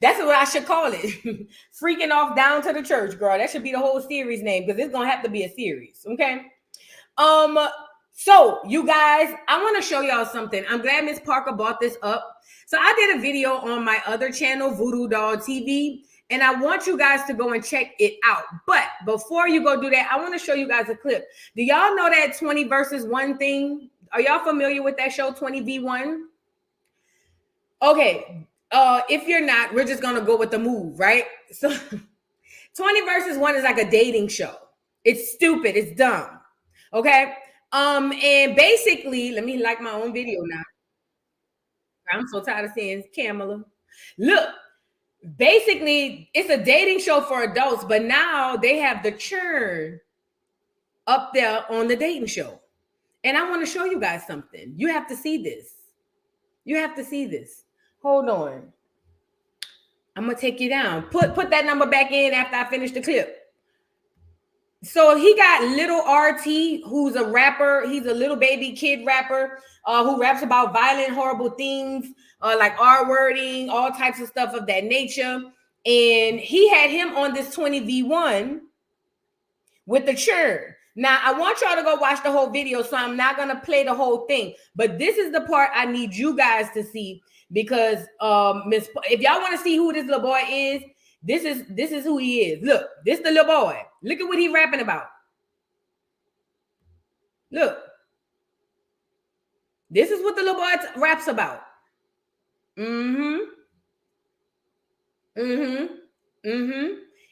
That's what I should call it. Freaking off down to the church, girl. That should be the whole series name because it's gonna have to be a series. Okay. So you guys, I want to show y'all something. I'm glad Miss Parker brought this up. So I did a video on my other channel, Voodoo Doll TV, and I want you guys to go and check it out. But before you go do that, I want to show you guys a clip. Do y'all know that 20 versus 1 thing? Are y'all familiar with that show, 20v1? Okay. If you're not, we're just gonna go with the move, right? So 20 versus 1 is like a dating show. It's stupid, it's dumb. Okay. And basically, let me like my own video now. I'm so tired of seeing Kamala. Look, basically, it's a dating show for adults, but now they have the churn up there on the dating show. And I want to show you guys something. You have to see this. You have to see this. Hold on. I'm gonna take you down. Put that number back in after I finish the clip. So he got Little RT, who's a rapper. He's a little baby kid rapper who raps about violent, horrible things like R-wording, all types of stuff of that nature. And he had him on this 20v1 with the churn. Now, I want y'all to go watch the whole video, so I'm not going to play the whole thing. But this is the part I need you guys to see because if y'all want to see who this little boy is, this is who he is. Look, this the little boy. Look at what he rapping about. Look. This is what the little boy raps about.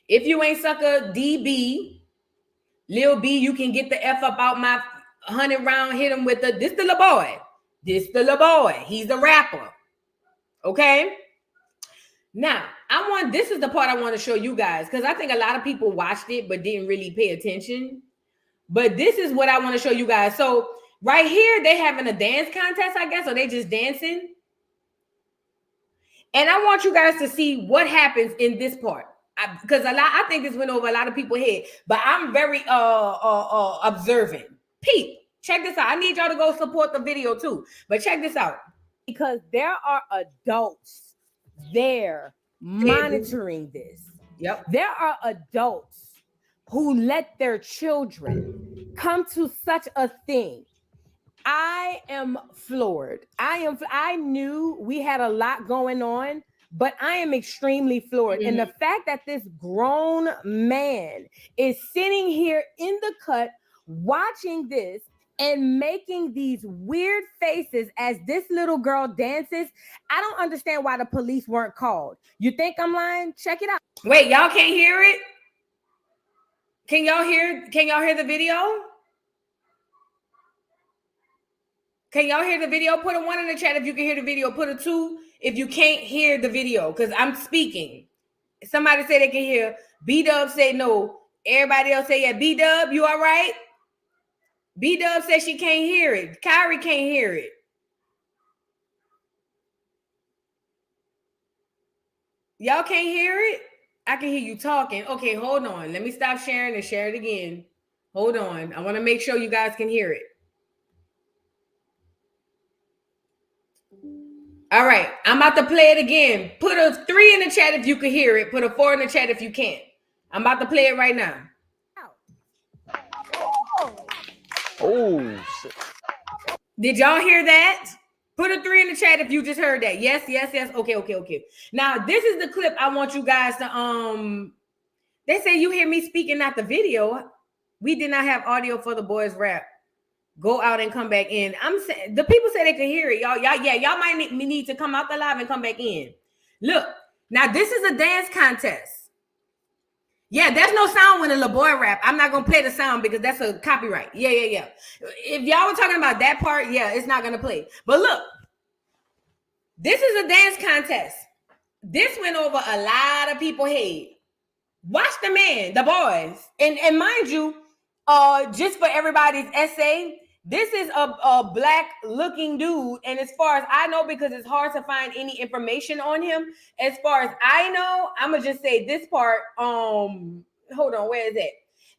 If you ain't sucker DB, Lil B, you can get the F up out my 100 round, hit him with the, this the little boy. This the little boy. He's the rapper. Okay? Now, this is the part I want to show you guys because I think a lot of people watched it but didn't really pay attention. But this is what I want to show you guys. So right here, they having a dance contest, I guess, or they just dancing. And I want you guys to see what happens in this part. Because I think this went over a lot of people's head, but I'm very observant. Pete, check this out. I need y'all to go support the video too. But check this out. Because there are adults there monitoring this. Yep. There are adults who let their children come to such a thing. I am floored. I knew we had a lot going on, but I am extremely floored. And the fact that this grown man is sitting here in the cut watching this and making these weird faces as this little girl dances, I don't understand why the police weren't called. You think I'm lying? Check it out. Wait, y'all can't hear it? Can y'all hear the video? Can y'all hear the video? Put a 1 in the chat if you can hear the video. Put a 2 if you can't hear the video, because I'm speaking. Somebody say they can hear. B-Dub say no. Everybody else say yeah. B-Dub, you all right? B-Dub says she can't hear it. Kyrie can't hear it. Y'all can't hear it? I can hear you talking. Okay, hold on. Let me stop sharing and share it again. Hold on. I want to make sure you guys can hear it. All right, I'm about to play it again. Put a 3 in the chat if you can hear it. Put a 4 in the chat if you can't. I'm about to play it right now. Oh, shit. Did y'all hear that? Put a 3 in the chat if you just heard that. Yes, yes, yes. Okay. Now, this is the clip I want you guys to they say you hear me speaking, not the video. We did not have audio for the boys rap. Go out and come back in. I'm saying the people say they can hear it. Y'all might need to come out the live and come back in. Look, now this is a dance contest. Yeah, there's no sound when a little boy rap. I'm not gonna play the sound because that's a copyright. Yeah. If y'all were talking about that part, yeah, it's not gonna play. But look, this is a dance contest. This went over a lot of people's head. Watch the man, the boys, and mind you, just for everybody's essay, this is a black looking dude. And as far as I know, because it's hard to find any information on him, as far as I know, I'm gonna just say this part. Hold on, where is it?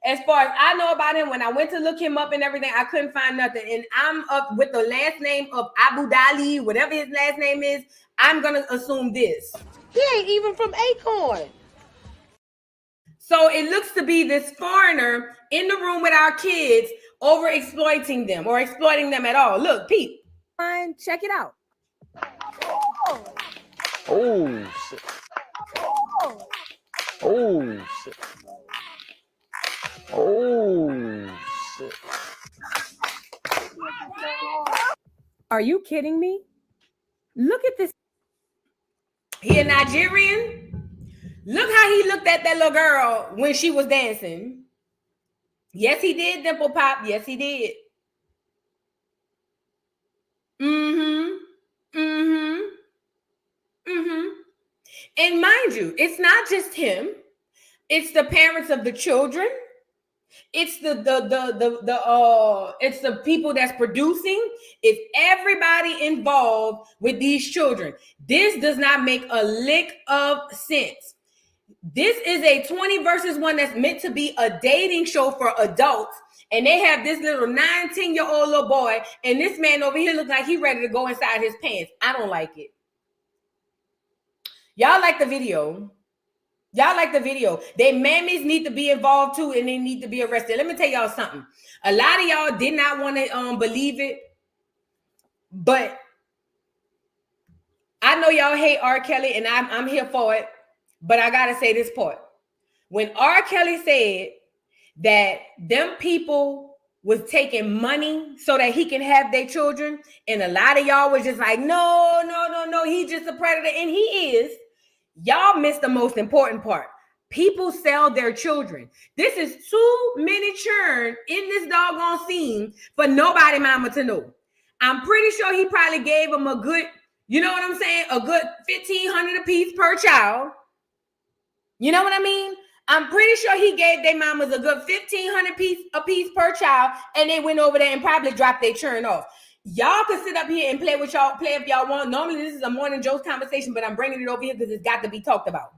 As far as I know about him, when I went to look him up and everything, I couldn't find nothing. And I'm up with the last name of Abu Dali, whatever his last name is. I'm gonna assume this. He ain't even from Acorn. So it looks to be this foreigner in the room with our kids, over exploiting them or exploiting them at all. Look, Pete. Fine, check it out. Oh, shit. Oh, shit. Oh, shit. Are you kidding me? Look at this. He a Nigerian? Look how he looked at that little girl when she was dancing. Yes, he did, Dimple Pop. Yes, he did. And mind you, it's not just him. It's the parents of the children. It's it's the people that's producing. It's everybody involved with these children. This does not make a lick of sense. This is a 20 versus 1 that's meant to be a dating show for adults. And they have this little 19-year-old little boy. And this man over here looks like he's ready to go inside his pants. I don't like it. Y'all like the video. Y'all like the video. Their mammies need to be involved too, and they need to be arrested. Let me tell y'all something. A lot of y'all did not want to believe it, but I know y'all hate R. Kelly, and I'm here for it. But I gotta say this part. When R. Kelly said that them people was taking money so that he can have their children, and a lot of y'all was just like, no, he's just a predator, and he is. Y'all missed the most important part. People sell their children. This is too many churn in this doggone scene for nobody mama to know. I'm pretty sure he probably gave them a good, you know what I'm saying? A good $1,500 a piece per child. You know what I mean? I'm pretty sure he gave their mamas a good $1,500 a piece per child, and they went over there and probably dropped their churn off. Y'all can sit up here and play if y'all want. Normally, this is a morning Joe's conversation, but I'm bringing it over here because it's got to be talked about.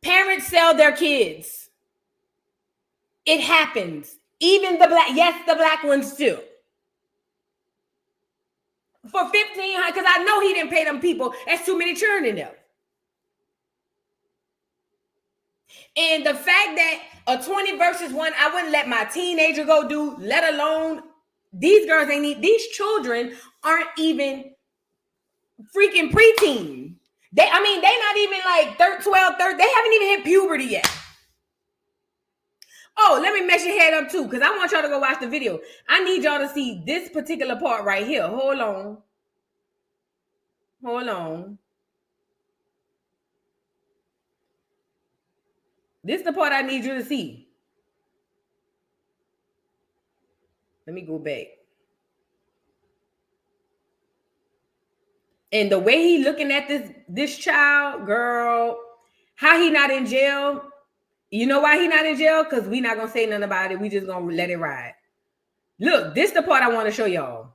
Parents sell their kids. It happens. Even the black ones too. For $1,500, because I know he didn't pay them people. That's too many churning them. And the fact that a 20 versus 1, I wouldn't let my teenager go do, let alone these girls these children aren't even freaking preteen. They not even like 12, 13. They haven't even hit puberty yet. Oh, let me mess your head up too, because I want y'all to go watch the video. I need y'all to see this particular part right here. Hold on. This is the part I need you to see. Let me go back. And the way he looking at this child, girl, how he not in jail? You know why he not in jail? Because we not going to say nothing about it. We just going to let it ride. Look, this is the part I want to show y'all.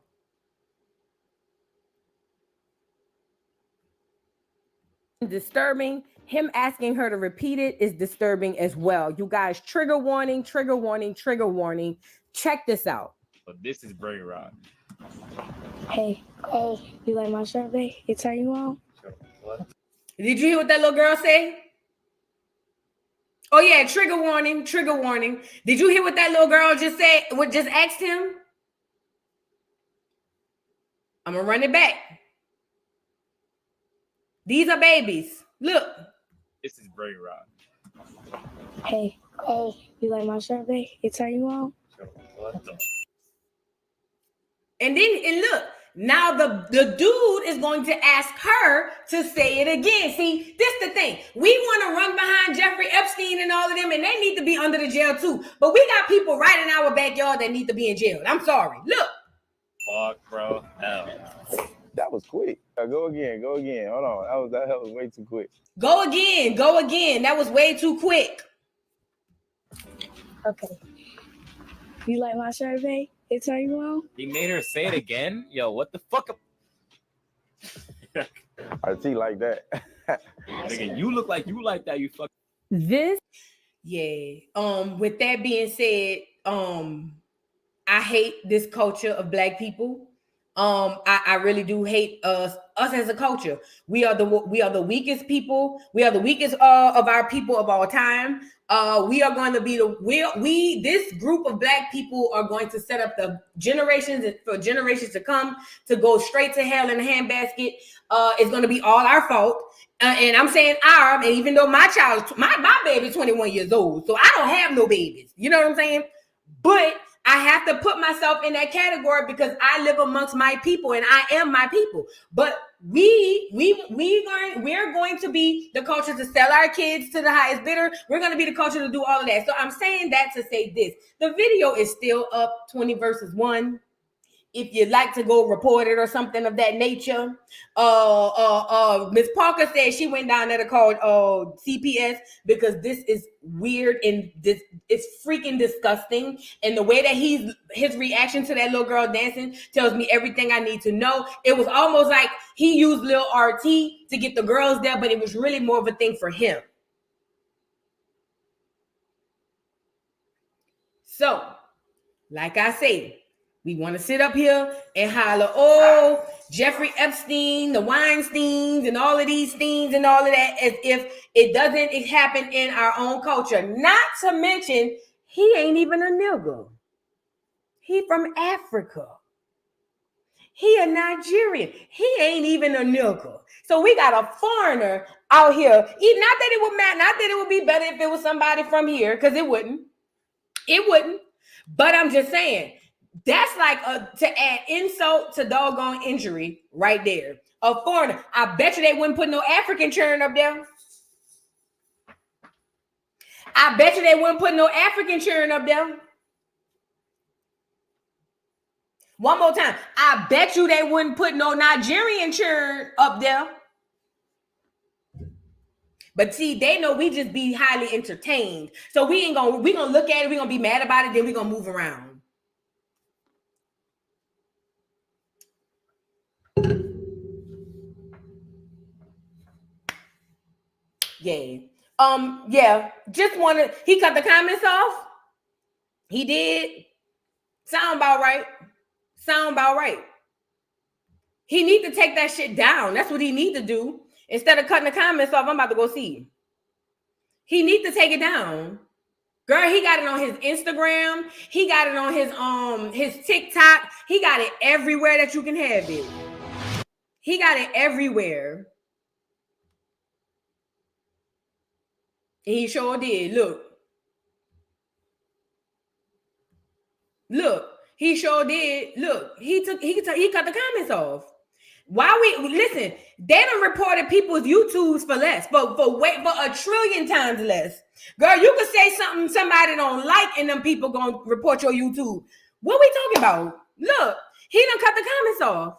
Disturbing. Him asking her to repeat it is disturbing as well. You guys, trigger warning, trigger warning, trigger warning. Check this out. This is Brain Rot. Hey, you like my shirt, babe? It turn you on? What? Did you hear what that little girl say? Oh yeah, trigger warning, trigger warning. Did you hear what that little girl just said? What just asked him? I'm gonna run it back. These are babies. Look. This is Brain Rot. Hey, you like my shirt, babe? It turn you on? What the? And look, now the dude is going to ask her to say it again. See, this the thing. We want to run behind Jeffrey Epstein and all of them, and they need to be under the jail too. But we got people right in our backyard that need to be in jail. I'm sorry. Look. Fuck, bro. Hell. That was quick. Go again. Hold on. That was way too quick. Go again. That was way too quick. Okay. You like my shirt, babe? It turn you on? He made her say it again? Yo, what the fuck? I see like that. Nigga, you look like you like that, you fuck. This, yeah. With that being said, I hate this culture of Black people. I really do hate us as a culture. We are the weakest people. We are the weakest of our people of all time. We are going to be this group of Black people are going to set up the generations for generations to come to go straight to hell in a handbasket. It's going to be all our fault. And I'm saying our, and even though my baby's 21 years old, so I don't have no babies. You know what I'm saying? But I have to put myself in that category because I live amongst my people and I am my people. But we're going to be the culture to sell our kids to the highest bidder. We're going to be the culture to do all of that. So I'm saying that to say this. The video is still up, 20 versus 1. If you'd like to go report it or something of that nature. Miss Parker said she went down there to call CPS because this is weird and this is freaking disgusting. And the way that his reaction to that little girl dancing tells me everything I need to know. It was almost like he used Lil RT to get the girls there, but it was really more of a thing for him. So, like I say, we want to sit up here and holler, oh, Jeffrey Epstein, the Weinsteins, and all of these things and all of that, as if it doesn't happen in our own culture. Not to mention, he ain't even a nigga. He from Africa. He a Nigerian. He ain't even a nigga. So we got a foreigner out here. Not that it would matter, not that it would be better if it was somebody from here, because it wouldn't. It wouldn't. But I'm just saying, that's like to add insult to doggone injury right there. A foreigner. I bet you they wouldn't put no African churn up there. I bet you they wouldn't put no African churn up there. One more time. I bet you they wouldn't put no Nigerian churn up there. But see, they know we just be highly entertained. So we gonna look at it, we're gonna be mad about it, then we're gonna move around. Yeah. Yeah. Just wanted, he cut the comments off. He did. Sound about right. Sound about right. He need to take that shit down. That's what he need to do. Instead of cutting the comments off, I'm about to go see. He need to take it down. Girl, he got it on his Instagram. He got it on his TikTok. He got it everywhere that you can have it. He got it everywhere. And he sure did. Look, he sure did. Look, he cut the comments off. Why we listen? They done reported people's YouTubes for less, for a trillion times less. Girl, you could say something somebody don't like, and them people gonna report your YouTube. What we talking about? Look, he done cut the comments off.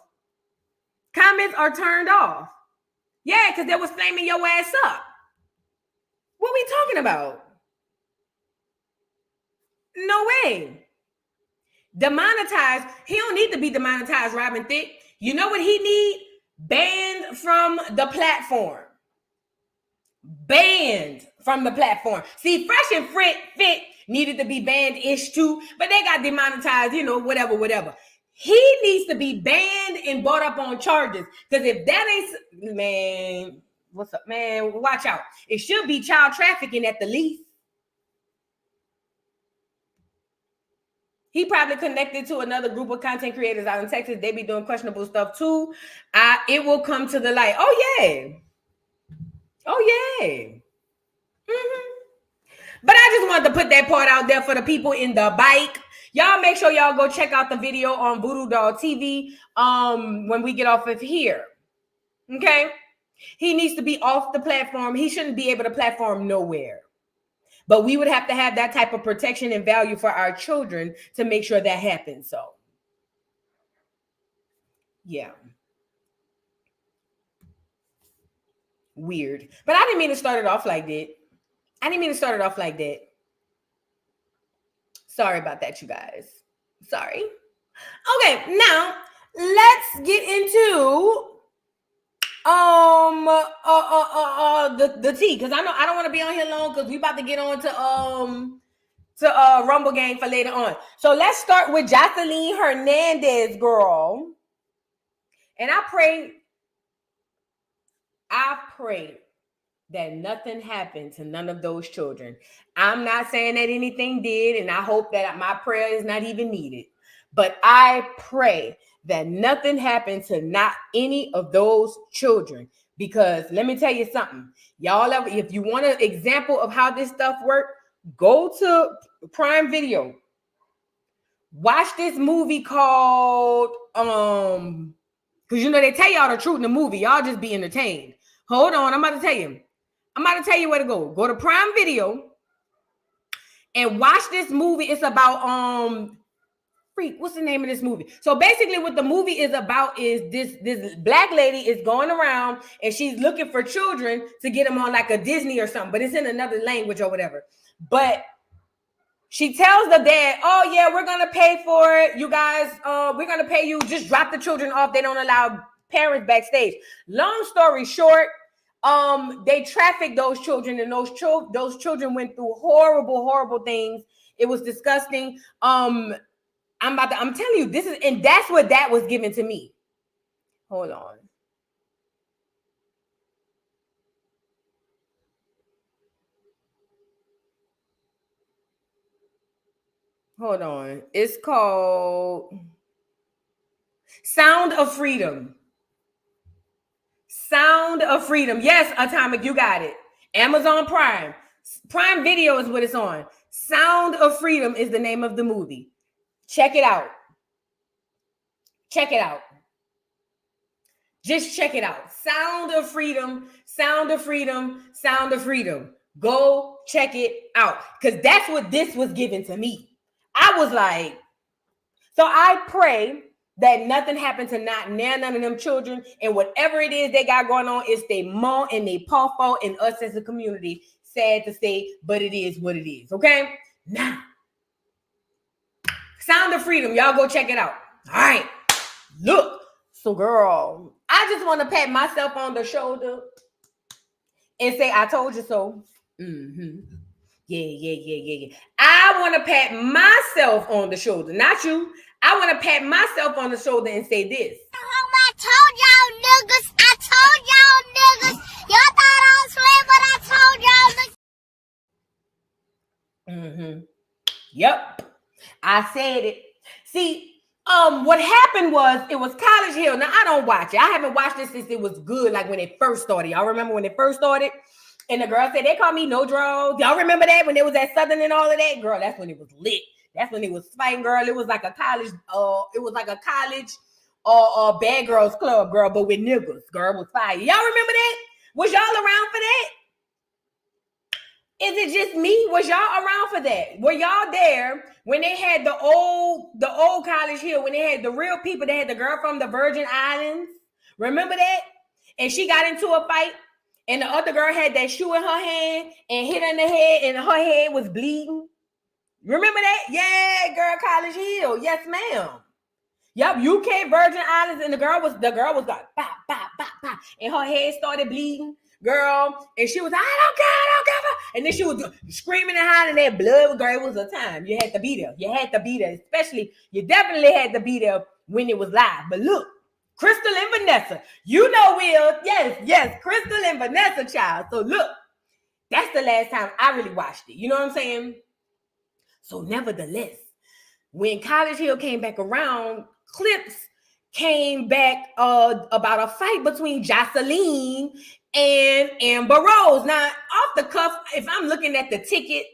Comments are turned off. Yeah, because they was flaming your ass up. What we talking about? No way. Demonetized. He don't need to be demonetized, Robin Thicke. You know what he need? Banned from the platform. Banned from the platform. See, Fresh and Fit needed to be banned-ish too, but they got demonetized, whatever. He needs to be banned and brought up on charges. Because if that ain't, man, what's up, man? Watch out. It should be child trafficking at the least. He probably connected to another group of content creators out in Texas. They be doing questionable stuff too. It will come to the light. Oh, yeah. Mm-hmm. But I just wanted to put that part out there for the people in the bike. Y'all make sure y'all go check out the video on Voodoo Doll TV when we get off of here. Okay? He needs to be off the platform. He shouldn't be able to platform nowhere. But we would have to have that type of protection and value for our children to make sure that happens. So, yeah. Weird. But I didn't mean to start it off like that. Sorry about that, you guys. Sorry. Okay, now let's get into The tea, because I know I don't want to be on here long because we about to get on to Rumble Game for later on. So let's start with Joseline Hernandez, girl. And I pray that nothing happened to none of those children. I'm not saying that anything did, and I hope that my prayer is not even needed. But I pray that nothing happened to not any of those children. Because let me tell you something. Y'all ever, if you want an example of how this stuff works, go to Prime Video. Watch this movie called because you know they tell y'all the truth in the movie. Y'all just be entertained. Hold on, I'm about to tell you. Where to go. Go to Prime Video and watch this movie. It's about what's the name of this movie? So basically what the movie is about is this black lady is going around and she's looking for children to get them on like a Disney or something, but it's in another language or whatever. But she tells the dad, oh yeah, we're gonna pay for it. You guys, we're gonna pay you. Just drop the children off. They don't allow parents backstage. Long story short, they trafficked those children, and those children went through horrible things. It was disgusting. I'm telling you, this is, and that's what that was given to me. Hold on. It's called Sound of Freedom. Sound of Freedom. Yes, Atomic, you got it. Amazon Prime. Prime Video is what it's on. Sound of Freedom is the name of the movie. Check it out. Just check it out. Sound of Freedom. Go check it out. Because that's what this was given to me. I was like, so I pray that nothing happened to none of them children, and whatever it is they got going on, it's they mom and they paw fault and us as a community. Sad to say, but it is what it is. Okay, now Sound of Freedom, y'all go check it out. All right, look, so girl, I just want to pat myself on the shoulder and say, I told you so. Yeah. I want to pat myself on the shoulder, not you. I want to pat myself on the shoulder and say this. I told y'all niggas. Y'all thought I was sweet, but I told y'all niggas. Yep. I said it. See, what happened was it was College Hill. Now I don't watch it. I haven't watched it since it was good, like when it first started. Y'all remember when it first started? And the girl said, they call me No Draws. Y'all remember that when it was at Southern and all of that? Girl, that's when it was lit. That's when it was fighting, girl. It was like a college, bad girls club, girl, but with niggas. Girl, was fire. Y'all remember that? Was y'all around for that? Is it just me? Was y'all around for that? Were y'all there when they had the old College Hill, when they had the real people? They had the girl from the Virgin Islands. Remember that? And she got into a fight. And the other girl had that shoe in her hand and hit her in the head, and her head was bleeding. Remember that? Yeah, girl, College Hill. Yes, ma'am. Yep, UK Virgin Islands, and the girl was like, bop, bop, bop, bop, and her head started bleeding, girl. And she was like, I don't care. And then she was screaming and hiding that blood. Girl, it was a time. You had to be there. Especially, you definitely had to be there when it was live. But look. Crystal and Vanessa. You know, Will. Yes. Crystal and Vanessa, child. So look, that's the last time I really watched it. You know what I'm saying? So nevertheless, when College Hill came back around, clips came back about a fight between Joseline and Amber Rose. Now, off the cuff, if I'm looking at the ticket,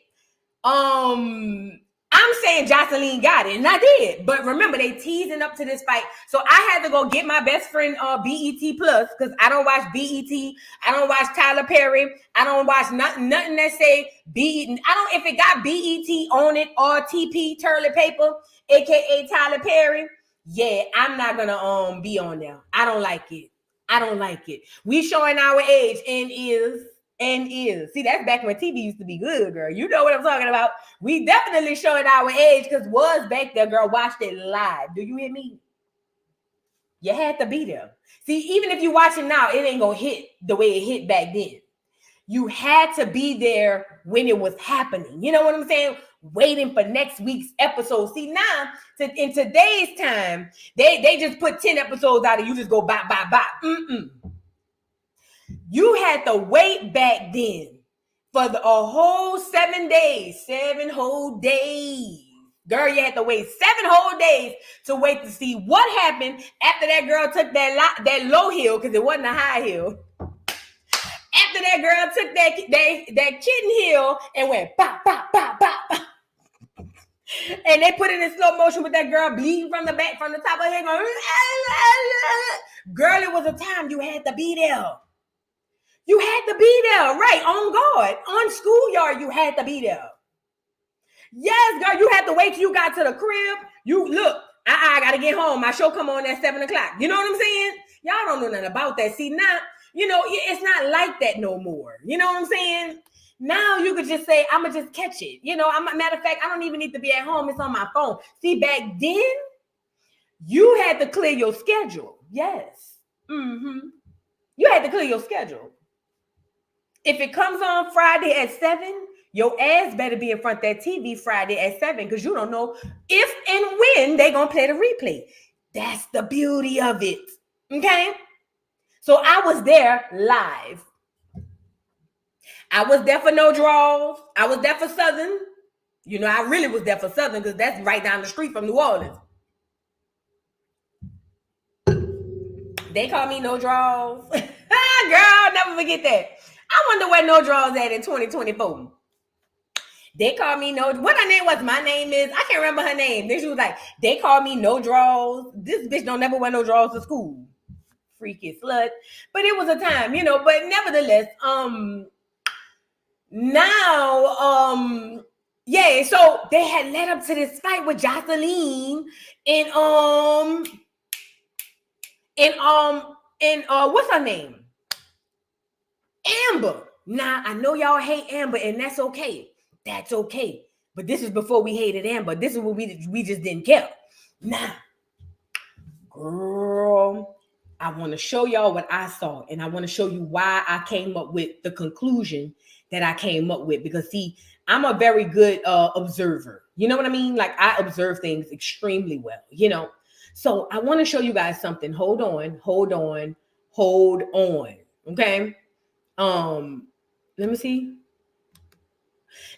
I'm saying Joseline got it, and I did. But remember, they teasing up to this fight. So I had to go get my best friend BET Plus, because I don't watch BET. I don't watch Tyler Perry. I don't watch nothing that say BET. If it got BET on it or TP, Toilet Paper, aka Tyler Perry, yeah, I'm not gonna be on there. I don't like it. We showing our age and is. See, that's back when TV used to be good, girl. You know what I'm talking about. We definitely showing our age because was back there, girl. Watched it live. Do you hear me? You had to be there. See, even if you watch it now, it ain't gonna hit the way it hit back then. You had to be there when it was happening. You know what I'm saying? Waiting for next week's episode. See, now, in today's time, they just put 10 episodes out and you just go bop. You had to wait back then for a whole 7 days, 7 whole days. Girl, you had to wait 7 whole days to wait to see what happened after that girl took that low hill, because it wasn't a high hill. After that girl took that kitten hill and went bop, bop, bop, bop. And they put it in slow motion with that girl bleeding from the back, from the top of her head going, girl, it was a time you had to be there. You had to be there, right, on guard, on schoolyard, you had to be there. Yes, girl, you had to wait till you got to the crib. You look, I got to get home. My show come on at 7 o'clock. You know what I'm saying? Y'all don't know nothing about that. See, now, you know, it's not like that no more. You know what I'm saying? Now you could just say, I'm going to just catch it. You know, matter of fact, I don't even need to be at home. It's on my phone. See, back then, you had to clear your schedule. Yes. You had to clear your schedule. If it comes on Friday at 7, your ass better be in front of that TV Friday at 7, because you don't know if and when they're going to play the replay. That's the beauty of it. Okay? So I was there live. I was there for No Draws. I was there for Southern. You know, I really was there for Southern because that's right down the street from New Orleans. They call me No Draws. Girl, never forget that. I wonder where No Draws at in 2024. They call me No. What her name was? My name is. I can't remember her name. Then she was like, they call me No Draws. This bitch don't never wear no draws to school. Freaky slut. But it was a time, you know. But nevertheless, yeah. So they had led up to this fight with Joseline and what's her name? Amber. Now I know y'all hate Amber, and that's okay. That's okay. But this is before we hated Amber. This is what we just didn't care. Now, girl, I want to show y'all what I saw, and I want to show you why I came up with the conclusion that I came up with. Because see, I'm a very good observer. You know what I mean? Like, I observe things extremely well, you know. So I want to show you guys something. Hold on. Okay. Let me see.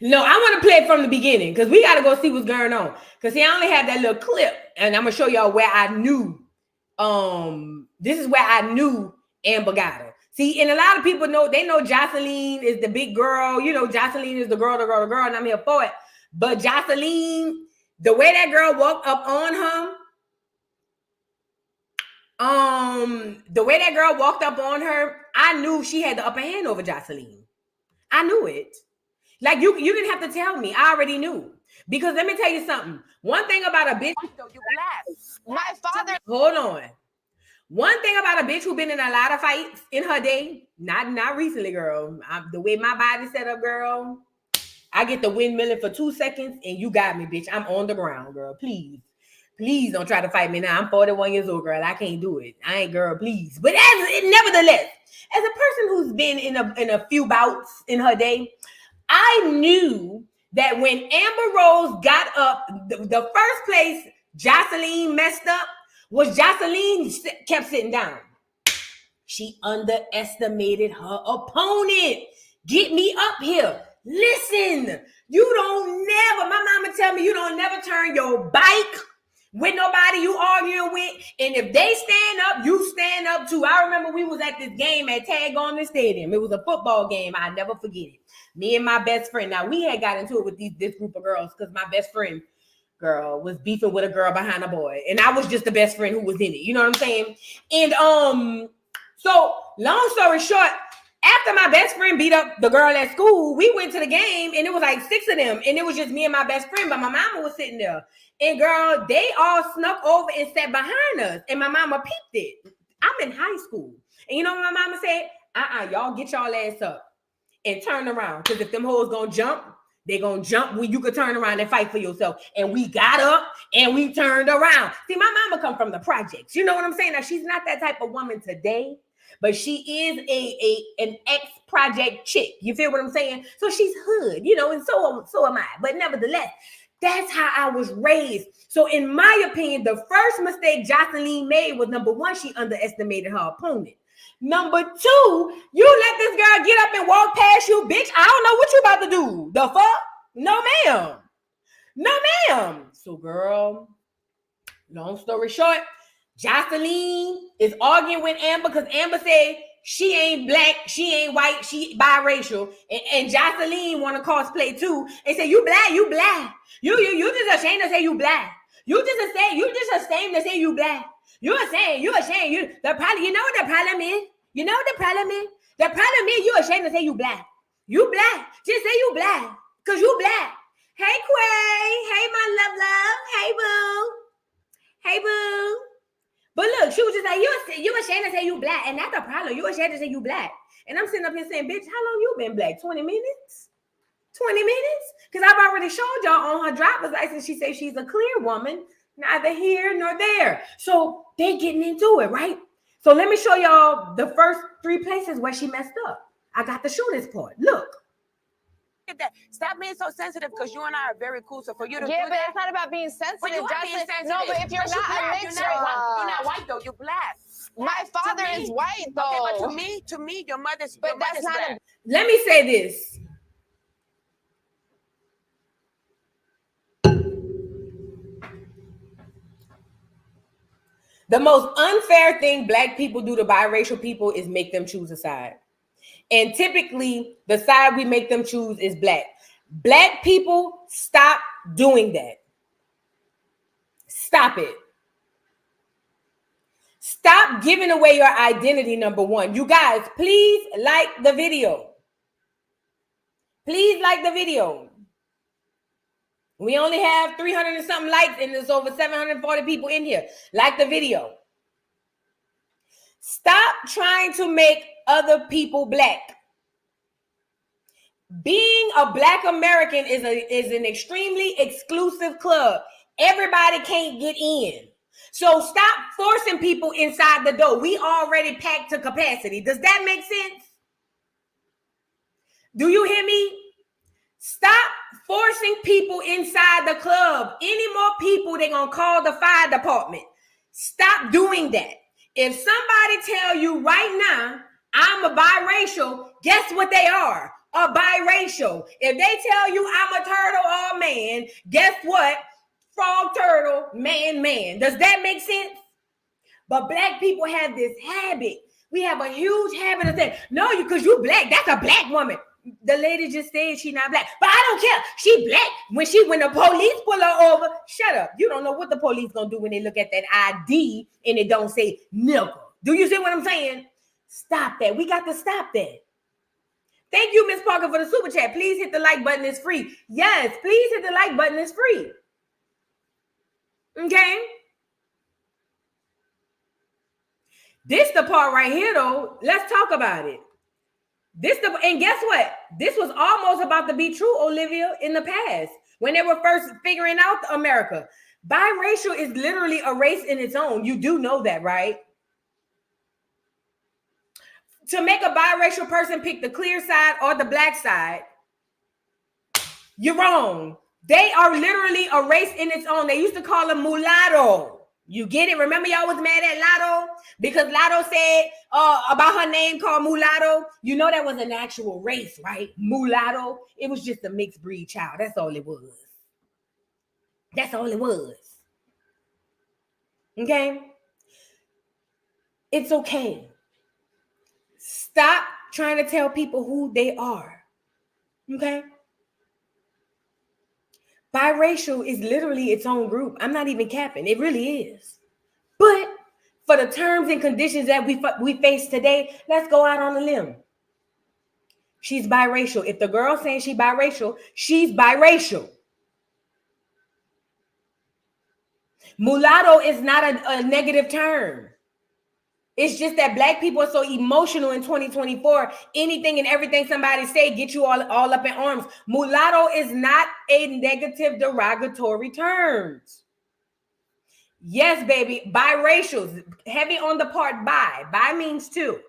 No, I want to play it from the beginning because we got to go see what's going on. Because see, I only have that little clip, and I'm gonna show y'all where I knew. This is where I knew Amber got her. See, and a lot of people know, they know Joseline is the big girl. You know, Joseline is the girl, and I'm here for it. But Joseline, the way that girl walked up on her, I knew she had the upper hand over Joseline. I knew it. Like, you didn't have to tell me. I already knew. Because let me tell you something. One thing about a bitch. My father. Hold on. One thing about a bitch who been in a lot of fights in her day, not recently, girl. The way my body set up, girl, I get the windmilling for 2 seconds and you got me, bitch. I'm on the ground, girl. Please don't try to fight me now. I'm 41 years old, girl. I can't do it. I ain't, girl, please. But nevertheless, as a person who's been in a few bouts in her day, I knew that when Amber Rose got up, the first place Joseline messed up was Joseline kept sitting down. She underestimated her opponent. Get me up here. Listen, my mama tell me you don't never turn your bike with nobody you arguing with. And if they stand up, you stand up too. I remember we was at this game at Tag on the Stadium. It was a football game. I'll never forget it. Me and my best friend. Now, we had got into it with this group of girls because my best friend, girl, was beefing with a girl behind a boy. And I was just the best friend who was in it. You know what I'm saying? And so long story short, after my best friend beat up the girl at school, we went to the game and it was like 6 of them. And it was just me and my best friend, but my mama was sitting there. And girl, they all snuck over and sat behind us. And my mama peeped it. I'm in high school. And you know what my mama said? Y'all get y'all ass up and turn around. Because if them hoes gonna jump, They're going to jump when you could turn around and fight for yourself. And we got up and we turned around. See, my mama come from the projects. You know what I'm saying? Now, she's not that type of woman today, but she is an ex-project chick. You feel what I'm saying? So she's hood, you know, and so am I. But nevertheless, that's how I was raised. So in my opinion, the first mistake Joseline made was, number one, she underestimated her opponent. Number two, you let this girl get up and walk past you, bitch. I don't know what you about to do. The fuck? No, ma'am. No, ma'am. So, girl, long story short, Joseline is arguing with Amber because Amber said she ain't black, she ain't white, she biracial. And Joseline want to cosplay too and say, you black, you black. You just ashamed to say you black. You just ashamed to say you black. You ashamed. You know what the problem is? You know what the problem is? The problem is you ashamed to say you black. You black. Just say you black. Because you black. Hey, Quay. Hey, my love. Hey, boo. Hey, boo. But look, she was just like, you ashamed to say you black. And that's the problem. You ashamed to say you black. And I'm sitting up here saying, bitch, how long you been black? 20 minutes? 20 minutes? Because I've already showed y'all on her driver's license. She says she's a clear woman. Neither here nor there. So they getting into it, right? So let me show y'all the first 3 places where she messed up. I got to show this part. Look. Stop being so sensitive because you and I are very cool. So for you to yeah, do but that, it's not about being sensitive. but you are being sensitive. No, but if you're not a mixture, you're not white though. You're black. My father is white though. Okay, but to me, your mother's. But that's not. black. Let me say this. The most unfair thing black people do to biracial people is make them choose a side. And typically, the side we make them choose is black. Black people, stop doing that. Stop it. Stop giving away your identity, number one. You guys, please like the video. Please like the video. We only have 300 and something likes, and there's over 740 people in here. Like the video. Stop trying to make other people black. Being a Black American is an extremely exclusive club. Everybody can't get in. So stop forcing people inside the door. We already packed to capacity. Does that make sense? Do you hear me? Stop forcing people inside the club. Any more people, they're going to call the fire department. Stop doing that. If somebody tell you right now, I'm a biracial, guess what they are? A biracial. If they tell you I'm a turtle or a man, guess what? Frog, turtle, man. Does that make sense? But black people have this habit. We have a huge habit of saying, no, because you black. That's a black woman. The lady just said she's not black. But I don't care. She black. When the police pull her over, shut up. You don't know what the police gonna do when they look at that ID and it don't say nigga. Do you see what I'm saying? Stop that. We got to stop that. Thank you, Miss Parker, for the super chat. Please hit the like button. It's free. Yes, please hit the like button. It's free. Okay? This the part right here, though. Let's talk about it. And guess what? This was almost about to be true, Olivia, in the past when they were first figuring out America. Biracial is literally a race in its own. You do know that, right? To make a biracial person pick the clear side or the black side, you're wrong. They are literally a race in its own. They used to call them mulatto. You get it? Remember y'all was mad at Lotto? Because Lotto said about her name called mulatto. You know that was an actual race, right? Mulatto. It was just a mixed breed child. That's all it was. That's all it was. Okay? It's okay. Stop trying to tell people who they are. Okay? Biracial is literally its own group. I'm not even capping. It really is. But for the terms and conditions that we face today, let's go out on a limb. She's biracial. If the girl's saying she's biracial, she's biracial. Mulatto is not a negative term. It's just that black people are so emotional in 2024. Anything and everything somebody say get you all up in arms. Mulatto is not a negative derogatory term. Yes, baby. Biracials, heavy on the part bi. Bi means two.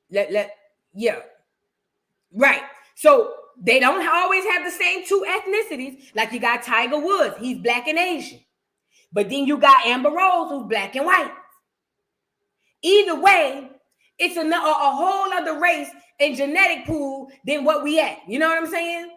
Yeah. Right. So they don't always have the same two ethnicities. Like you got Tiger Woods, he's black and Asian. But then you got Amber Rose, who's black and white. Either way, it's a whole other race and genetic pool than what we at. You know what I'm saying?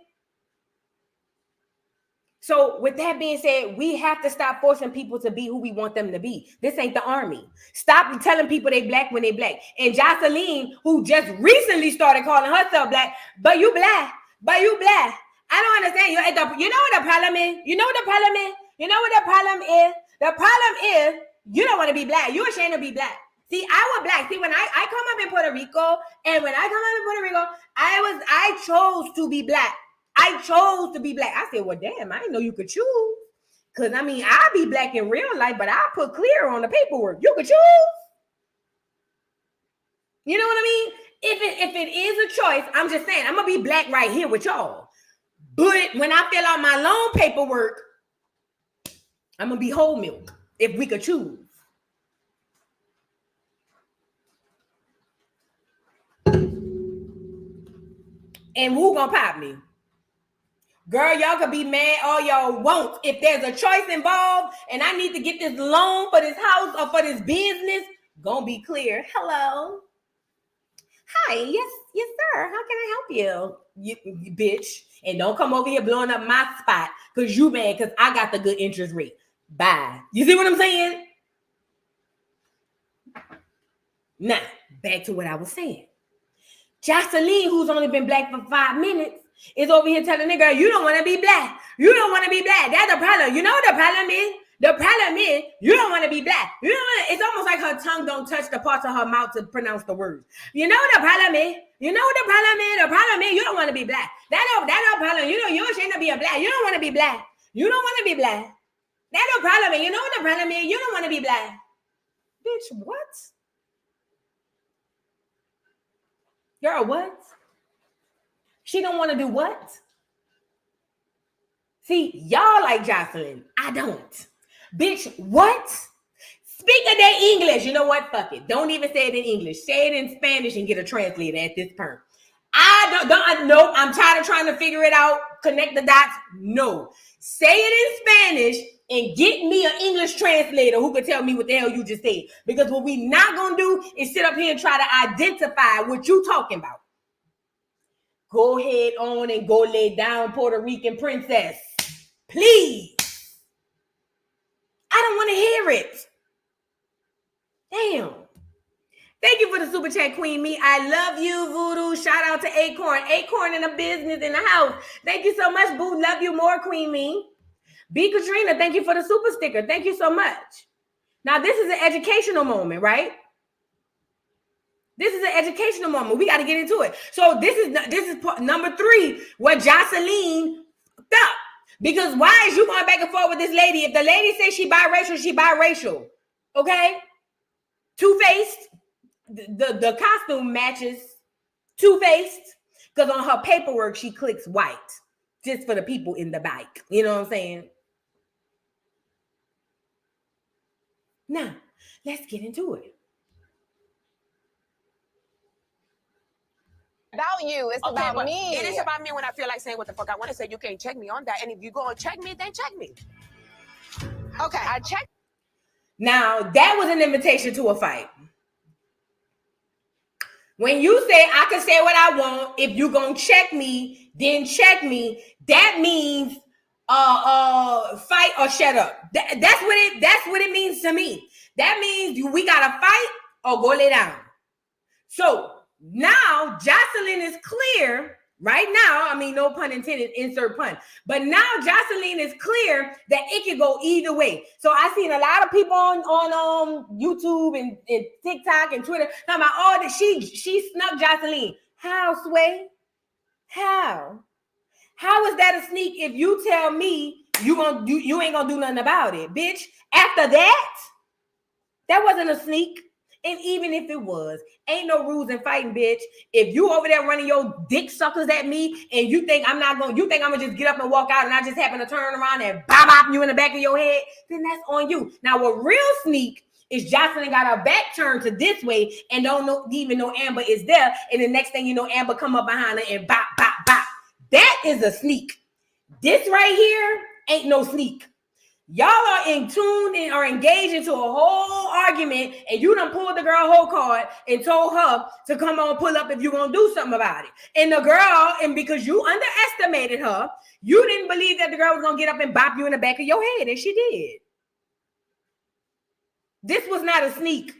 So with that being said, we have to stop forcing people to be who we want them to be. This ain't the army. Stop telling people they black when they black. And Joseline, who just recently started calling herself black, but you black. I don't understand. You know what the problem is? You know what the problem is? You know what the problem is? The problem is you don't want to be black. You're ashamed to be black. See, I was black. See, when I come up in Puerto Rico, and when I come up in Puerto Rico, I chose to be black. I chose to be black. I said, well, damn, I didn't know you could choose. Because, I mean, I'll be black in real life, but I put clear on the paperwork. You could choose. You know what I mean? If it is a choice, I'm just saying, I'm going to be black right here with y'all. But when I fill out my loan paperwork, I'm going to be whole milk if we could choose. And who gonna pop me? Girl, y'all could be mad all y'all want. If there's a choice involved and I need to get this loan for this house or for this business, gonna be clear. Hello. Hi, yes, sir. How can I help you? You bitch. And don't come over here blowing up my spot because you mad because I got the good interest rate. Bye. You see what I'm saying? Now, back to what I was saying. Joseline, who's only been black for 5 minutes, is over here telling the girl, you don't want to be black. You don't want to be black. That's the problem. You know what the problem is? The problem is you don't want to be black. You don't want to, it's almost like her tongue don't touch the parts of her mouth to pronounce the words. You know what the problem is? You know what the problem is? The problem is you don't want to be black. That's no problem. You know, you're ashamed to be a black. You don't want to be black. You don't want to be black. That's no problem. You know what the problem is? You don't want to be black. Bitch, what? Girl, what? She don't want to do what? See, y'all like Joseline. I don't. Bitch, what? Speak of their English. You know what? Fuck it. Don't even say it in English. Say it in Spanish and get a translator at this point. No, I'm tired of trying to figure it out. Connect the dots. No. Say it in Spanish and get me an English translator who can tell me what the hell you just said. Because what we not going to do is sit up here and try to identify what you talking about. Go ahead on and go lay down, Puerto Rican princess. Please. I don't want to hear it. Damn. Thank you for the super chat, Queen Me. I love you, Voodoo. Shout out to Acorn. Acorn in the business in the house. Thank you so much, Boo. Love you more, Queen Me. B. Katrina, thank you for the super sticker. Thank you so much. Now, this is an educational moment, right? This is an educational moment. We got to get into it. So this is number 3, where Joseline up. Because why is you going back and forth with this lady? If the lady says she biracial, she biracial. Okay? Two-faced. The costume matches two-faced. Because on her paperwork, she clicks white. Just for the people in the bike. You know what I'm saying? Now, let's get into it. About you. It's Okay, about but me. it is about me when I feel like saying what the fuck I want to say. You can't check me on that. And if you go and check me, then check me. Okay. I checked. Now, that was an invitation to a fight. When you say, I can say what I want, if you gonna check me, then check me, that means fight or shut up. That's what it means to me. That means we gotta fight or go lay down. So now Joseline is clear right now. I mean, no pun intended, insert pun. But now Joseline is clear that it can go either way. So I've seen a lot of people on YouTube and TikTok and Twitter talking about, oh, that she snuck Joseline. How, Sway? How? How is that a sneak if you tell me you ain't gonna do nothing about it, bitch? After that, That wasn't a sneak. And even if it was, ain't no rules in fighting, bitch. If you over there running your dick suckers at me and you think I'm gonna just get up and walk out and I just happen to turn around and bop you in the back of your head, then that's on you. Now, what real sneak is Joseline got her back turned to this way and even know Amber is there. And the next thing you know, Amber come up behind her and bop. That is a sneak. This right here ain't no sneak. Y'all are in tune and are engaged into a whole argument, and you done pulled the girl whole card and told her to come on, pull up if you're gonna do something about it. And the girl, and because you underestimated her, you didn't believe that the girl was gonna get up and bop you in the back of your head, and she did. This was not a sneak.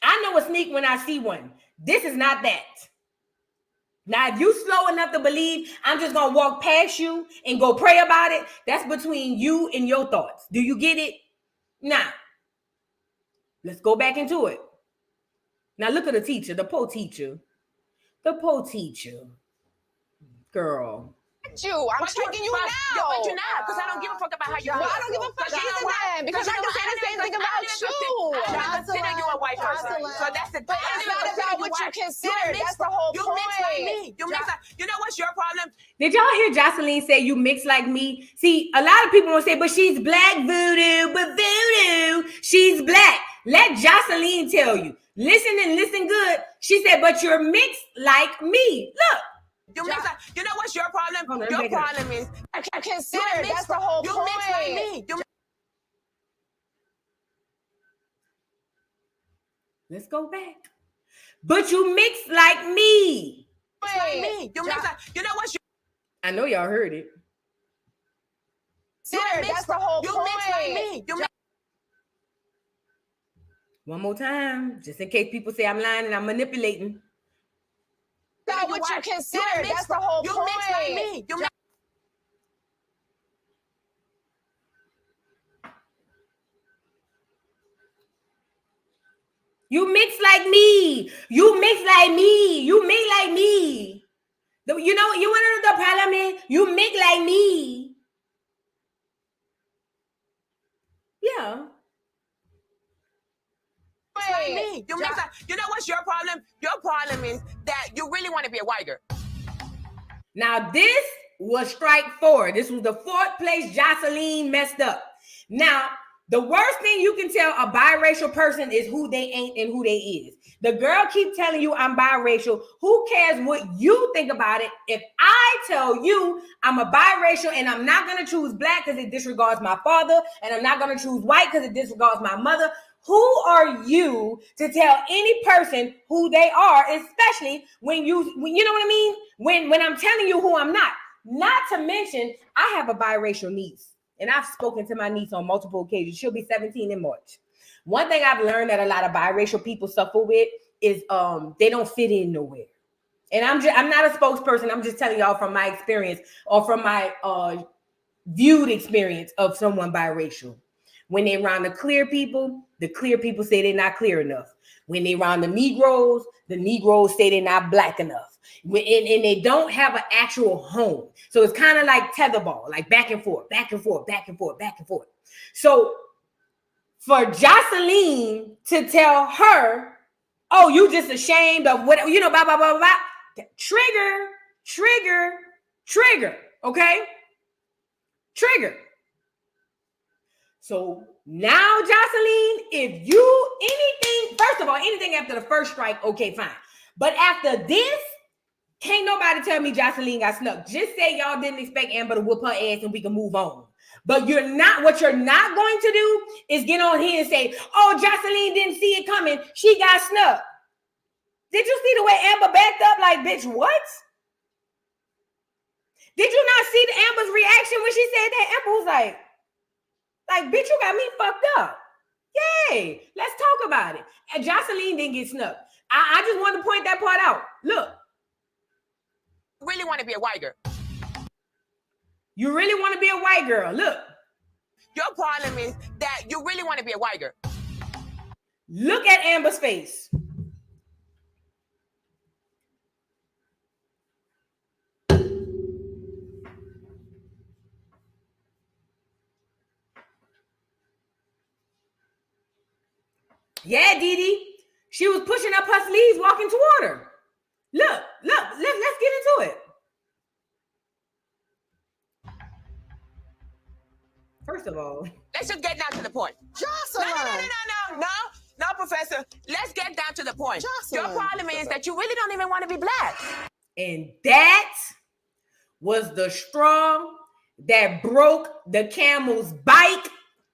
I know a sneak when I see one. This is not that. Now, if you slow enough to believe I'm just going to walk past you and go pray about it, that's between you and your thoughts. Do you get it? Now, let's go back into it. Now, look at the teacher, the poor teacher. The poor teacher. Girl. I'm checking you now. But you not, because I don't give a fuck about how you Well, look. I don't give a fuck either then, because I don't say the same thing about you. I don't consider you a white person. So that's the But it's not about what you consider. That's the whole you point. mix like me. You mix like, you know what's your problem? Did y'all hear Joseline say you mix like me? See, a lot of people will say, but she's black voodoo, but voodoo, she's black. Let Joseline tell you. Listen and listen good. She said, but you're mixed like me. Look. You mix like, you know what's your problem? On, your problem is I consider. That's the whole you point. mix like me. Let's go back. But you mix like me. Like me. You mix like, you know what's your I know y'all heard it. That's the whole you point. mix like me. You mix One more time, just in case people say I'm lying and I'm manipulating. That's what you consider. That's the whole you point. mix like me. You mix You mix like me. You mix like me. You mix like me. You know, you want to know the problem is? You mix like me. Yeah. like me. You mix like, you know what's your problem? Your problem is that you really want to be a white girl. Now, this was strike 4. This was the 4th place Joseline messed up. Now, the worst thing you can tell a biracial person is who they ain't and who they is. The girl keep telling you I'm biracial. Who cares what you think about it? If I tell you I'm a biracial and I'm not going to choose black because it disregards my father, and I'm not going to choose white because it disregards my mother, who are you to tell any person who they are, especially when you know what I mean? When I'm telling you who I'm not. Not to mention, I have a biracial niece, and I've spoken to my niece on multiple occasions. She'll be 17 in March. One thing I've learned that a lot of biracial people suffer with is they don't fit in nowhere. And I'm not a spokesperson. I'm just telling y'all from my experience or from my viewed experience of someone biracial. When they around the clear people say they're not clear enough. When they around the Negroes say they're not black enough. And they don't have an actual home. So it's kind of like tetherball, like back and forth, back and forth, back and forth, back and forth. So for Joseline to tell her, oh, you just ashamed of what, you know, blah, blah, blah, blah. Trigger, okay? Trigger. So now, Joseline, if you first of all, anything after the first strike, okay, fine. But after this, can't nobody tell me Joseline got snuck. Just say y'all didn't expect Amber to whoop her ass and we can move on. But what you're not going to do is get on here and say, oh, Joseline didn't see it coming. She got snuck. Did you see the way Amber backed up? Like, bitch, what? Did you not see the Amber's reaction when she said that? Amber was like, bitch, you got me fucked up. Yay, let's talk about it. And Joseline didn't get snuck. I just wanted to point that part out. Look. You really want to be a white girl. You really want to be a white girl. Look. Your problem is that you really want to be a white girl. Look at Amber's face. Yeah, Dee Dee. She was pushing up her sleeves, walking toward her. Look, let's get into it. First of all, let's just get down to the point. Joseline. No, Professor. Let's get down to the point. Joseline. Your problem is that you really don't even want to be black. And that was the straw that broke the camel's bike,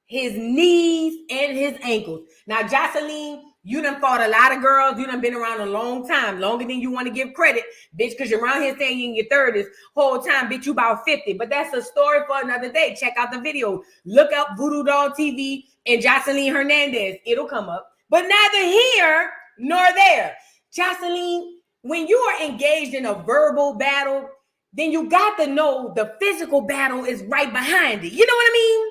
his knees, and his ankles. Now, Joseline, you done fought a lot of girls. You done been around a long time, longer than you want to give credit, bitch, because you're around here saying you're in your 30s. Whole time, bitch, you about 50. But that's a story for another day. Check out the video. Look up Voodoo Doll TV and Joseline Hernandez. It'll come up. But neither here nor there. Joseline, when you are engaged in a verbal battle, then you got to know the physical battle is right behind it. You know what I mean?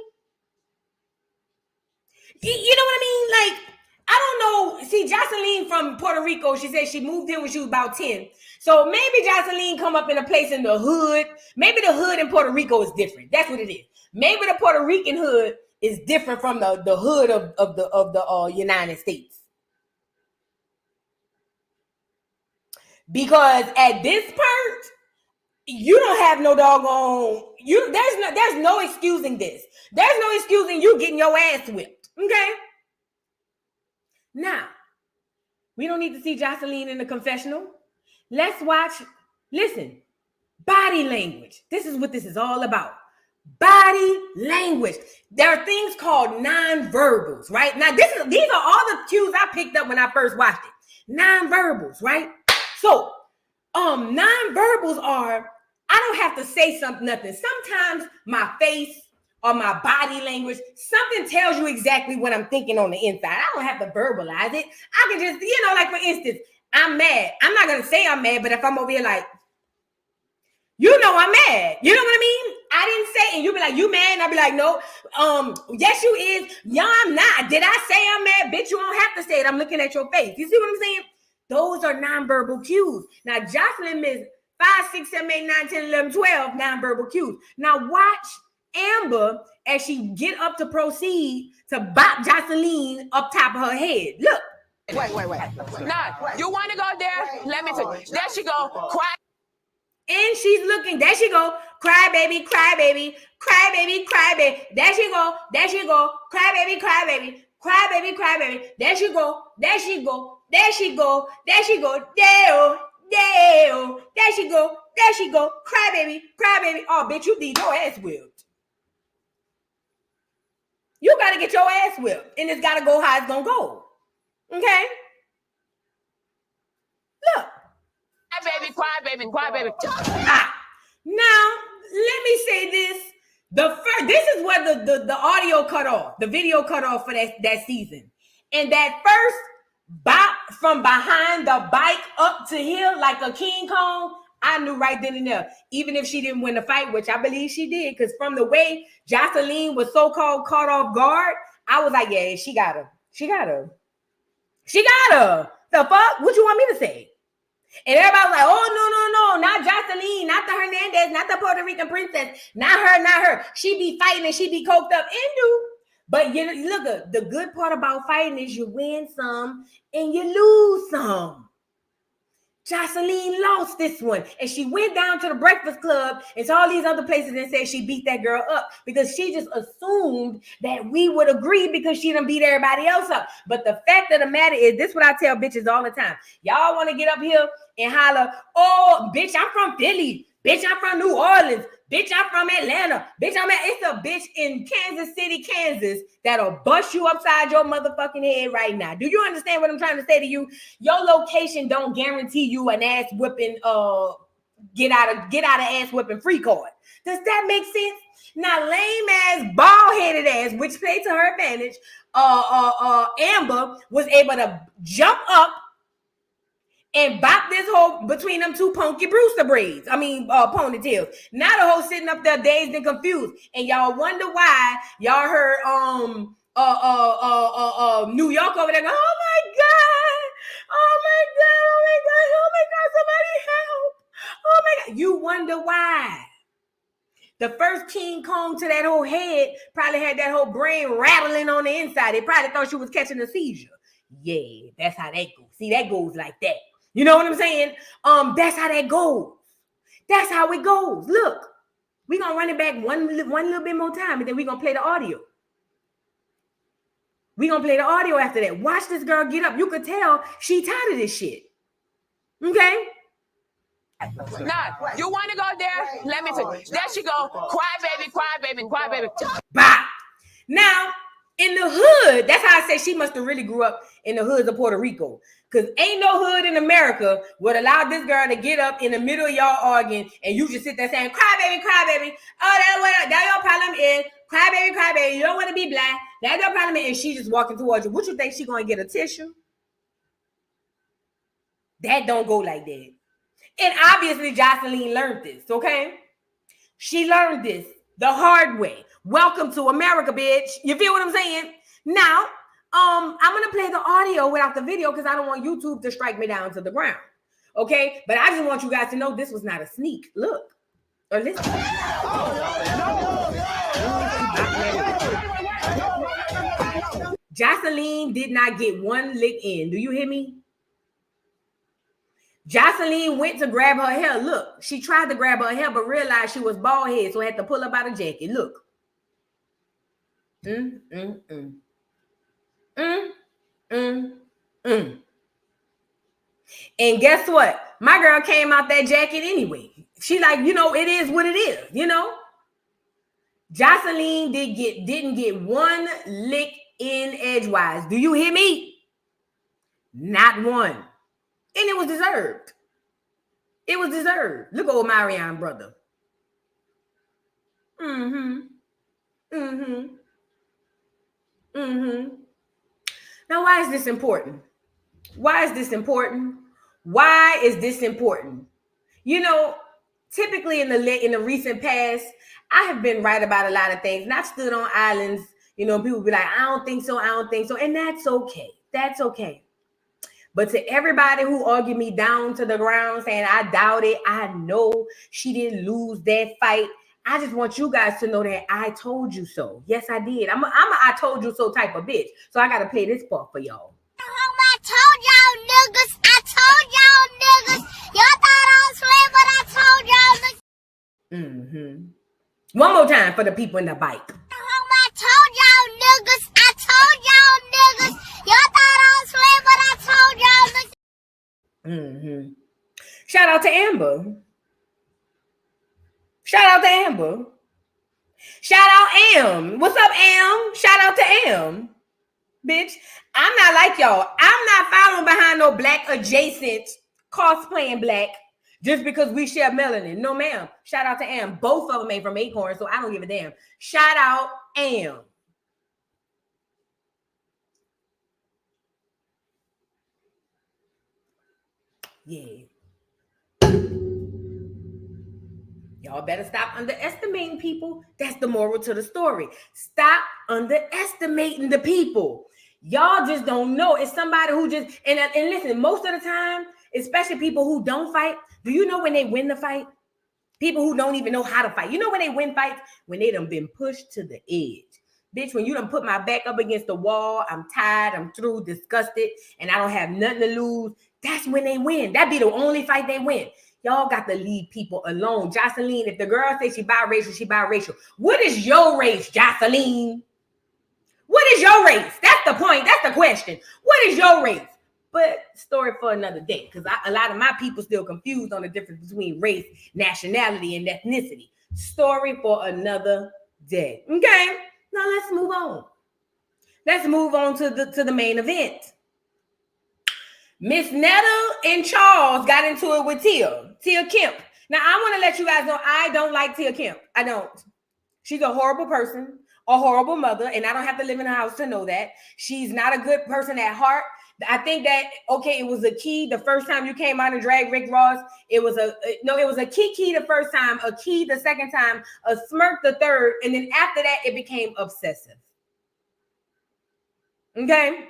You know what I mean? Like, I don't know. See, Joseline from Puerto Rico, she said she moved in when she was about 10. So maybe Joseline come up in a place in the hood. Maybe the hood in Puerto Rico is different. That's what it is. Maybe the Puerto Rican hood is different from the hood of the United States. Because at this part, you don't have no doggone, there's no excusing this. There's no excusing you getting your ass whipped. Okay? Now, we don't need to see Joseline in the confessional. Let's watch, listen, body language. This is what this is all about. Body language. There are things called nonverbals, right? Now, these are all the cues I picked up when I first watched it. Nonverbals, right? So, nonverbals are, I don't have to say nothing. Sometimes my face or my body language, something tells you exactly what I'm thinking on the inside. I don't have to verbalize it. I can just, like for instance, I'm mad. I'm not going to say I'm mad, but if I'm over here like, I'm mad. You know what I mean? I didn't say, and you be like, you mad? And I'll be like, no. Yes, you is. No, I'm not. Did I say I'm mad? Bitch, you don't have to say it. I'm looking at your face. You see what I'm saying? Those are nonverbal cues. Now, Joseline missed 5, 6, 7, 8, 9, 10, 11, 12 nonverbal cues. Now, watch Amber as she get up to proceed to bop Joseline up top of her head. Look. Wait. Nah, you want to go there? Let me tell you. There she go. Cry. And she's looking. There she go. Cry, baby, cry, baby. Cry, baby, cry, baby. There she go. There she go. Cry, baby, cry, baby. Cry, baby, cry, baby. There she go. There she go. There she go. There she go. There she go. There she go. Cry, baby. Cry, baby. Oh, bitch, you need your ass whipped. You got to get your ass whipped. And it's got to go how it's going to go. Okay? Look. Cry, baby. Now, let me say this. This is where the audio cut off. The video cut off for that season. And that first bop from behind the bike up to here like a King Kong, I knew right then and there. Even if she didn't win the fight, which I believe she did, because from the way Joseline was so-called caught off guard, I was like, yeah, she got her. The fuck? What you want me to say? And everybody was like, oh, no, not Joseline, not the Hernandez, not the Puerto Rican princess, not her. She be fighting and she be coked up and do. But look, the good part about fighting is you win some and you lose some. Joseline lost this one. And she went down to the Breakfast Club and to all these other places and said she beat that girl up because she just assumed that we would agree because she done beat everybody else up. But the fact of the matter is, this is what I tell bitches all the time. Y'all want to get up here and holler, oh, bitch, I'm from Philly. Bitch, I'm from New Orleans. Bitch, I'm from Atlanta. Bitch, it's a bitch in Kansas City, Kansas that'll bust you upside your motherfucking head right now. Do you understand what I'm trying to say to you? Your location don't guarantee you an ass whipping, get out of ass whipping free card. Does that make sense? Now, lame ass, bald headed ass, which played to her advantage, Amber was able to jump up and bop this hoe between them two Punky Brewster braids. Ponytails. Now the hoe sitting up there dazed and confused. And y'all wonder why y'all heard New York over there going, oh my God, somebody help. Oh my God. You wonder why. The first King Kong to that whole head probably had that whole brain rattling on the inside. They probably thought she was catching a seizure. Yeah, that's how that goes. See, that goes like that. You know what I'm saying? That's how that goes. That's how it goes. Look, we're gonna run it back one little bit more time, and then we're gonna play the audio. We're gonna play the audio after that. Watch this girl get up. You could tell she tired of this shit. Okay? Nah, you want to go there? Let me tell you. There she go. Cry baby, cry baby, cry baby. Bye. Now, in the hood, that's how I say she must have really grew up in the hoods of Puerto Rico. Because ain't no hood in America would allow this girl to get up in the middle of y'all arguing and you just sit there saying, cry baby, cry baby. Oh, that's your problem is cry baby, you don't want to be black. That's your problem is, and she just walking towards you. What you think she gonna get a tissue? That don't go like that. And obviously Joseline learned this, okay? She learned this the hard way. Welcome to America, bitch. You feel what I'm saying? Now, I'm gonna play the audio without the video because I don't want YouTube to strike me down to the ground. Okay, but I just want you guys to know this was not a sneak. Look or listen. Joseline did not get one lick in. Do you hear me? Joseline went to grab her hair. Look, she tried to grab her hair, but realized she was bald head, so had to pull up out of jacket. Look. And guess what? My girl came out that jacket anyway. She like, you know, it is what it is, you know? Joseline didn't get one lick in edgewise. Do you hear me? Not one. And it was deserved. It was deserved. Look at old Marianne, brother. Now, why is this important? Why is this important? Why is this important? You know, typically in the recent past, I have been right about a lot of things, and I've stood on islands. You know, people be like, I don't think so, and that's okay. That's okay. But to everybody who argued me down to the ground saying I doubt it, I know she didn't lose that fight. I just want you guys to know that I told you so. Yes, I did. I'm a I told you so type of bitch. So I got to play this part for y'all. I told y'all niggas. I told y'all niggas. Y'all thought I was swear, but I told y'all niggas. One more time for the people in the bike. I told y'all niggas. I told y'all niggas. Y'all thought I was swear, but I told y'all niggas. Shout out to Amber. Shout out to Amber. Shout out Am. What's up, Am? Shout out to Am. Bitch, I'm not like y'all. I'm not following behind no black adjacent cosplaying black just because we share melanin. No, ma'am. Shout out to Am. Both of them ain't from Acorn, so I don't give a damn. Shout out Am. Yeah. Y'all better stop underestimating people. That's the moral to the story. Stop underestimating the people. Y'all just don't know. It's somebody who just, and listen, most of the time, especially people who don't fight, do you know when they win the fight? People who don't even know how to fight. You know when they win fights? When they done been pushed to the edge. Bitch, when you done put my back up against the wall, I'm tired, I'm through, disgusted, and I don't have nothing to lose. That's when they win. That be the only fight they win. Y'all got to leave people alone. Joseline, if the girl says she biracial, she biracial. What is your race, Joseline? What is your race? That's the point. That's the question. What is your race? But story for another day, because a lot of my people still confused on the difference between race, nationality, and ethnicity. Story for another day. Okay, now let's move on. Let's move on to the main event. Miss Netta and Charles got into it with Tia Kemp. Now, I want to let you guys know I don't like Tia Kemp. I don't. She's a horrible person, a horrible mother, and I don't have to live in her house to know that. She's not a good person at heart. I think that, okay, it was a key the first time you came out and dragged Rick Ross. It was a key the first time, a key the second time, a smirk the third, and then after that, it became obsessive. Okay?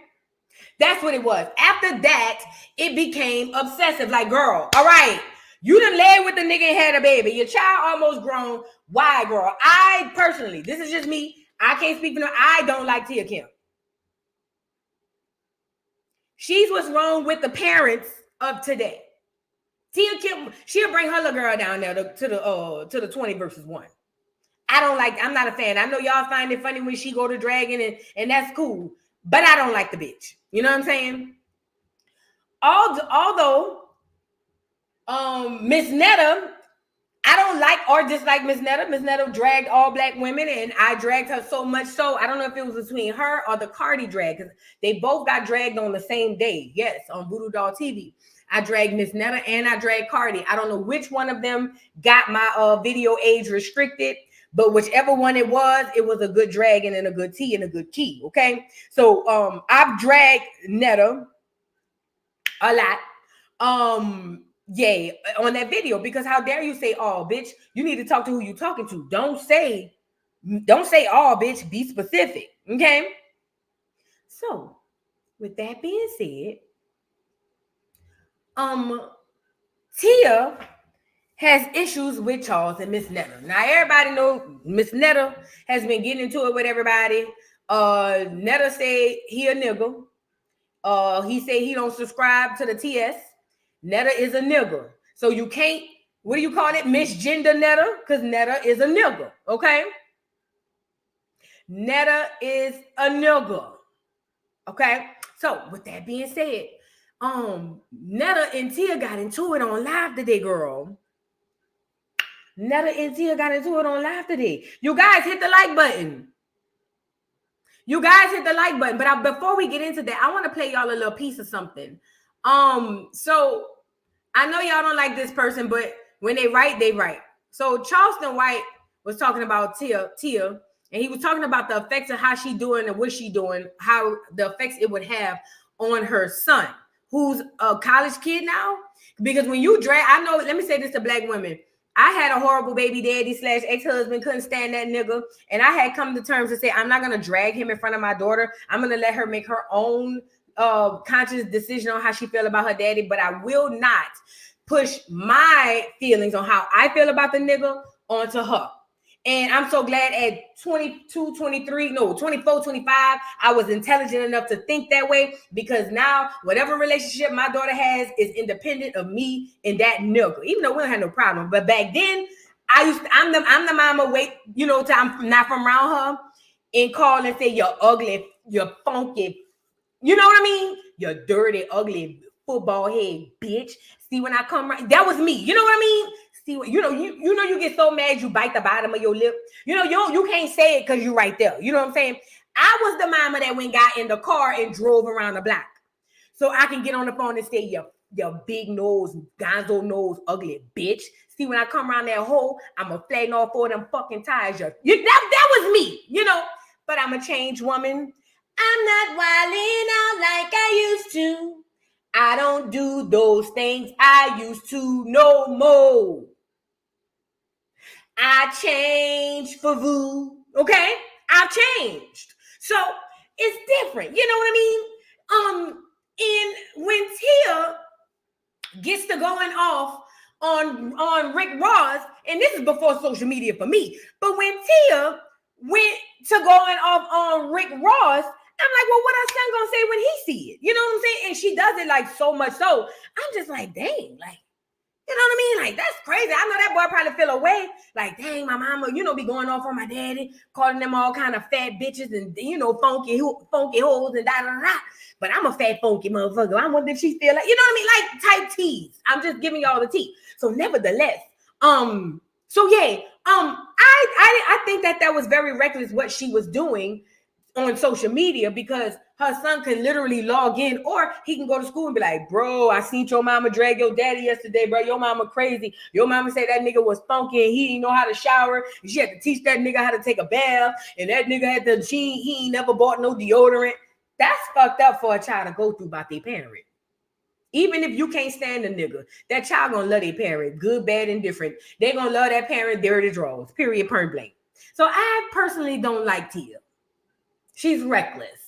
That's what it was. After that, it became obsessive. Like, girl, all right, you done laid with the nigga and had a baby. Your child almost grown. Why, girl? I personally, this is just me. I can't speak for them. I don't like Tia Kemp. She's what's wrong with the parents of today. Tia Kim, she'll bring her little girl down there to the 20 versus 1. I'm not a fan. I know y'all find it funny when she go to dragging and that's cool, but I don't like the bitch. You know what I'm saying? Although Miss Netta, I don't like or dislike Miss Netta. Miss Netta dragged all black women, and I dragged her so much so I don't know if it was between her or the Cardi drag, because they both got dragged on the same day. Yes, on Voodoo Doll TV. I dragged Miss Netta and I dragged Cardi. I don't know which one of them got my video age restricted, but whichever one it was a good dragging and a good tea and a good key. Okay, so I've dragged Netta a lot. Yeah, on that video, because how dare you say all, bitch? You need to talk to who you talking to. Don't say all, bitch. Be specific. Okay. So with that being said, Tia has issues with Charles and Miss Netta. Now everybody knows Miss Netta has been getting into it with everybody. Netta said he a nigga. He said he don't subscribe to the TS. Netta is a nigga. So you can't, what do you call it? Misgender Netta? Because Netta is a nigga. Okay? Netta is a nigga. Okay? So with that being said, Netta and Tia got into it on live today, girl. Netta and Tia got into it on live today. You guys hit the like button. But before we get into that, I want to play y'all a little piece of something. So I know y'all don't like this person, but when they write, they write. So Charleston White was talking about Tia, and he was talking about the effects of how she doing and what she doing, how the effects it would have on her son, who's a college kid now. Because when you drag, I know, let me say this to black women. I had a horrible baby daddy / ex-husband, couldn't stand that nigga. And I had come to terms to say, I'm not going to drag him in front of my daughter. I'm going to let her make her own conscious decision on how she feel about her daddy, but I will not push my feelings on how I feel about the nigga onto her. And I'm so glad at 24, 25, I was intelligent enough to think that way, because now whatever relationship my daughter has is independent of me and that nigga, even though we don't have no problem. But back then, I'm the mama, till I'm not from around her and call and say, you're ugly, you're funky. You know what I mean? You dirty, ugly football head bitch. See, when I come right, that was me. You know what I mean? See what you get so mad you bite the bottom of your lip. You can't say it because you're right there. You know what I'm saying? I was the mama that got in the car and drove around the block. So I can get on the phone and say, your big nose, gonzo nose, ugly bitch. See, when I come around that hole, I'm gonna flatten all 4 of them fucking tires. That was me, but I'm a changed woman. I'm not wilding out like I used to. I don't do those things I used to no more. I changed for vous. Okay? I've changed. So it's different. You know what I mean? And when Tia gets to going off on Rick Ross, and this is before social media for me, but when Tia went to going off on Rick Ross, I'm like, well, what our son gonna say when he see it? You know what I'm saying? And she does it like so much so. I'm just like, dang, like, you know what I mean? Like, that's crazy. I know that boy probably feel away. Like, dang, my mama, be going off on my daddy, calling them all kind of fat bitches and, funky hoes and da-da-da. But I'm a fat, funky motherfucker. I wonder if she feel like, you know what I mean? Like, type tease. I'm just giving y'all the tea. So nevertheless, so yeah, I think that was very reckless what she was doing on social media, because her son can literally log in, or he can go to school and be like, bro, I seen your mama drag your daddy yesterday, bro. Your mama crazy. Your mama said that nigga was funky and he didn't know how to shower. And she had to teach that nigga how to take a bath. And that nigga he ain't never bought no deodorant. That's fucked up for a child to go through by their parent. Even if you can't stand a nigga, that child gonna love their parent, good, bad, and different. They gonna love that parent, dirty draws, period, point blank. So I personally don't like Tia. She's reckless.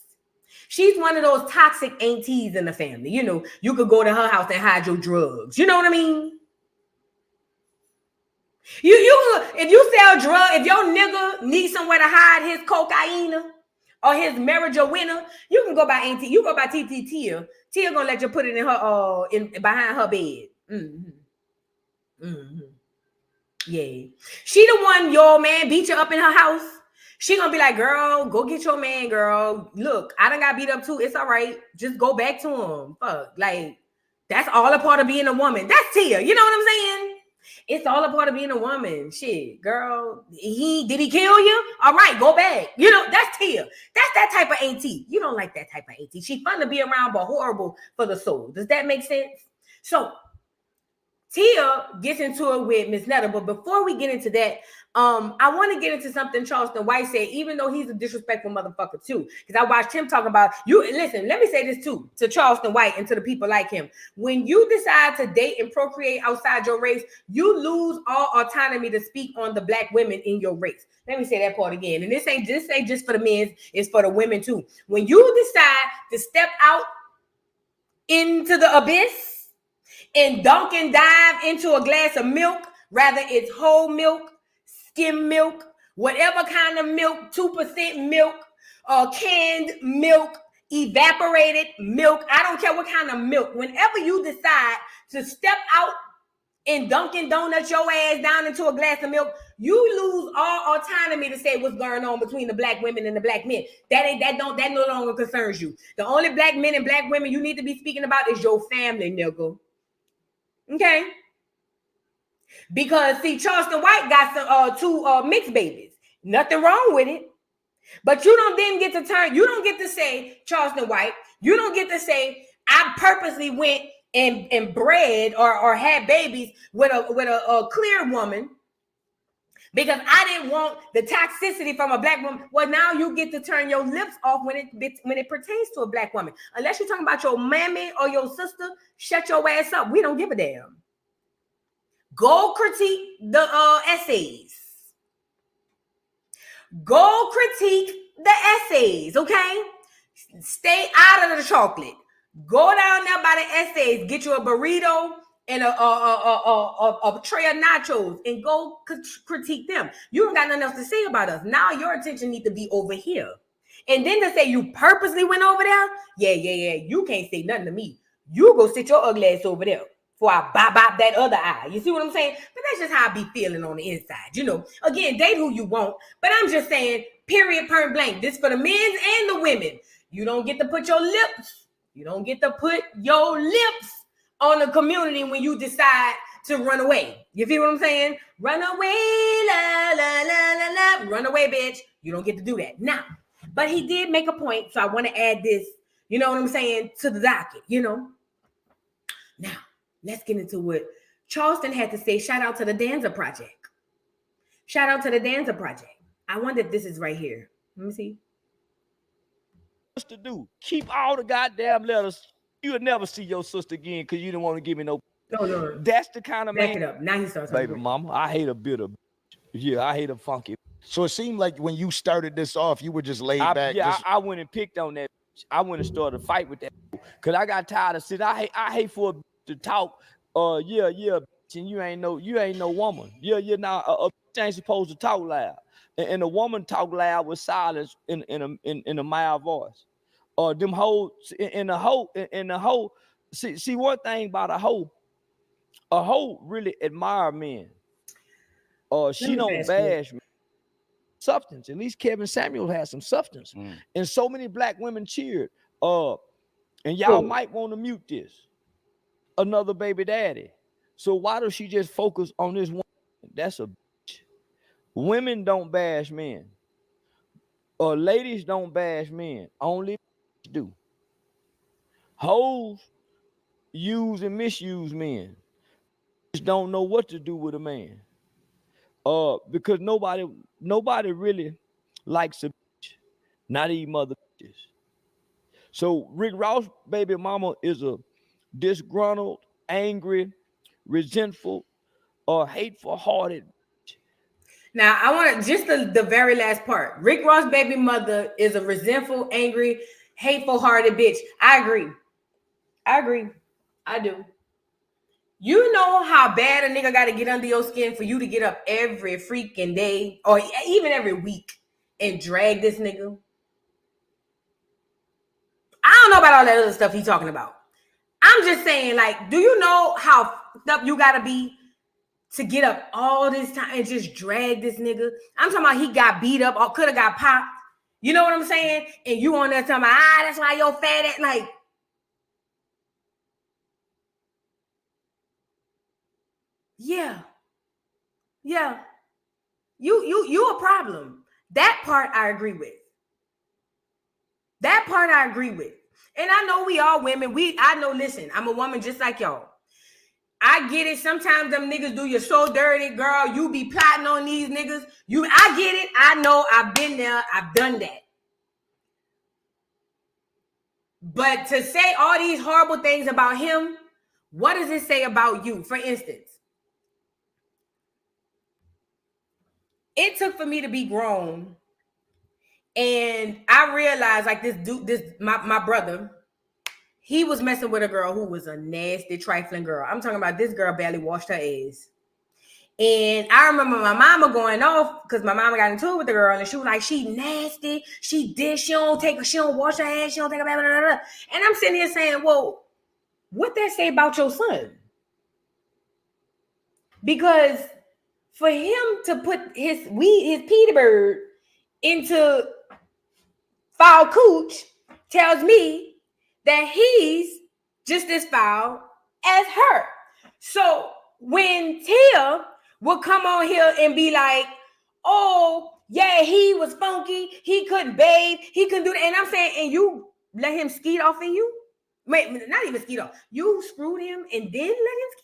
She's one of those toxic aunties in the family. You could go to her house and hide your drugs. You know what I mean? If you sell drugs, if your nigga needs somewhere to hide his cocaine, or his marriage a winner, you can go by Auntie. You go by TT Tia. Tia gonna let you put it in her in behind her bed. Yeah. She the one your man beat you up in her house. She gonna be like, girl, go get your man, girl. Look, I done got beat up too. It's all right. Just go back to him. Fuck. Like, that's all a part of being a woman. That's Tia. You know what I'm saying? It's all a part of being a woman. Shit, girl. Did he kill you? All right, go back. You know, that's Tia. That's that type of auntie. You don't like that type of auntie. She's fun to be around, but horrible for the soul. Does that make sense? So Tia gets into it with Miss Netta, but before we get into that, I want to get into something Charleston White said, even though he's a disrespectful motherfucker too, because I watched him talk about you. Listen, let me say this too to Charleston White and to the people like him. When you decide to date and procreate outside your race, you lose all autonomy to speak on the black women in your race. Let me say that part again. And this ain't just for the men, it's for the women too. When you decide to step out into the abyss and dunk and dive into a glass of milk, rather it's whole milk, skim milk, whatever kind of milk, 2% milk, canned milk, evaporated milk. I don't care what kind of milk. Whenever you decide to step out and Dunkin' Donuts your ass down into a glass of milk, you lose all autonomy to say what's going on between the black women and the black men. That no longer concerns you. The only black men and black women you need to be speaking about is your family, nigga. Okay, because see, Charleston White got some two mixed babies. Nothing wrong with it, but you don't then get to turn. You don't get to say Charleston White. You don't get to say I purposely went and bred or had babies with a clear woman because I didn't want the toxicity from a black woman. Well, now you get to turn your lips off when it pertains to a black woman. Unless you're talking about your mammy or your sister, shut your ass up. We don't give a damn. Go critique the essays. Go critique the essays, okay? Stay out of the chocolate. Go down there by the essays. Get you a burrito and a tray of nachos and go critique them. You don't got nothing else to say about us. Now your attention needs to be over here. And then to say you purposely went over there, yeah. You can't say nothing to me. You go sit your ugly ass over there before I bop that other eye. You see what I'm saying? But that's just how I be feeling on the inside. You know, again, date who you want. But I'm just saying, period, point blank. This for the men and the women. You don't get to put your lips. You don't get to put your lips on the community when you decide to run away. You feel what I'm saying? Run away, la, la, la, la, la. Run away, bitch. You don't get to do that. Now, but he did make a point, so I want to add this, you know what I'm saying, to the docket, you know? Now, let's get into what Charleston had to say. Shout out to the Danza Project. Shout out to the Danza Project. I wonder if this is right here. Let me see. To do. Keep all the goddamn letters. You'll never see your sister again because you didn't want to give me no. No. That's the kind of man. Back it up. Now he starts. Baby mama, I hate a bitter. Yeah, I hate a funky. So it seemed like when you started this off, you were just laid back. Yeah, I went and picked on that. I went and started a fight with that because I got tired of sitting. I hate for a to talk. Yeah, and you ain't no woman. Yeah, now a ain't supposed to talk loud, and a woman talk loud with silence in a mild voice. Them hoes in the hoe. See one thing about a hoe really admire men. She don't bash me. Substance. At least Kevin Samuel has some substance. And so many black women cheered. And y'all might want to mute this. Another baby daddy. So why does she just focus on this one? That's a bitch. Women don't bash men. Ladies don't bash men. Only do. Hoes use and misuse men. Just don't know what to do with a man. Because nobody really likes a bitch, not even mother bitches. So Rick Ross' baby mama is a disgruntled, angry, resentful, or hateful-hearted bitch. Now, I want to just the very last part. Rick Ross' baby mother is a resentful, angry, hateful-hearted bitch. I agree. I do. You know how bad a nigga got to get under your skin for you to get up every freaking day or even every week and drag this nigga? don't know about all that other stuff he's talking about. I'm just saying, like, do you know how fucked up you gotta be to get up all this time and just drag this nigga? I'm talking about he got beat up or could have got popped. You know what I'm saying? And you on there talking about, that's why your fat ass, like, yeah. You a problem. That part I agree with. And I know we all women. I know, listen, I'm a woman just like y'all. I get it. Sometimes them niggas do you so dirty, girl. You be plotting on these niggas. I get it. I know. I've been there. I've done that. But to say all these horrible things about him, what does it say about you? For instance, it took for me to be grown, and I realized, like, my brother, he was messing with a girl who was a nasty, trifling girl. I'm talking about this girl barely washed her ass. And I remember my mama going off because my mama got into it with the girl, and she was like, she nasty, she don't wash her ass, she don't take a bath, blah, blah, blah. And I'm sitting here saying, well, what that say about your son? Because for him to put his Petey bird into foul cooch tells me that he's just as foul as her. So when Tia would come on here and be like, oh, yeah, he was funky, he couldn't bathe, he couldn't do that. And I'm saying, and you let him skeet off in you? Wait, not even skeet off. You screwed him and then let him skeet?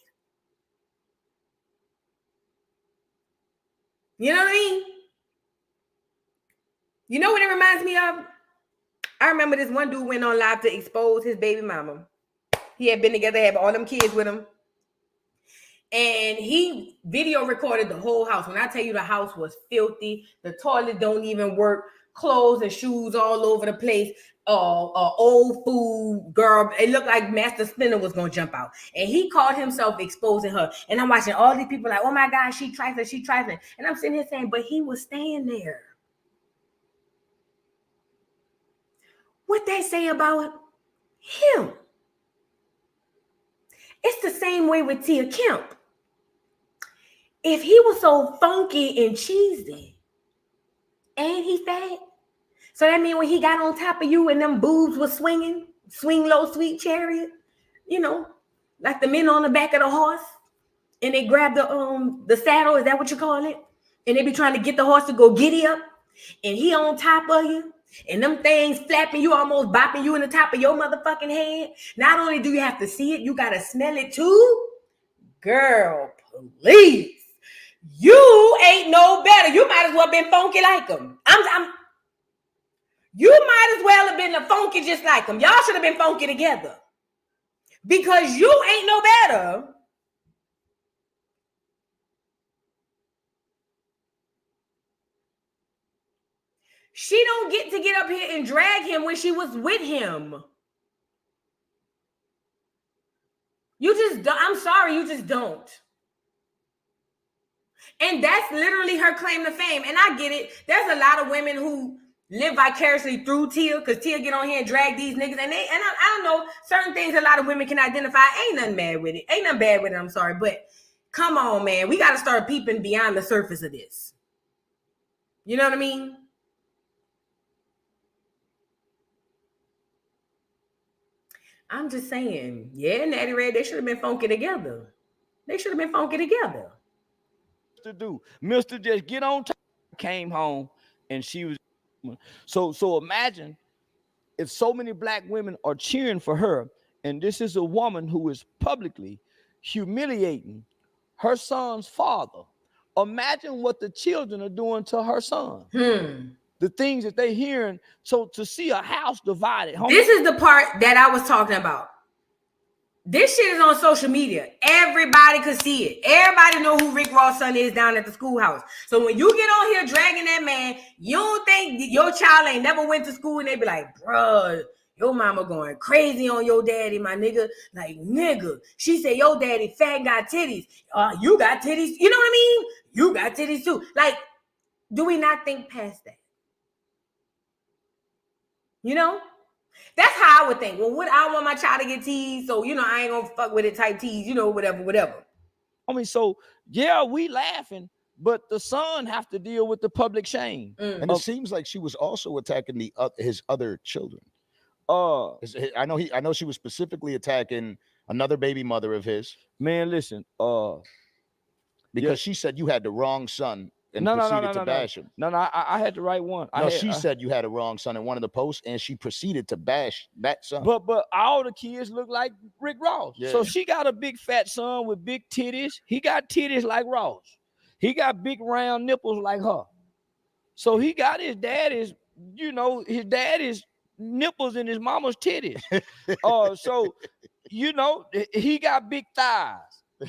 You know what I mean? You know what it reminds me of? I remember this one dude went on live to expose his baby mama. He had been together, had all them kids with him. And he video recorded the whole house. When I tell you the house was filthy, the toilet don't even work, clothes and shoes all over the place, old food, girl. It looked like Master Splinter was going to jump out. And he called himself exposing her. And I'm watching all these people like, oh my God, she trifling. And I'm sitting here saying, but he was staying there. What they say about him? It's the same way with Tia Kemp. If he was so funky and cheesy, and he fat, so that means when he got on top of you and them boobs was swinging, swing low, sweet chariot, you know, like the men on the back of the horse, and they grab the saddle, is that what you call it? And they be trying to get the horse to go giddy up, and he on top of you, and them things flapping you, almost bopping you in the top of your motherfucking head. Not only do you have to see it, you gotta smell it too. Girl, please. You ain't no better. You might as well been funky like him. You might as well have been a funky just like him. Y'all should have been funky together. Because you ain't no better. She don't get to get up here and drag him when she was with him. You just don't. I'm sorry, you just don't. And that's literally her claim to fame. And I get it. There's a lot of women who live vicariously through Tia, because Tia get on here and drag these niggas. And I don't know, certain things a lot of women can identify. Ain't nothing bad with it. Ain't nothing bad with it, I'm sorry. But come on, man. We got to start peeping beyond the surface of this. You know what I mean? I'm just saying, yeah, Natty Red, they should have been funky together. To do, Mister just get on top, came home, and she was. So imagine if so many black women are cheering for her, and this is a woman who is publicly humiliating her son's father. Imagine what the children are doing to her son. The things that they're hearing. So to see a house divided. This is the part that I was talking about. This shit is on social media. Everybody could see it. Everybody know who Rick Ross' son is down at the schoolhouse. So when you get on here dragging that man, you don't think your child ain't never went to school, and they be like, bruh, your mama going crazy on your daddy, my nigga. Like, nigga, she said your daddy fat and got titties. You got titties. You know what I mean? You got titties too. Like, do we not think past that? You know? That's how I would think. Well, I want my child to get teased, so I ain't gonna fuck with it type tease, whatever. I mean, so yeah, we laughing, but the son have to deal with the public shame. And it seems like she was also attacking his other children. I know she was specifically attacking another baby mother of his. Man, listen, because she said you had the wrong son and proceeded to bash him. No, I had the right one. She said you had a wrong son in one of the posts, and she proceeded to bash that son. But all the kids look like Rick Ross. Yeah. So she got a big fat son with big titties. He got titties like Ross. He got big round nipples like her. So he got his daddy's nipples in his mama's titties. So he got big thighs,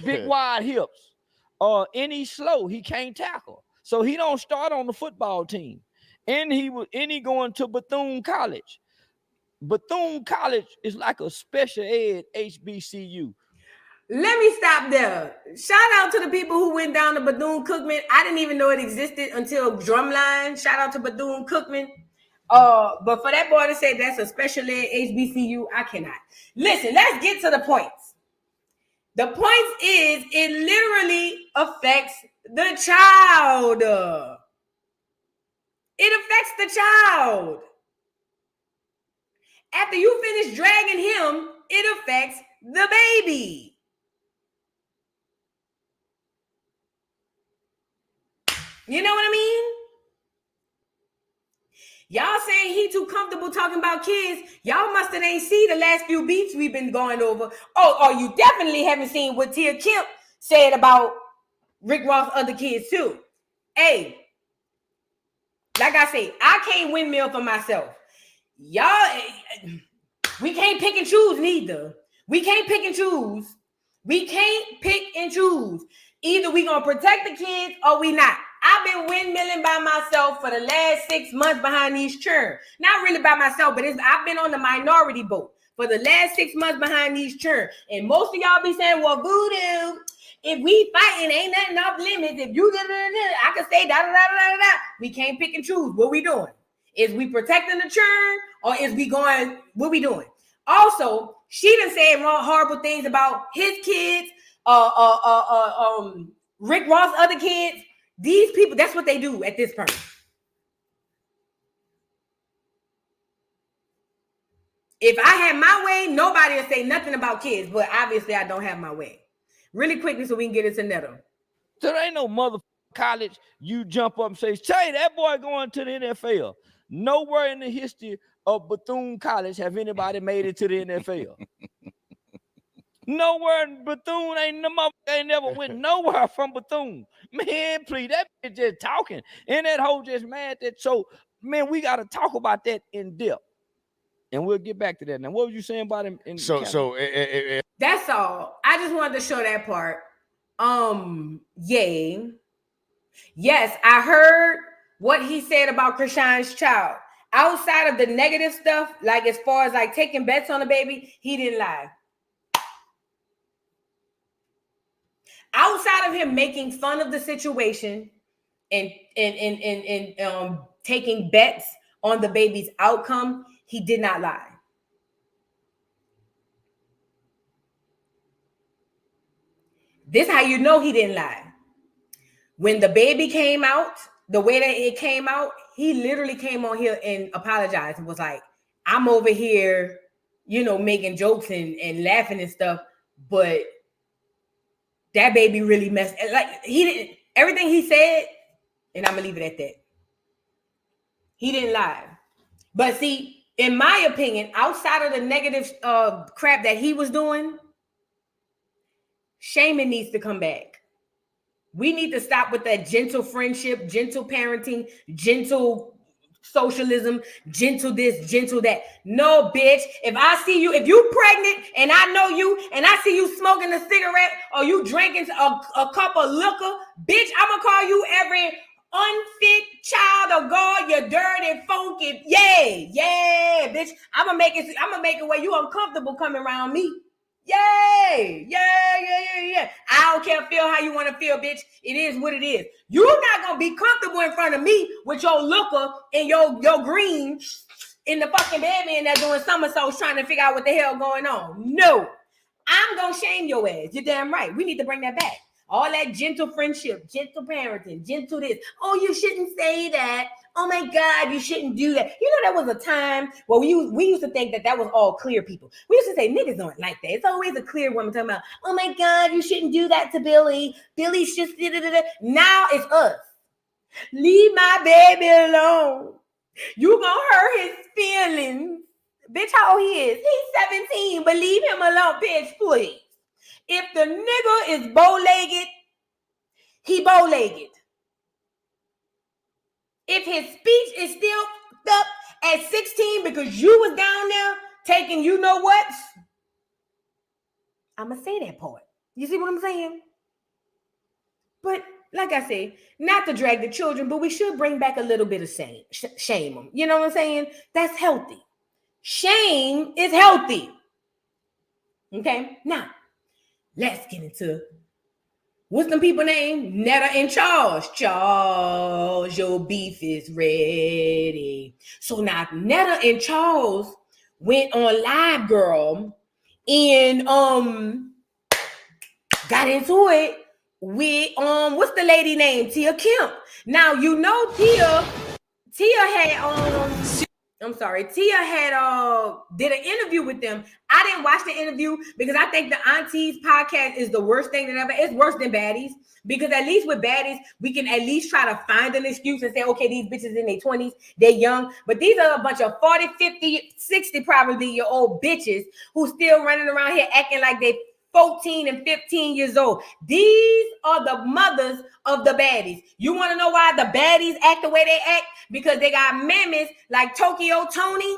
big wide hips. And he's slow. He can't tackle. So he don't start on the football team. And he going to Bethune College. Bethune College is like a special ed HBCU. Let me stop there. Shout out to the people who went down to Bethune-Cookman. I didn't even know it existed until Drumline. Shout out to Bethune-Cookman. But for that boy to say that's a special ed HBCU, I cannot. Listen, let's get to the points. The point is, it literally affects the child. It affects the child. After you finish dragging him, it affects the baby. You know what I mean? Y'all saying he too comfortable talking about kids. Y'all must have ain't see the last few beats we've been going over. Oh, you definitely haven't seen what Tia Kemp said about Rick Ross' other kids too. Hey, like I say, I can't windmill for myself. Y'all, we can't pick and choose neither. We can't pick and choose. We can't pick and choose. Either we gonna protect the kids or we not. I've been windmilling by myself for the last 6 months behind these churn. Not really by myself, but I've been on the minority boat for the last 6 months behind these churn. And most of y'all be saying, well, voodoo, if we fighting, ain't nothing off limits. If you I can say da-da-da-da-da-da. We can't pick and choose. What we doing? Is we protecting the churn or is we going, what we doing? Also, she done said horrible things about his kids, Rick Ross' other kids. These people, that's what they do at this point. If I had my way, nobody would say nothing about kids, but obviously I don't have my way. Really quickly so we can get into Netta. There ain't no mother college you jump up and say, "Say that boy going to the NFL." Nowhere in the history of Bethune College have anybody made it to the NFL. Nowhere in Bethune ain't never went nowhere from Bethune. Man, please, that bitch just talking. And that hoe just mad that. So, man, we got to talk about that in depth. And we'll get back to that. Now, what were you saying about him? That's all. I just wanted to show that part. Yay. Yes, I heard what he said about Krishan's child. Outside of the negative stuff, like as far as like taking bets on the baby, he didn't lie. Outside of him making fun of the situation and taking bets on the baby's outcome, he did not lie. This is how you know he didn't lie. When the baby came out, the way that it came out, he literally came on here and apologized and was like, I'm over here, making jokes and laughing and stuff, but that baby really messed. Like he didn't. Everything he said, and I'm gonna leave it at that. He didn't lie. But see, in my opinion, outside of the negative crap that he was doing, Shaman needs to come back. We need to stop with that gentle friendship, gentle parenting, gentle socialism, gentle this, gentle that. No, bitch. If I see you, if you pregnant and I know you and I see you smoking a cigarette or you drinking a cup of liquor, bitch, I'm gonna call you every unfit child of God. You're dirty, funky. Yeah, bitch. I'm gonna make it where you uncomfortable coming around me. Yay! Yeah. I don't care, feel how you want to feel, bitch. It is what it is. You're not gonna be comfortable in front of me with your liquor and your green in the fucking bedroom and they're doing somersaults trying to figure out what the hell going on. No, I'm gonna shame your ass. You're damn right. We need to bring that back. All that gentle friendship, gentle parenting, gentle this. Oh, you shouldn't say that. Oh my God, you shouldn't do that. You know, there was a time where we used to think that was all clear people. We used to say niggas aren't like that. It's always a clear woman talking about, oh my God, you shouldn't do that to Billy. Billy's just da-da-da-da. Now it's us. Leave my baby alone. You gonna hurt his feelings. Bitch, how old he is? He's 17, but leave him alone, bitch, please. If the nigga is bow-legged, he bow-legged. If his speech is still up at 16 because you was down there taking you know what, I'm going to say that part. You see what I'm saying? But like I say, not to drag the children, but we should bring back a little bit of shame them. You know what I'm saying? That's healthy. Shame is healthy. Okay? Now, let's get into what's them people name? Netta and Charles. Charles, your beef is ready. So now Netta and Charles went on live, girl, and got into it with what's the lady name? Tia Kemp. Now you know Tia had did an interview with them. I didn't watch the interview because I think the Aunties podcast is the worst thing that ever. It's worse than Baddies because at least with Baddies, we can at least try to find an excuse and say, okay, these bitches in their 20s, they're young. But these are a bunch of 40, 50, 60 probably year old bitches who still running around here acting like they 14 and 15 years old. These are the mothers of the baddies. You want to know why the baddies act the way they act? Because they got mammies like Tokyo Tony,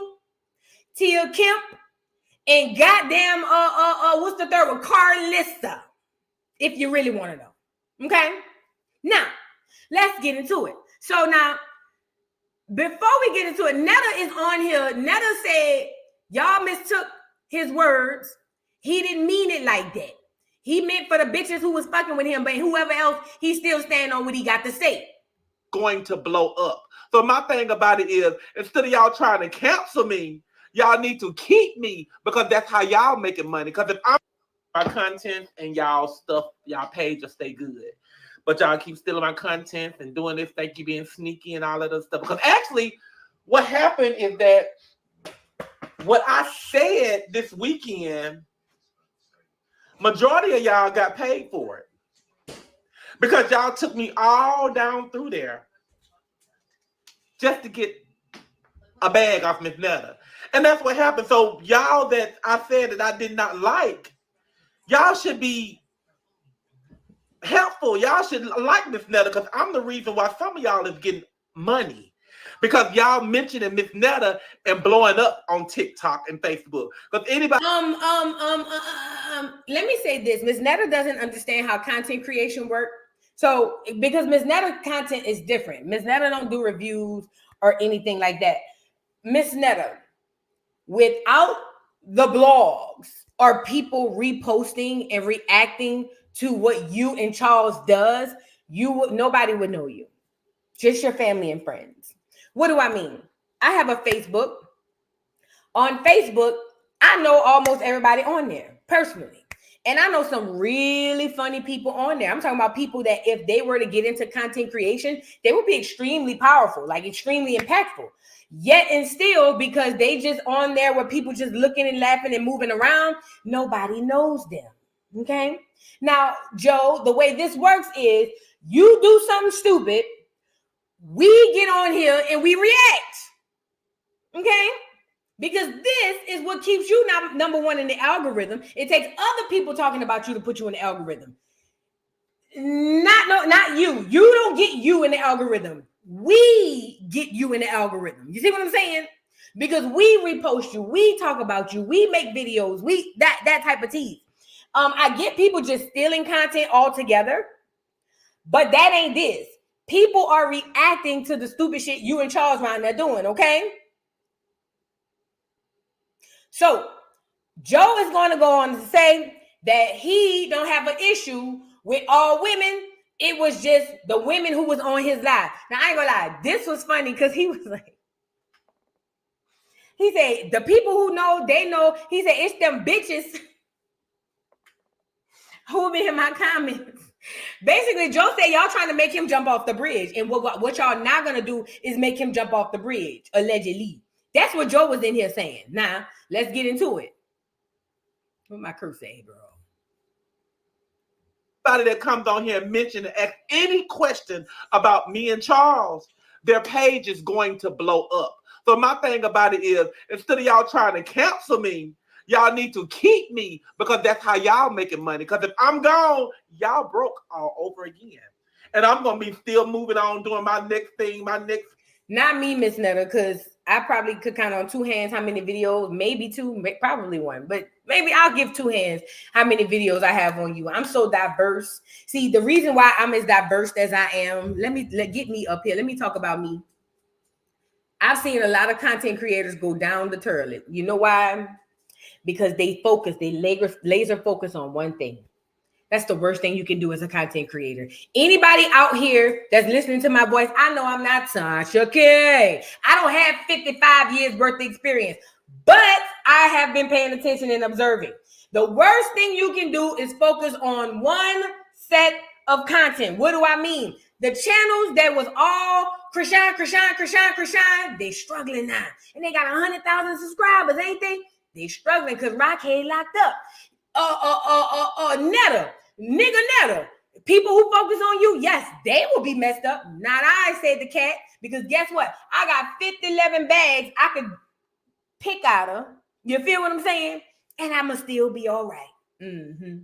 Tia Kemp, and goddamn what's the third one? Carlissa. If you really want to know. Okay? Now, let's get into it. So now, before we get into it, Netta is on here. Netta said, y'all mistook his words. He didn't mean it like that. He meant for the bitches who was fucking with him, but whoever else, he still stand on what he got to say. Going to blow up. So my thing about it is, instead of y'all trying to cancel me, y'all need to keep me because that's how y'all making money. Because if I'm my content and y'all stuff, y'all page will stay good. But y'all keep stealing my content and doing this, think you being sneaky and all of that stuff. Because actually, what happened is that what I said this weekend, majority of y'all got paid for it. Because y'all took me all down through there just to get a bag off Miss Netta. And that's what happened. So y'all that I said that I did not like, y'all should be helpful. Y'all should like Miss Netta because I'm the reason why some of y'all is getting money. Because y'all mentioning Miss Netta and blowing up on TikTok and Facebook. Because anybody let me say this. Miss Netta doesn't understand how content creation works. So because Miss Netta content is different. Miss Netta don't do reviews or anything like that. Miss Netta, without the blogs or people reposting and reacting to what you and Charles does, nobody would know you. Just your family and friends. What do I mean? I have a Facebook. On Facebook, I know almost everybody on there personally. And I know some really funny people on there. I'm talking about people that if they were to get into content creation, they would be extremely powerful, like extremely impactful. Yet and still, because they just on there where people just looking and laughing and moving around, nobody knows them. Okay? Now, Joe, the way this works is you do something stupid, we get on here and we react. Okay? Because this is what keeps you number one in the algorithm. It takes other people talking about you to put you in the algorithm. Not you. You don't get you in the algorithm. We get you in the algorithm. You see what I'm saying? Because we repost you, we talk about you, we make videos, that type of tea. I get people just stealing content altogether, but that ain't this. People are reacting to the stupid shit you and Charles around there doing, okay? So Joe is going to go on to say that he don't have an issue with all women. It was just the women who was on his live. Now, I ain't gonna lie. This was funny because he was like, He said, the people who know, they know. He said, it's them bitches who be in my comments. Basically, Joe said y'all trying to make him jump off the bridge. And what y'all not going to do is make him jump off the bridge, allegedly. That's what Joe was in here saying. Now, let's get into it. What my crew say, bro? Anybody that comes on here and mention and ask any question about me and Charles, their page is going to blow up. So my thing about it is, instead of y'all trying to cancel me, y'all need to keep me, because that's how y'all making money. Because if I'm gone, y'all broke all over again. And I'm going to be still moving on, doing my next thing, Not me, Miss Netta, because I probably could count on two hands how many videos, maybe two, probably one, but maybe I'll give two hands how many videos I have on you. I'm so diverse. See, the reason why I'm as diverse as I am, get me up here. Let me talk about me. I've seen a lot of content creators go down the toilet. You know why? Because they laser focus on one thing. That's the worst thing you can do as a content creator. Anybody out here that's listening to my voice, I know I'm not Tasha K. I don't have 55 years worth of experience, but I have been paying attention and observing. The worst thing you can do is focus on one set of content. What do I mean? The channels that was all Krishan, they struggling now. And they got 100,000 subscribers, ain't they? They struggling because Rockhead locked up. Netta, nigga Netta. People who focus on you, yes, they will be messed up. Not I, said the cat. Because guess what? I got 11 bags I could pick out of. You feel what I'm saying? And I'ma still be all right. Mm-hmm.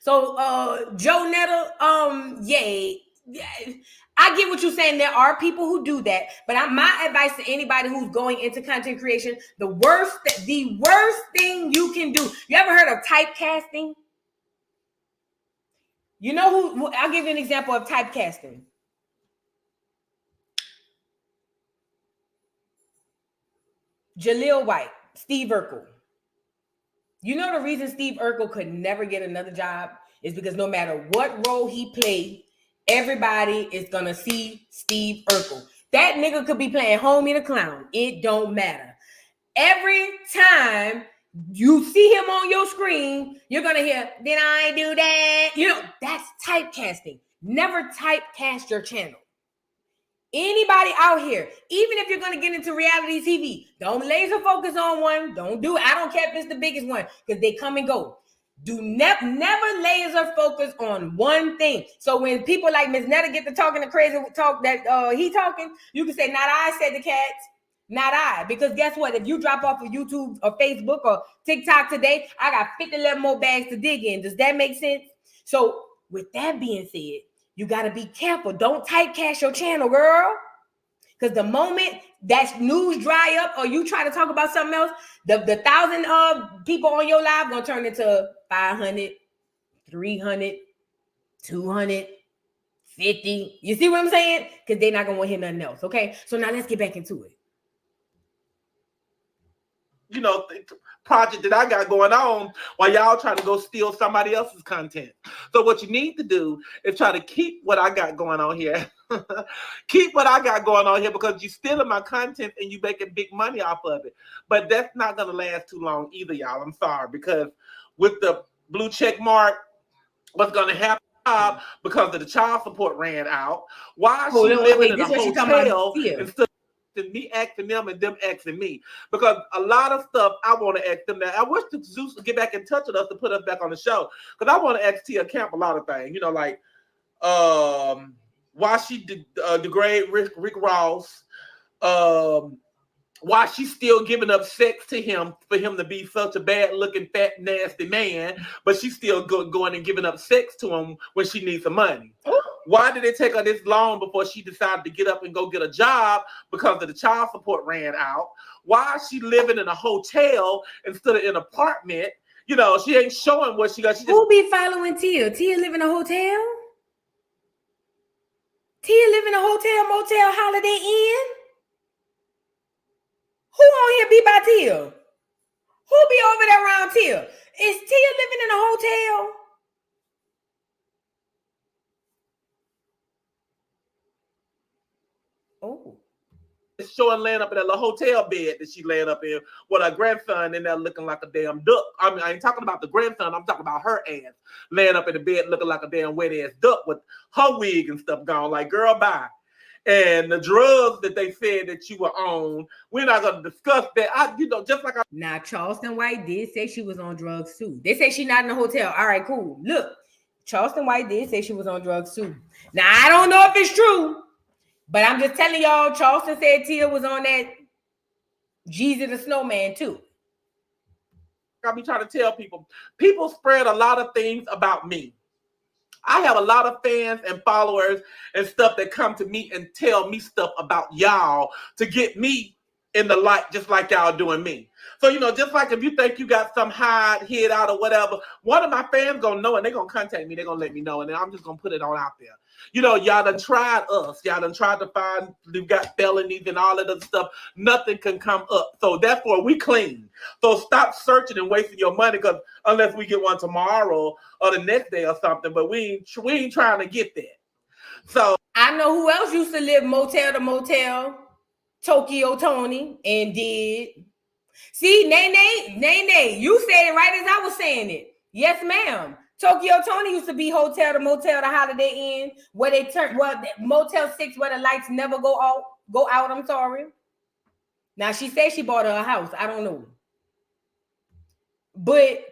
So, Joe Netta, yeah, I get what you're saying. There are people who do that, but my advice to anybody who's going into content creation, the worst thing you can do. You ever heard of typecasting? You know who? I'll give you an example of typecasting. Jaleel White, Steve Urkel. You know the reason Steve Urkel could never get another job is because no matter what role he played, everybody is gonna see Steve Urkel. That nigga could be playing Homie the Clown. It don't matter. Every time you see him on your screen, you're gonna hear, "Did I do that?" You know, that's typecasting. Never typecast your channel. Anybody out here, even if you're gonna get into reality TV, don't laser focus on one. Don't do it. I don't care if it's the biggest one, because they come and go. Do never laser focus on one thing. So when people like Miss Netta get to talking the crazy talk that he talking, you can say, "Not I," said the cats. Not I. Because guess what? If you drop off of YouTube or Facebook or TikTok today, I got 11 more bags to dig in. Does that make sense? So with that being said, you got to be careful. Don't typecast your channel, girl. Because the moment that news dry up or you try to talk about something else, the 1,000 people on your live going to turn into 500, 300, 250. You see what I'm saying? Because they're not going to want to hear nothing else. Okay? So now let's get back into it. You know, project that I got going on while y'all trying to go steal somebody else's content. So what you need to do is try to keep what I got going on here. Keep what I got going on here, because you're stealing my content and you making big money off of it. But that's not going to last too long either, y'all. I'm sorry, because with the blue check mark, what's going to happen because of the child support ran out? Why is she living in a hotel instead of me asking them and them asking me? Because a lot of stuff I want to ask them now. I wish the Zeus would get back in touch with us to put us back on the show, because I want to ask Tia Kemp a lot of things. You know, like why she degrade Rick Ross, why she's still giving up sex to him for him to be such a bad looking fat nasty man, but she's still going and giving up sex to him when she needs some money. Why did it take her this long before she decided to get up and go get a job because of the child support ran out? Why is she living in a hotel instead of an apartment? You know, she ain't showing what she got. Who be following Tia? Tia live in a hotel? Tia live in a hotel, motel, Holiday Inn? Who on here be by Tia? Who be over there around Tia? Is Tia living in a hotel? Oh. showing laying up in that little hotel bed that she laying up in with her grandson in there looking like a damn duck. I mean, I ain't talking about the grandson. I'm talking about her ass laying up in the bed looking like a damn wet ass duck with her wig and stuff gone. Like, girl, bye. And the drugs that they said that you were on, we're not going to discuss that. Just like Now, Charleston White did say she was on drugs too. They say she's not in the hotel. All right, cool. Look, Charleston White did say she was on drugs too. Now, I don't know if it's true, but I'm just telling y'all, Charleston said Tia was on that Jeezy the Snowman too. I be trying to tell people spread a lot of things about me. I have a lot of fans and followers and stuff that come to me and tell me stuff about y'all to get me in the light, just like y'all doing me. So, just like if you think you got some hide hid out or whatever, one of my fans gonna know and they're gonna contact me, they're gonna let me know, and then I'm just gonna put it on out there. Y'all done tried us. Y'all done tried to find, you've got felonies and all of that stuff. Nothing can come up. So therefore, we clean. So stop searching and wasting your money, because unless we get one tomorrow or the next day or something, but we ain't trying to get that. So I know who else used to live motel to motel, Tokyo Tony, and did. See, Nene, you said it right as I was saying it. Yes, ma'am. Tokyo Tony used to be hotel to motel to Holiday Inn, where they turn Motel 6, where the lights never go out. I'm sorry. Now she said she bought her a house. I don't know. But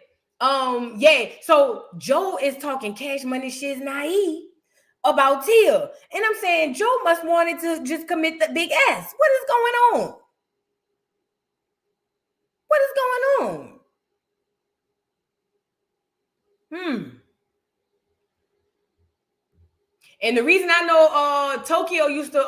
yeah, so Joe is talking Cash Money Shiz Naive about Tia. And I'm saying Joe must wanted to just commit the big ass. What is going on? What is going on? And the reason I know Tokyo used to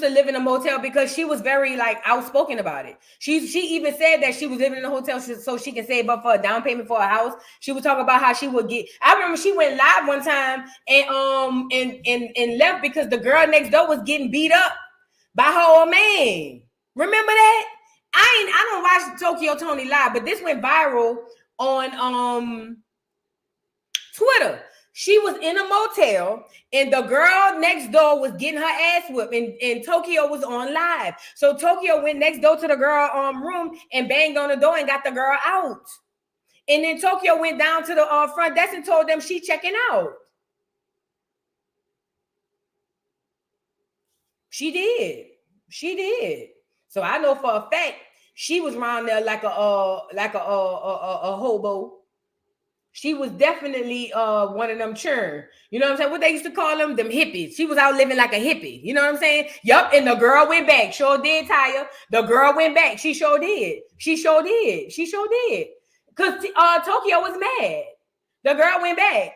live in a motel because she was very outspoken about it. She even said that she was living in a hotel so she can save up for a down payment for a house. She would talk about how she would get. I remember she went live one time and left because the girl next door was getting beat up by her old man. Remember that? I don't watch Tokyo Tony live, but this went viral on Twitter. She was in a motel and the girl next door was getting her ass whipped and Tokyo was on live. So Tokyo went next door to the girl room and banged on the door and got the girl out. And then Tokyo went down to the front desk and told them she checking out. She did. So I know for a fact she was around there like a hobo. She was definitely one of them churn. You know what I'm saying? What they used to call them hippies. She was out living like a hippie. You know what I'm saying? Yup. And the girl went back. Sure did, Taya. The girl went back. She sure did. Because Tokyo was mad. The girl went back.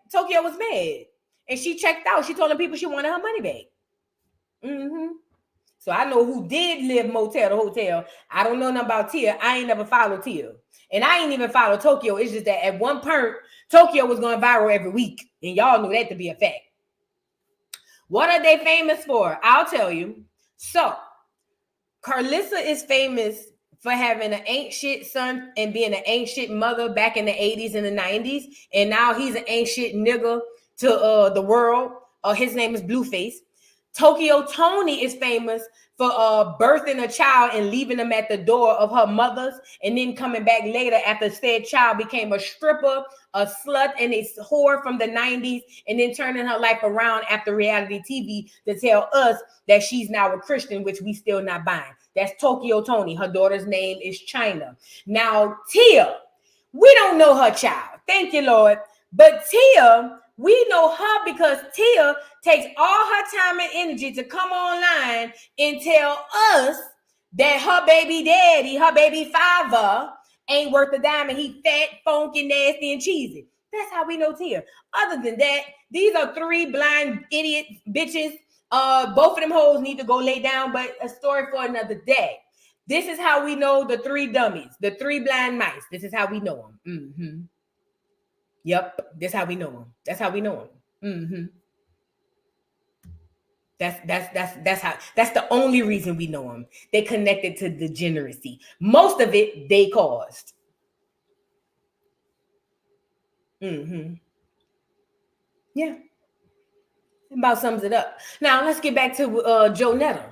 Tokyo was mad. And she checked out. She told the people she wanted her money back. So I know who did live motel to hotel. I don't know nothing about Tia. I ain't never followed Tia. And I ain't even follow Tokyo. It's just that at one point, Tokyo was going viral every week. And y'all knew that to be a fact. What are they famous for? I'll tell you. So, Carlissa is famous for having an ain't shit son and being an ain't shit mother back in the 80s and the 90s. And now he's an ain't shit nigga to the world. His name is Blueface. Tokyo Tony is famous for birthing a child and leaving them at the door of her mother's and then coming back later after said child became a stripper, a slut, and a whore from the 90s, and then turning her life around after reality TV to tell us that she's now a Christian, which we still not buying. That's Tokyo Tony. Her daughter's name is China. Now, Tia, we don't know her child. Thank you, Lord. But Tia, we know her because Tia takes all her time and energy to come online and tell us that her baby daddy, her baby father, ain't worth a dime and he fat, funky, nasty, and cheesy. That's how we know Tia. Other than that, these are three blind idiot bitches. Both of them hoes need to go lay down, but a story for another day. This is how we know the three dummies, the three blind mice. This is how we know them. Yep, that's how we know them. That's how we know them. That's the only reason we know them. They connected to degeneracy. Most of it they caused. Yeah. About sums it up. Now let's get back to Joe Netta.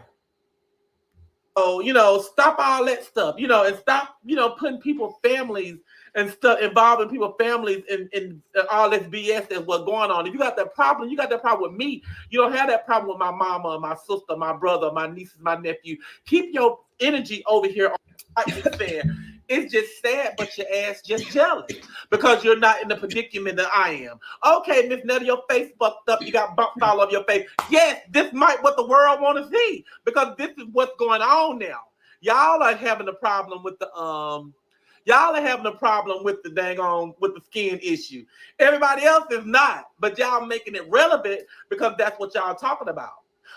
Oh, stop all that stuff, and stop, putting people's families and stuff, involving people's families in all this BS that's what's going on. If you got that problem, you got that problem with me. You don't have that problem with my mama, my sister, my brother, my nieces, my nephew. Keep your energy over here. It's just sad, but your ass just jealous because you're not in the predicament that I am. Okay, Miss Netta, your face fucked up. You got bumps all over your face. Yes, this might what the world want to see because this is what's going on now. Y'all are having a problem with the dang on with the skin issue. Everybody else is not, but y'all making it relevant because that's what y'all talking about.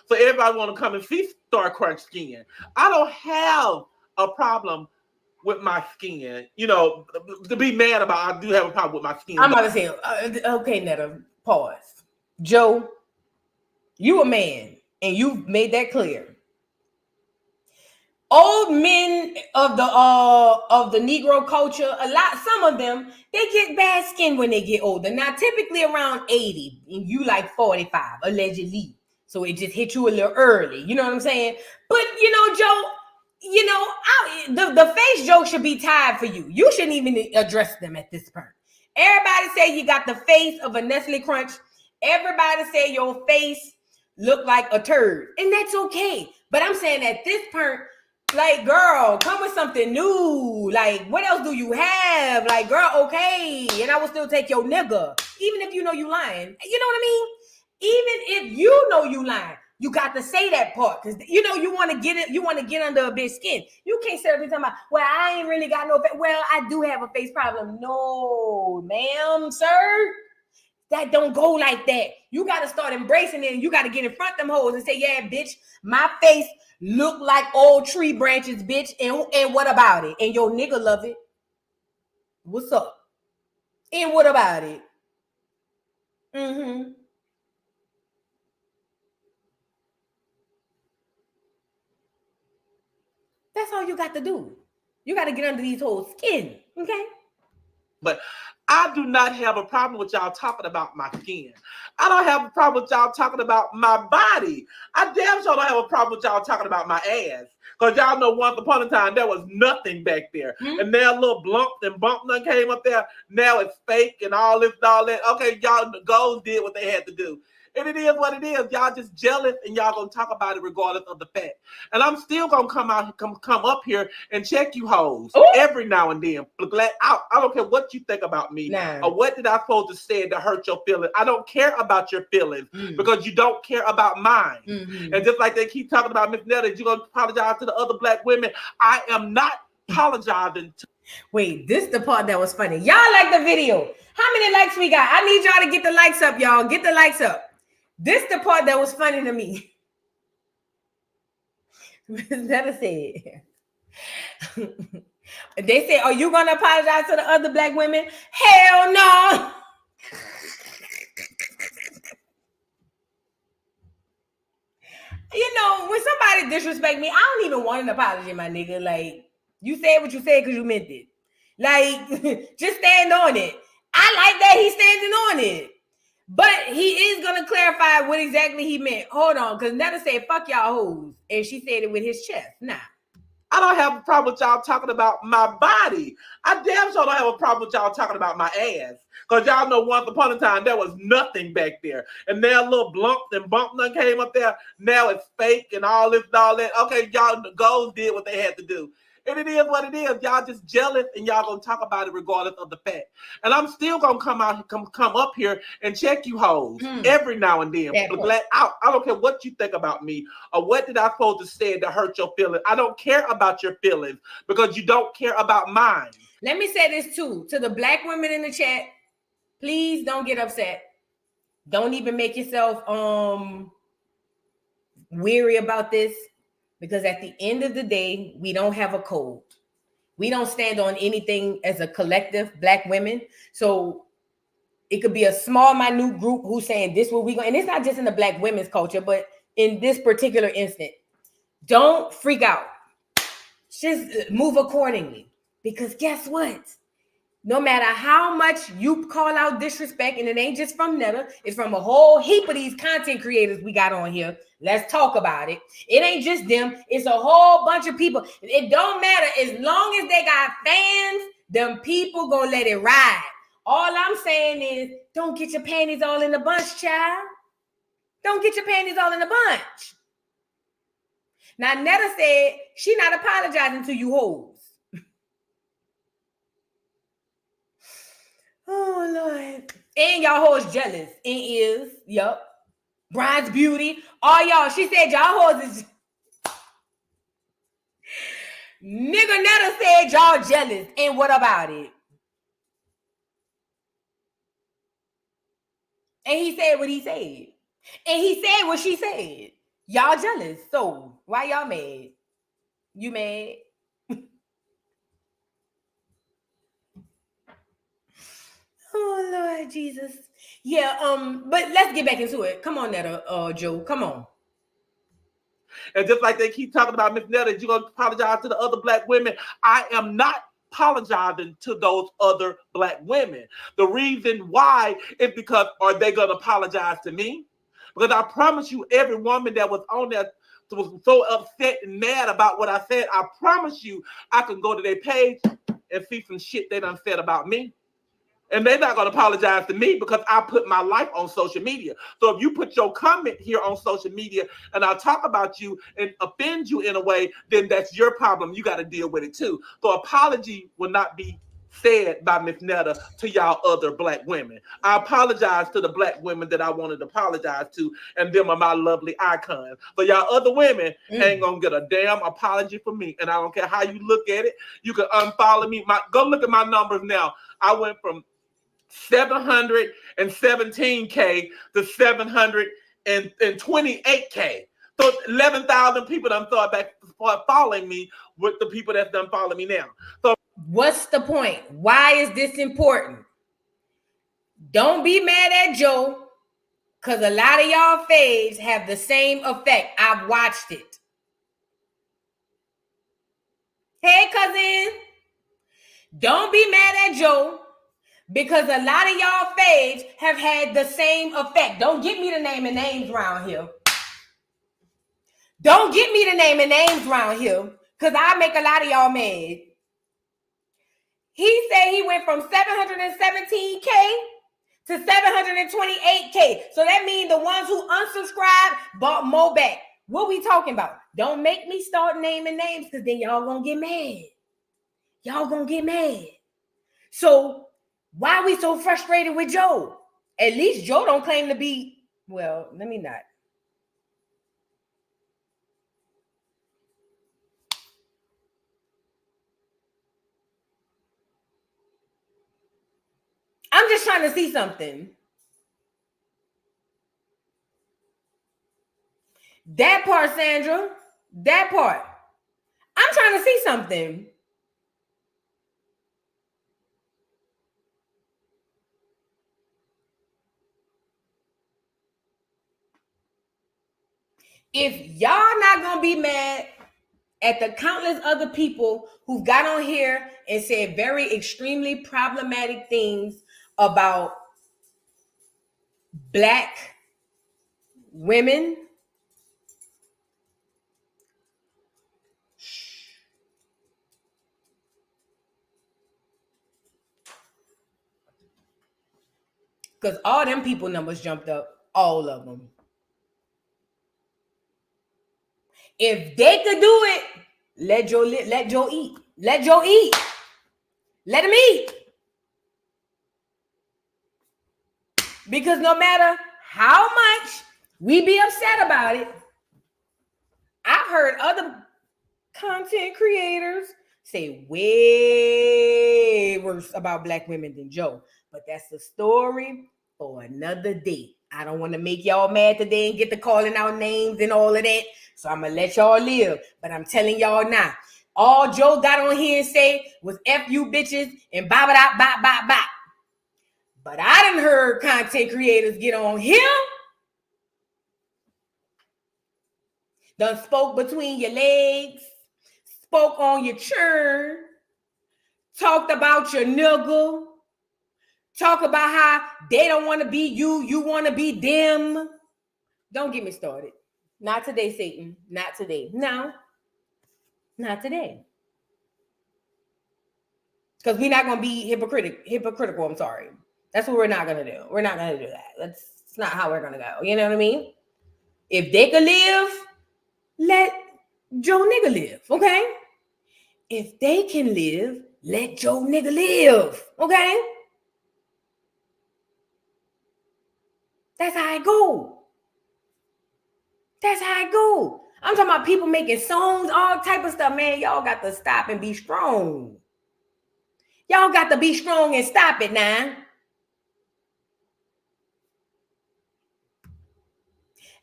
So everybody want to come and see Star Crunch skin. I don't have a problem with my skin, to be mad about. I do have a problem with my skin. I'm about to say, okay, Netta, pause. Joe, you a man, and you've made that clear. Old men of the Negro culture, some of them, they get bad skin when they get older. Now, typically around 80, and you like 45, allegedly. So it just hit you a little early. You know what I'm saying? But Joe, the face joke should be tied for you. You shouldn't even address them at this point. Everybody say you got the face of a Nestle Crunch. Everybody say your face look like a turd, and that's okay. But I'm saying at this point, like, girl, come with something new. Like, what else do you have? Like, girl, okay, and I will still take your nigga, even if you know you lying. You know what I mean? Even if you know you lying. You got to say that part because you want to get it. You want to get under a bitch skin. You can't say everything about, well, I ain't really got no face. Well, I do have a face problem. No, ma'am, sir. That don't go like that. You got to start embracing it. And you got to get in front of them hoes and say, yeah, bitch, my face look like old tree branches, bitch. And what about it? And your nigga love it. What's up? And what about it? Mm-hmm. That's all you got to do. You got to get under these whole skin, okay? But I do not have a problem with y'all talking about my skin. I don't have a problem with y'all talking about my body. I damn sure don't have a problem with y'all talking about my ass. Because y'all know once upon a time, there was nothing back there. Mm-hmm. And now a little bump done came up there. Now it's fake and all this and all that. Okay, y'all, the goals did what they had to do. And it is what it is. Y'all just jealous and y'all gonna talk about it regardless of the fact. And I'm still gonna come up here and check you hoes every now and then. I don't care what you think about me or what did I supposed to say to hurt your feelings. I don't care about your feelings because you don't care about mine. Mm-hmm. And just like they keep talking about Miss Netta, you're gonna apologize to the other black women. I am not apologizing to. Wait, this is the part that was funny. Y'all like the video. How many likes we got? I need y'all to get the likes up, y'all. Get the likes up. This the part that was funny to me. Netta said, they said, are you going to apologize to the other black women? Hell no. When somebody disrespect me, I don't even want an apology, my nigga. Like, you said what you said because you meant it. Like, just stand on it. I like that he's standing on it. But he is going to clarify what exactly he meant. Hold on, because Netta said, fuck y'all hoes. And she said it with his chest. Nah. I don't have a problem with y'all talking about my body. I damn sure don't have a problem with y'all talking about my ass. Because y'all know once upon a time, there was nothing back there. And now a little bump done came up there. Now it's fake and all this and all that. Okay, y'all, the goals did what they had to do. And it is what it is. Y'all just jealous and y'all gonna talk about it regardless of the fact. And I'm still gonna come up here and check you hoes every now and then. I don't care what you think about me or what did I supposed to say to hurt your feelings. I don't care about your feelings because you don't care about mine. Let me say this too to the black women in the chat. Please don't get upset. Don't even make yourself weary about this. Because at the end of the day, we don't have a code. We don't stand on anything as a collective, black women. So it could be a small, minute group who's saying this what we going. And it's not just in the black women's culture, but in this particular instant, don't freak out. Just move accordingly. Because guess what? No matter how much you call out disrespect, and it ain't just from Netta, it's from a whole heap of these content creators we got on here. Let's talk about it. It ain't just them, it's a whole bunch of people. It don't matter. As long as they got fans, them people gonna let it ride. All I'm saying is, don't get your panties all in a bunch, child. Don't get your panties all in a bunch. Now, Netta said she not apologizing to you hoes. Oh, Lord. And y'all hoes jealous. And is. Yup. Brian's beauty. All y'all. She said y'all hoes is. Nigga Netta said y'all jealous. And what about it? And he said what he said. And he said what she said. Y'all jealous. So why y'all mad? You mad? Oh, Lord Jesus. Yeah, but let's get back into it. Come on, Netta, Joe. Come on. And just like they keep talking about Miss Netta, you're going to apologize to the other black women. I am not apologizing to those other black women. The reason why is because, are they going to apologize to me? Because I promise you, every woman that was on there was so upset and mad about what I said, I promise you, I can go to their page and see some shit they done said about me. And they're not going to apologize to me because I put my life on social media. So if you put your comment here on social media and I talk about you and offend you in a way, then that's your problem. You got to deal with it too. So apology will not be said by Miss Netta to y'all other black women. I apologize to the black women that I wanted to apologize to, and them are my lovely icons. But y'all other women ain't going to get a damn apology from me. And I don't care how you look at it. You can unfollow me. Go look at my numbers now. I went from 717K to 728K. So 11,000 people done start following me with the people that's done following me now. So what's the point? Why is this important? Don't be mad at Joe, because a lot of y'all faves have the same effect. I've watched it. Hey, cousin. Don't be mad at Joe, because a lot of y'all faves have had the same effect. Don't get me to naming names around here. Don't get me to naming names around here, because I make a lot of y'all mad. He said he went from 717K to 728K. So that means the ones who unsubscribed bought more back. What we talking about? Don't make me start naming names, because then y'all gonna get mad. Y'all gonna get mad. So why are we so frustrated with Joe? At least Joe don't claim to be, well, let me not. I'm just trying to see something. That part, Sandra. That part. I'm trying to see something. If y'all not gonna be mad at the countless other people who got on here and said very extremely problematic things about black women, because all them people numbers jumped up, all of them. If they could do it, let Joe eat. Let Joe eat. Let him eat. Because no matter how much we be upset about it, I've heard other content creators say way worse about black women than Joe. But that's a story for another day. I don't want to make y'all mad today and get to calling out names and all of that. So I'm going to let y'all live. But I'm telling y'all now, all Joe got on here and say was F you bitches and bop. But I done heard content creators get on here, done spoke between your legs, spoke on your churn, talked about your nigga, talk about how they don't want to be you, you want to be them. Don't get me started. Not today, Satan. Not today. No, not today. Because we're not going to be hypocritical. I'm sorry. That's what we're not going to do. We're not going to do that. That's not how we're going to go. You know what I mean? If they could live, let Joe nigga live. Okay? If they can live, let Joe nigga live. Okay? That's how I go. That's how I go. I'm talking about people making songs, all type of stuff. Man, y'all got to stop and be strong. Y'all got to be strong and stop it now.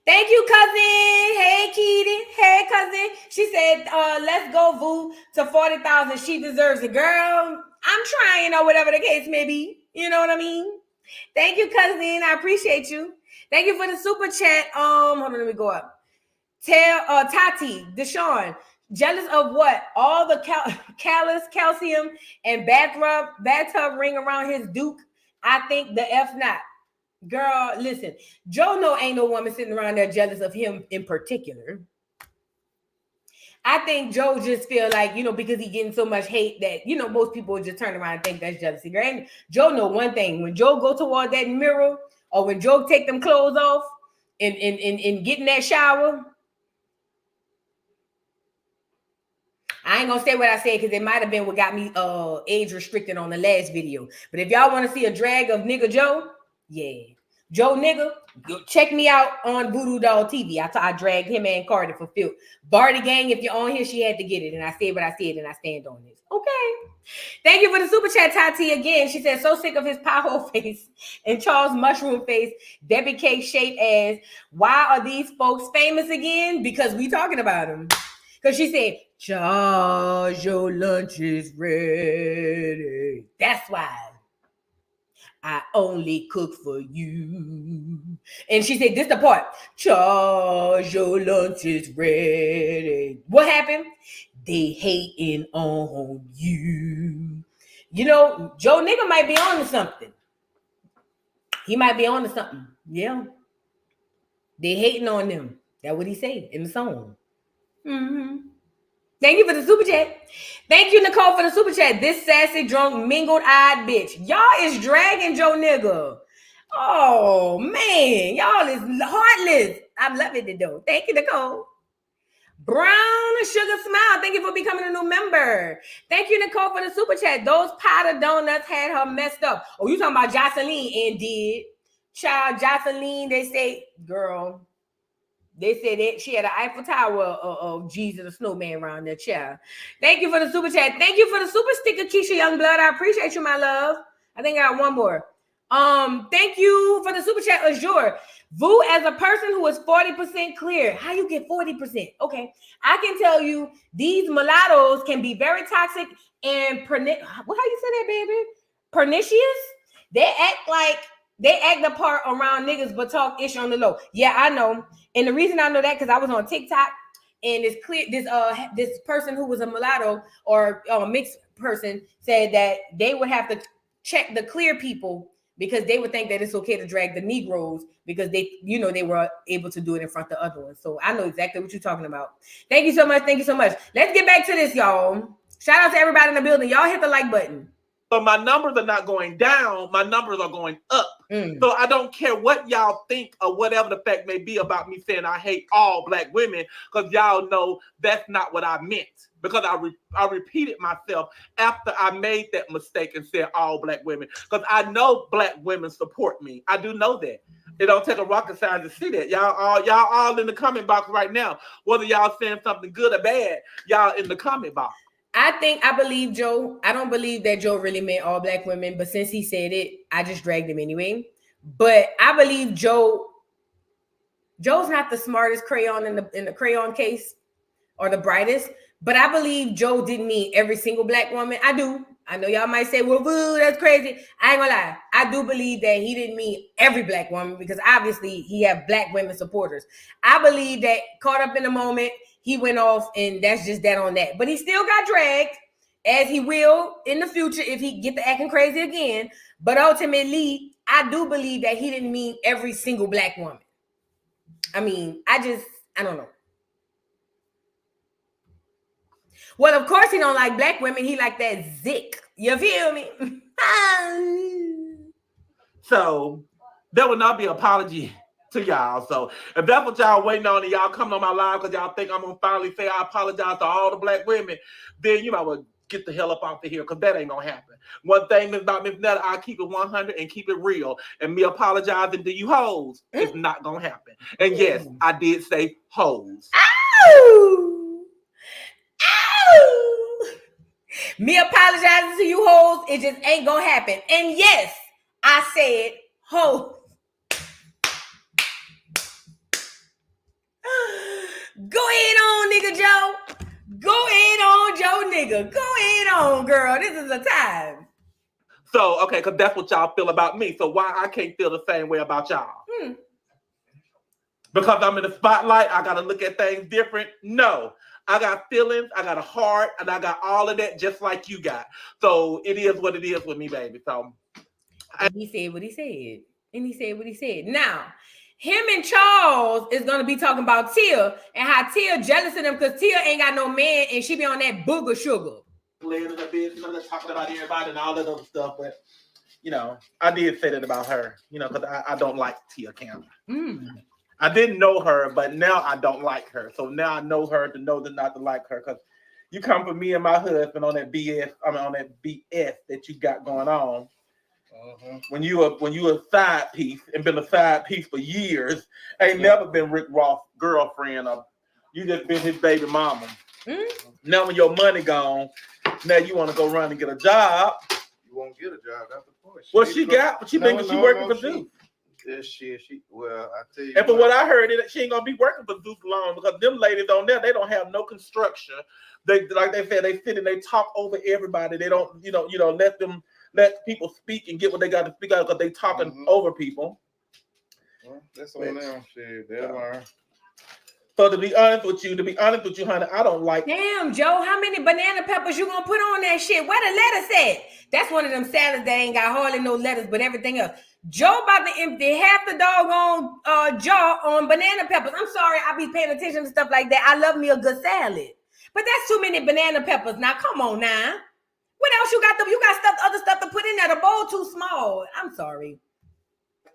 Thank you, cousin. Hey, Keaton. Hey, cousin. She said, let's go, Vu, to 40,000. She deserves it. Girl, I'm trying, or whatever the case may be. You know what I mean? Thank you, cousin. I appreciate you. Thank you for the super chat. Hold on, let me go up. Tati, Deshaun, jealous of what? All the calcium and bathtub ring around his Duke. I think the F not. Girl, listen. Joe ain't no woman sitting around there jealous of him in particular. I think Joe just feel like, because he getting so much hate that, most people just turn around and think that's jealousy. Girl, and Joe know one thing. When Joe go toward that mirror, or when Joe take them clothes off and get in that shower, I ain't gonna say what I said because it might have been what got me age restricted on the last video. But if y'all want to see a drag of nigga Joe, yeah. Joe nigga, check me out on Voodoo Doll TV. I dragged him and Carter for filth. Barty gang, if you're on here, she had to get it. And I said what I said and I stand on this. Okay. Thank you for the super chat, Tati, again. She said, so sick of his pothole face and Charles mushroom face, Debbie Cake shaped ass. Why are these folks famous again? Because we talking about them. Because she said, Charles, your lunch is ready. That's why I only cook for you. And she said, this the part. Charles, your lunch is ready. What happened? They hating on you. Joe nigga might be on to something. He might be on to something. Yeah. They hating on them. That's what he said in the song. Mm-hmm. Thank you for the super chat. Thank you, Nicole, for the super chat. This sassy, drunk, mingled-eyed bitch. Y'all is dragging Joe nigga. Oh, man. Y'all is heartless. I'm loving it, though. Thank you, Nicole. Brown Sugar Smile. Thank you for becoming a new member. Thank you, Nicole, for the super chat. Those powder donuts had her messed up. Oh, you talking about Joseline and did. Child, Joseline, they say, girl. They said that she had an Eiffel Tower of Jesus, a snowman around their chair. Thank you for the super chat. Thank you for the super sticker, Keisha Youngblood. I appreciate you, my love. I think I got one more. Thank you for the super chat, Azure. Vu, as a person who is 40% clear, how you get 40%? Okay, I can tell you these mulattoes can be very toxic and how you say that, baby? Pernicious. They act the part around niggas, but talk ish on the low. Yeah, I know. And the reason I know that because I was on TikTok and this person who was a mulatto or mixed person said that they would have to check the clear people because they would think that it's okay to drag the Negroes because they were able to do it in front of the other ones. So I know exactly what you're talking about. Thank you so much. Thank you so much. Let's get back to this, y'all. Shout out to everybody in the building. Y'all hit the like button. So my numbers are not going down. My numbers are going up. So I don't care what y'all think or whatever the fact may be about me saying I hate all black women because y'all know that's not what I meant. Because I repeated myself after I made that mistake and said all black women. Because I know black women support me. I do know that. It don't take a rocket scientist to see that. Y'all all in the comment box right now. Whether y'all saying something good or bad, y'all in the comment box. I believe Joe. I don't believe that Joe really meant all black women, but since he said it, I just dragged him anyway. But I believe Joe's not the smartest crayon in the crayon case or the brightest, but I believe Joe didn't mean every single black woman. I do. I know y'all might say, well, boo, that's crazy. I ain't gonna lie. I do believe that he didn't mean every black woman because obviously he have black women supporters. I believe that caught up in the moment, he went off and that's just that on that. But he still got dragged. as he will in the future if he get to acting crazy again. But ultimately, I do believe that he didn't mean every single black woman. I mean, I don't know. Well, of course he don't like black women. He like that zick. You feel me? So there will not be an apology to y'all. So if that's what y'all waiting on and y'all coming on my live because y'all think I'm gonna finally say I apologize to all the black women, then you might well get the hell up off of here because that ain't gonna happen. One thing about Miss Netta, I keep it 100 and keep it real. And me apologizing to you hoes is not gonna happen. And yes, I did say hoes. Ow! Ow! Me apologizing to you hoes, it just ain't gonna happen. And yes, I said hoes. Go ahead on, nigga Joe. Go ahead on, Joe nigga. Go ahead on, girl. This is the time. So, okay, because that's what y'all feel about me. So why I can't feel the same way about y'all? Because I'm in the spotlight, I got to look at things different? No. I got feelings, I got a heart, and I got all of that just like you got. So it is what it is with me, baby. So he said what he said. And he said what he said. Now, him and Charles is going to be talking about Tia and how Tia jealous of them because Tia ain't got no man and she be on that booger sugar. Talking about everybody and all that other stuff, but you know, I did say that about her, you know, because I don't like Tia Kemp. I didn't know her, but now I don't like her. So now I know her to know not to like her because you come for me and my husband on that BS, on that BS that you got going on. When you a side piece and been a side piece for years, ain't never been Rick Ross' girlfriend or you just been his baby mama. Now when your money gone, now you want to go run and get a job. You won't get a job. That's the point. She working for Zeus. This shit, I tell you. And for what I heard, she ain't gonna be working for Zeus long because them ladies on there, they don't have no construction. They like they said, they sit and they talk over everybody. They don't, let people speak and get what they got to speak out because they talking over people. Well, that's on them. Shit, they learn. So to be honest with you, honey, I don't like. Damn, Joe, how many banana peppers you gonna put on that shit? Where the lettuce at? That's one of them salads that ain't got hardly no lettuce, but everything else. Joe about to empty half the doggone jar on banana peppers. I'm sorry, I be paying attention to stuff like that. I love me a good salad, but that's too many banana peppers. Now, come on now. What else you got? You got other stuff to put in there. The bowl too small. I'm sorry.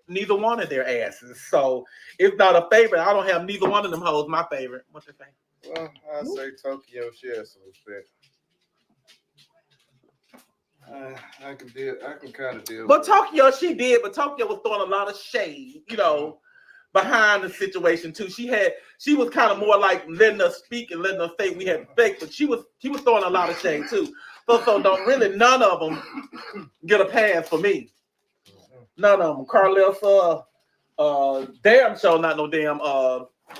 Neither one of their asses. So it's not a favorite. I don't have neither one of them hoes my favorite. What's your favorite? Well, I say Tokyo. She has some respect. I can kind of deal. But Tokyo, she did. But Tokyo was throwing a lot of shade, behind the situation too. She was kind of more like letting us speak and letting us say we had to fake. But she was throwing a lot of shade too. So don't really none of them get a pass for me. None of them. Carlessa, damn show, not no damn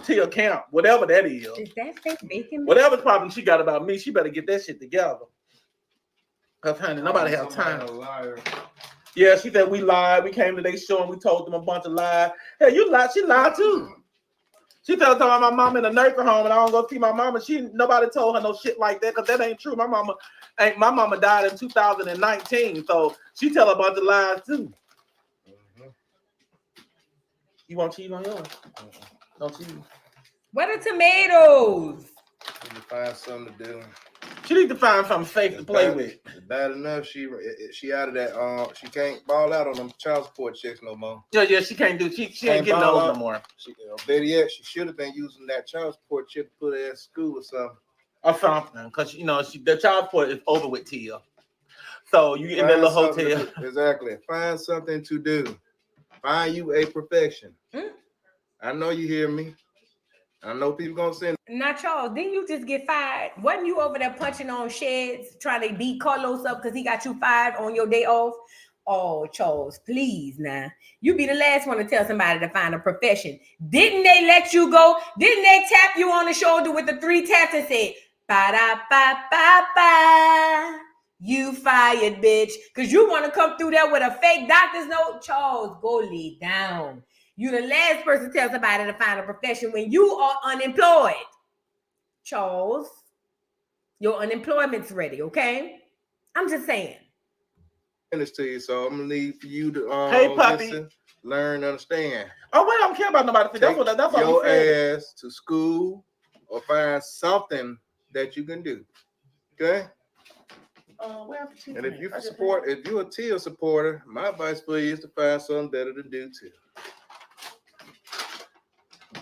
Tia Kemp, whatever that is. Is that fake bacon? Whatever problem she got about me, she better get that shit together. Cause honey, nobody have time. Yeah, she said we lied. We came to their show and we told them a bunch of lies. Hey, you lied. She lied too. She told my mom in a nursing home and I don't go see my mama. Nobody told her no shit like that because that ain't true. My mama died in 2019, so she tell a bunch of lies too. You want cheese on yours? No cheese. What are tomatoes? She need to find something to do. She need to find something safe to play with. Bad enough, she out of that. She can't ball out on them child support checks no more. Yeah, she can't do. She ain't getting those no more. Better yet, she should have been using that child support check to put her at school or something. Or something, because the child support is over with Tia. So you in that little hotel. Exactly. Find something to do. Find you a profession. I know you hear me. I know people gonna send. Now, Charles, didn't you just get fired? Wasn't you over there punching on sheds, trying to beat Carlos up because he got you fired on your day off? Oh, Charles, please now. You be the last one to tell somebody to find a profession. Didn't they let you go? Didn't they tap you on the shoulder with the 3 taps and say, ba-da-ba-ba-ba? You fired, bitch. Because you want to come through there with a fake doctor's note? Charles, go lay down. You the last person to tell somebody to find a profession when you are unemployed. Charles, your unemployment's ready, okay? I'm just saying. Finish to you, so I'm gonna need for you to Hey, puppy. listen, learn, understand. Oh, wait, I don't care about nobody. That's what your we said. ass to school or find something that you can do. Okay? And if you're a Tia supporter, my advice for you is to find something better to do too.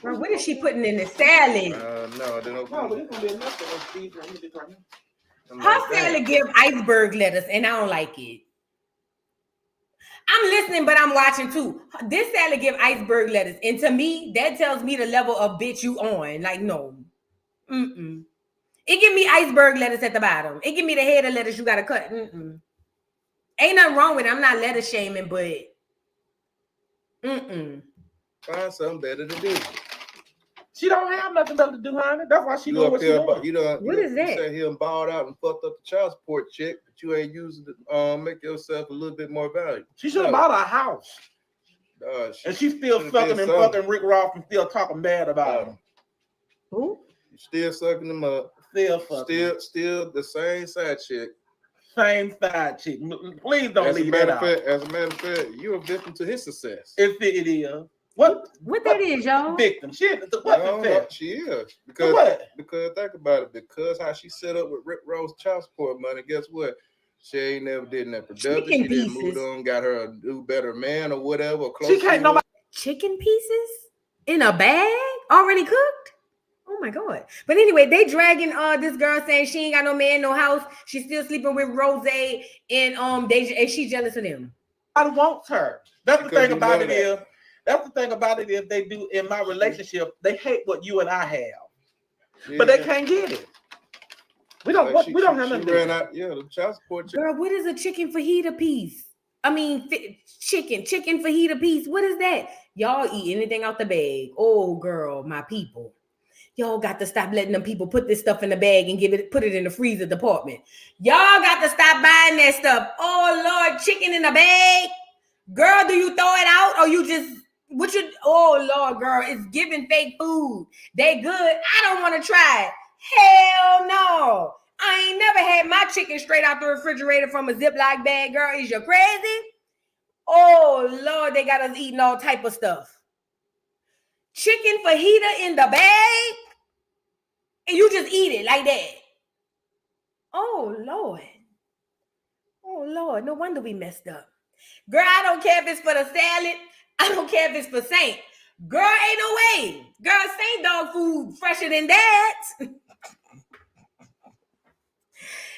Bro, what is she putting in the salad? No, they don't. No, but it's gonna be enough for these right here. Her salad give iceberg lettuce, and I don't like it. I'm listening, but I'm watching too. This salad give iceberg lettuce, and to me, that tells me the level of bitch you on. Like, no. Mm-mm. It give me iceberg lettuce at the bottom. It give me the head of lettuce you gotta cut. Mm-mm. Ain't nothing wrong with it. I'm not lettuce shaming, but find something better to do. She don't have nothing better to do, honey. That's why she doing what she doing. What is that? You sat here and balled out and fucked up the child support check, but you ain't using it to make yourself a little bit more valuable. She should have bought a house. And she's still sucking and fucking Rick Ross and still talking bad about him. Who? You still sucking them up. Still fucking. Still the same side chick. Same side chick. Please don't leave that out. As a matter of fact, you're a victim to his success. It is. What that is, y'all? Victim. She is. Because think about it. Because how she set up with Rick Ross child support money, guess what? She ain't never did nothing productive. She didn't move on, got her a new better man or whatever. She can't nobody. Chicken pieces in a bag already cooked? Oh my God. But anyway, they dragging this girl saying she ain't got no man, no house. She's still sleeping with Rose and she's jealous of them. I want her. That's the thing about it is. That's the thing about it is they do in my relationship. They hate what you and I have, but they can't get it. We don't. We don't have nothing. The child support. Girl, what is a chicken fajita piece? I mean, chicken fajita piece. What is that? Y'all eat anything out the bag? Oh, girl, my people. Y'all got to stop letting them people put this stuff in the bag and put it in the freezer department. Y'all got to stop buying that stuff. Oh Lord, chicken in a bag. Girl, do you throw it out or you just? Oh Lord, girl, it's giving fake food. They good. I don't want to try it. Hell no. I ain't never had my chicken straight out the refrigerator from a Ziploc bag, girl. Is you crazy? Oh Lord, they got us eating all type of stuff. Chicken fajita in the bag, and you just eat it like that. Oh Lord. Oh Lord, no wonder we messed up. Girl, I don't care if it's for the salad. I don't care if it's for Saint. Girl, ain't no way. Girl, Saint dog food fresher than that.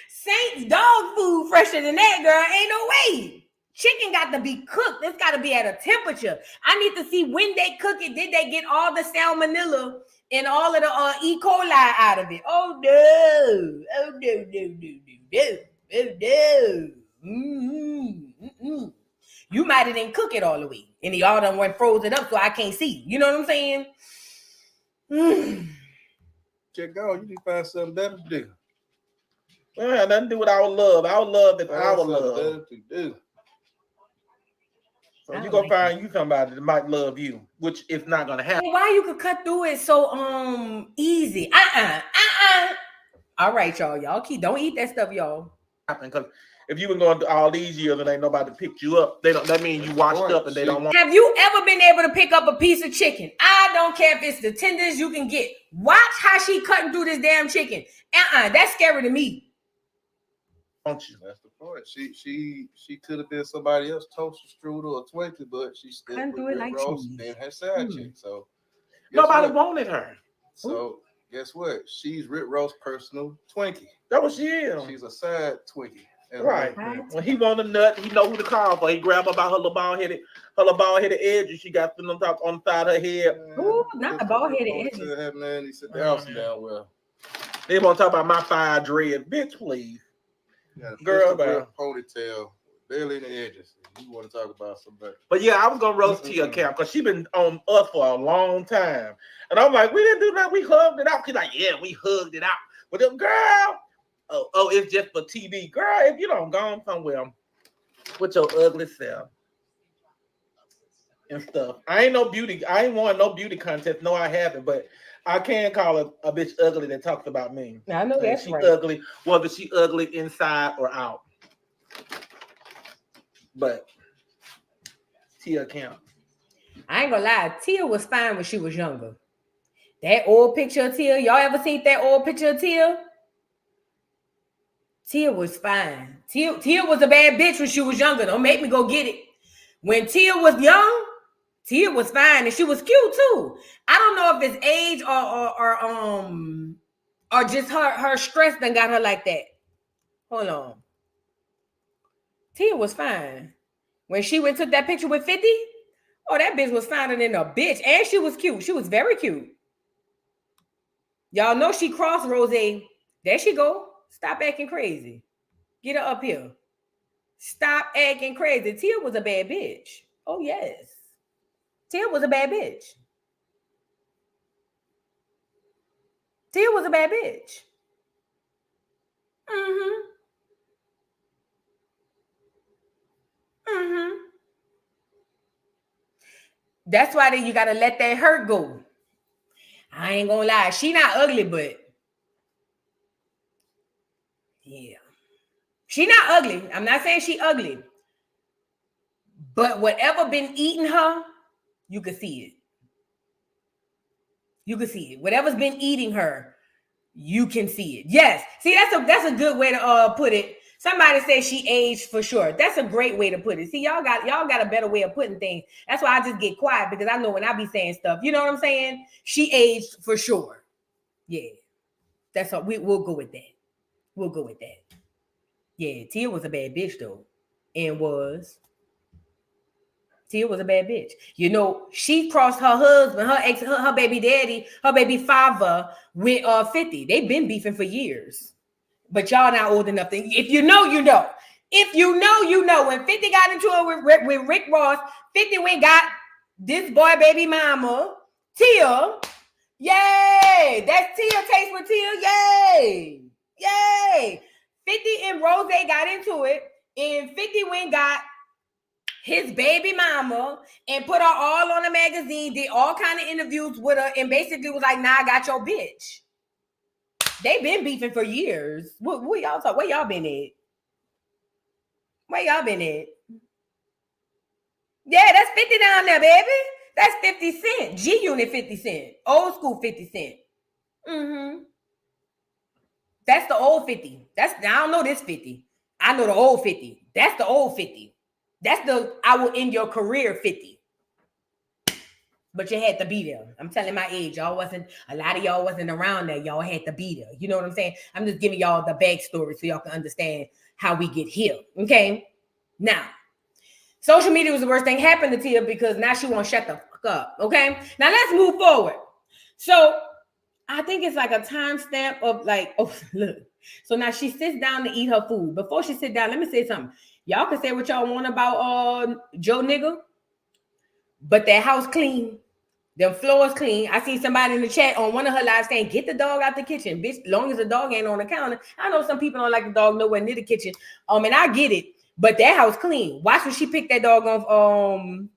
Saint's dog food fresher than that, girl. Ain't no way. Chicken got to be cooked. It's got to be at a temperature. I need to see when they cook it. Did they get all the salmonella and all of the E. coli out of it? Oh, no. Oh, no, no, no, no, no. Oh, no. You might have didn't cook it all the way. And y'all done went froze it up so I can't see. You know what I'm saying? Check out. You need to find something better to do. Well, it had nothing to do with our love. Our love is our love. Better to do. So you're going to find you somebody that might love you, which is not going to happen. Why you could cut through it so easy? All right, y'all. Y'all don't eat that stuff, y'all. Because if you've been going through all these years and ain't nobody picked you up, that means you washed up and they don't want. Have you ever been able to pick up a piece of chicken? I don't care if it's the tenders you can get. Watch how she cutting through this damn chicken. That's scary to me. Don't you? That's the point. She could have been somebody else, toaster strudel or Twinkie, but she still do it like Rose and her side chick. So nobody wanted her. So guess what? She's Rick Ross' personal Twinkie. That what she is. She's a side Twinkie. Right. When he want a nut, he know who to call for. He grab her by her little bald headed edges. She got them on the side of her head. Ooh, not the bald headed edges. And he said the house down well. They want to talk about my fire dread, bitch, please. Girl, ponytail, barely in the edges. You want to talk about somebody? But yeah, I was gonna roast Tia Kemp because she been on us for a long time, and I'm like, we didn't do nothing. We hugged it out. She's like, yeah, we hugged it out. But them girl, oh, it's just for TV, girl. If you don't go on somewhere with your ugly self and stuff, I ain't won no beauty contest. No, I haven't, but I can call a bitch ugly that talks about me. I know that's she right. Ugly, whether she ugly inside or out. But Tia Kemp. I ain't gonna lie, Tia was fine when she was younger. That old picture of Tia, y'all ever seen that old picture of Tia? Tia was fine. Tia was a bad bitch when she was younger. Don't make me go get it. When Tia was young, Tia was fine and she was cute too. I don't know if it's age or just her stress done got her like that. Hold on. Tia was fine. When she went took that picture with 50, oh, that bitch was finer than a bitch. And she was cute. She was very cute. Y'all know she crossed Rose. There she go. Stop acting crazy. Get her up here. Stop acting crazy. Tia was a bad bitch. Oh, yes. Tia was a bad bitch. Tia was a bad bitch. Mm-hmm. Mm-hmm. That's why you gotta let that hurt go. I ain't gonna lie. She not ugly, but yeah. She not ugly. I'm not saying she ugly. But whatever been eating her, you can see it. You can see it. Whatever's been eating her, you can see it. Yes. See, that's a good way to put it. Somebody said she aged for sure. That's a great way to put it. See, y'all got a better way of putting things. That's why I just get quiet because I know when I be saying stuff, you know what I'm saying? She aged for sure. Yeah. That's all. We'll go with that. We'll go with that. Yeah, Tia was a bad bitch though. And Tia was a bad bitch. You know, she crossed her husband, her ex, her baby daddy, her baby father with 50. They've been beefing for years. But y'all not old enough to, if you know, you know. If you know, you know. When 50 got into it with Rick Ross, 50 went got this boy baby mama, Tia. Yay! That's Tia taste with Tia. Yay! Yay! 50 and Rose got into it, and 50 went got his baby mama and put her all on a magazine, did all kind of interviews with her, and basically was like, nah, I got your bitch. They've been beefing for years. What y'all talk? Where y'all been at? Where y'all been at? Yeah, that's 50 down there, baby. That's 50 Cent. G-Unit 50 Cent. Old school 50 Cent. Mm-hmm. That's the old 50. I don't know this 50. I know the old 50. That's the old 50. That's the I will end your career 50. But you had to be there. I'm telling my age. A lot of y'all wasn't around there. Y'all had to be there. You know what I'm saying? I'm just giving y'all the backstory so y'all can understand how we get here. Okay? Now, social media was the worst thing happened to Tia because now she won't shut the fuck up. Okay? Now let's move forward. So I think it's like a timestamp of like, oh, look. So now she sits down to eat her food. Before she sit down, let me say something. Y'all can say what y'all want about Joe nigga, but that house clean. Them floors clean. I see somebody in the chat on one of her lives saying, get the dog out the kitchen. Bitch, long as the dog ain't on the counter. I know some people don't like the dog nowhere near the kitchen. And I get it. But that house clean. Watch when she pick that dog off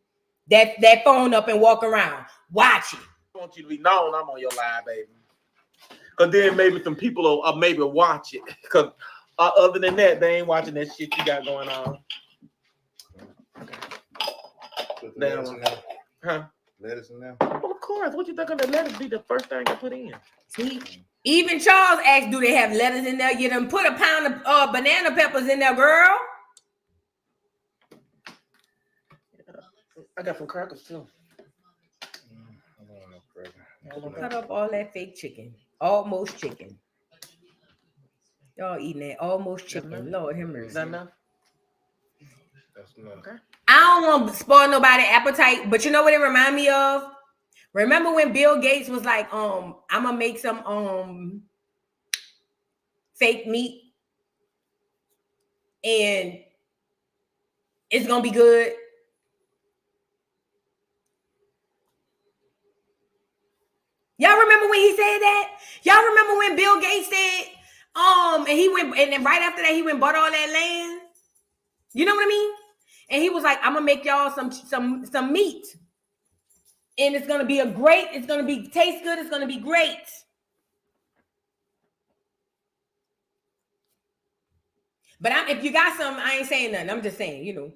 that phone up and walk around. Watch it. I want you to be known I'm on your live, baby. Because then maybe some people will maybe watch it. Because other than that, they ain't watching that shit you got going on. Huh? Lettuce in there. Well, of course. What you think of the lettuce be the first thing I put in? See, even Charles asked, do they have lettuce in there? You done put a pound of banana peppers in there, girl. I got some crackers too. Cut up all that fake chicken. Almost chicken. Y'all eating that almost chicken. Lord have mercy. Is that enough? That's enough. Okay. I don't want to spoil nobody's appetite, but you know what it remind me of? Remember when Bill Gates was like, I'm gonna make some fake meat and it's gonna be good. Y'all remember when he said that? Y'all remember when Bill Gates said, and he went, and then right after that, he went and bought all that land? You know what I mean? And he was like, I'm gonna make y'all some meat. And it's gonna be taste good, it's gonna be great. But if you got some, I ain't saying nothing. I'm just saying, you know.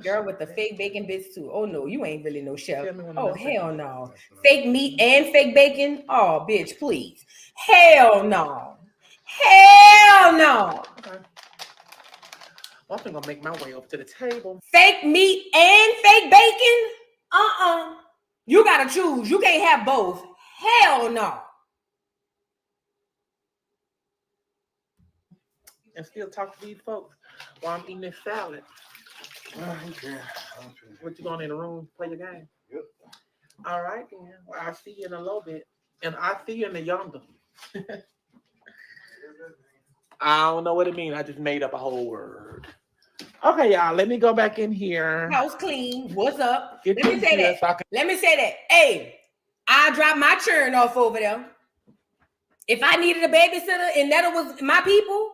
Girl with the fake bacon bits too. Oh no, you ain't really no chef. Oh hell no. Fake meat and fake bacon. Oh bitch, please. Hell no. Hell no. Okay. Well, I'm gonna make my way up to the table. Fake meat and fake bacon? You gotta choose. You can't have both. Hell no. And still talk to these folks while I'm eating this salad. Okay. What you going in the room? Play your game. Yep. All right, then. Well, I'll see you in a little bit. And I'll see you in the yonder. I don't know what it means. I just made up a whole word. Okay, y'all. Let me go back in here. House clean. What's up? Let me say that. Let me say that. Hey, I dropped my churn off over there. If I needed a babysitter and Netta was my people,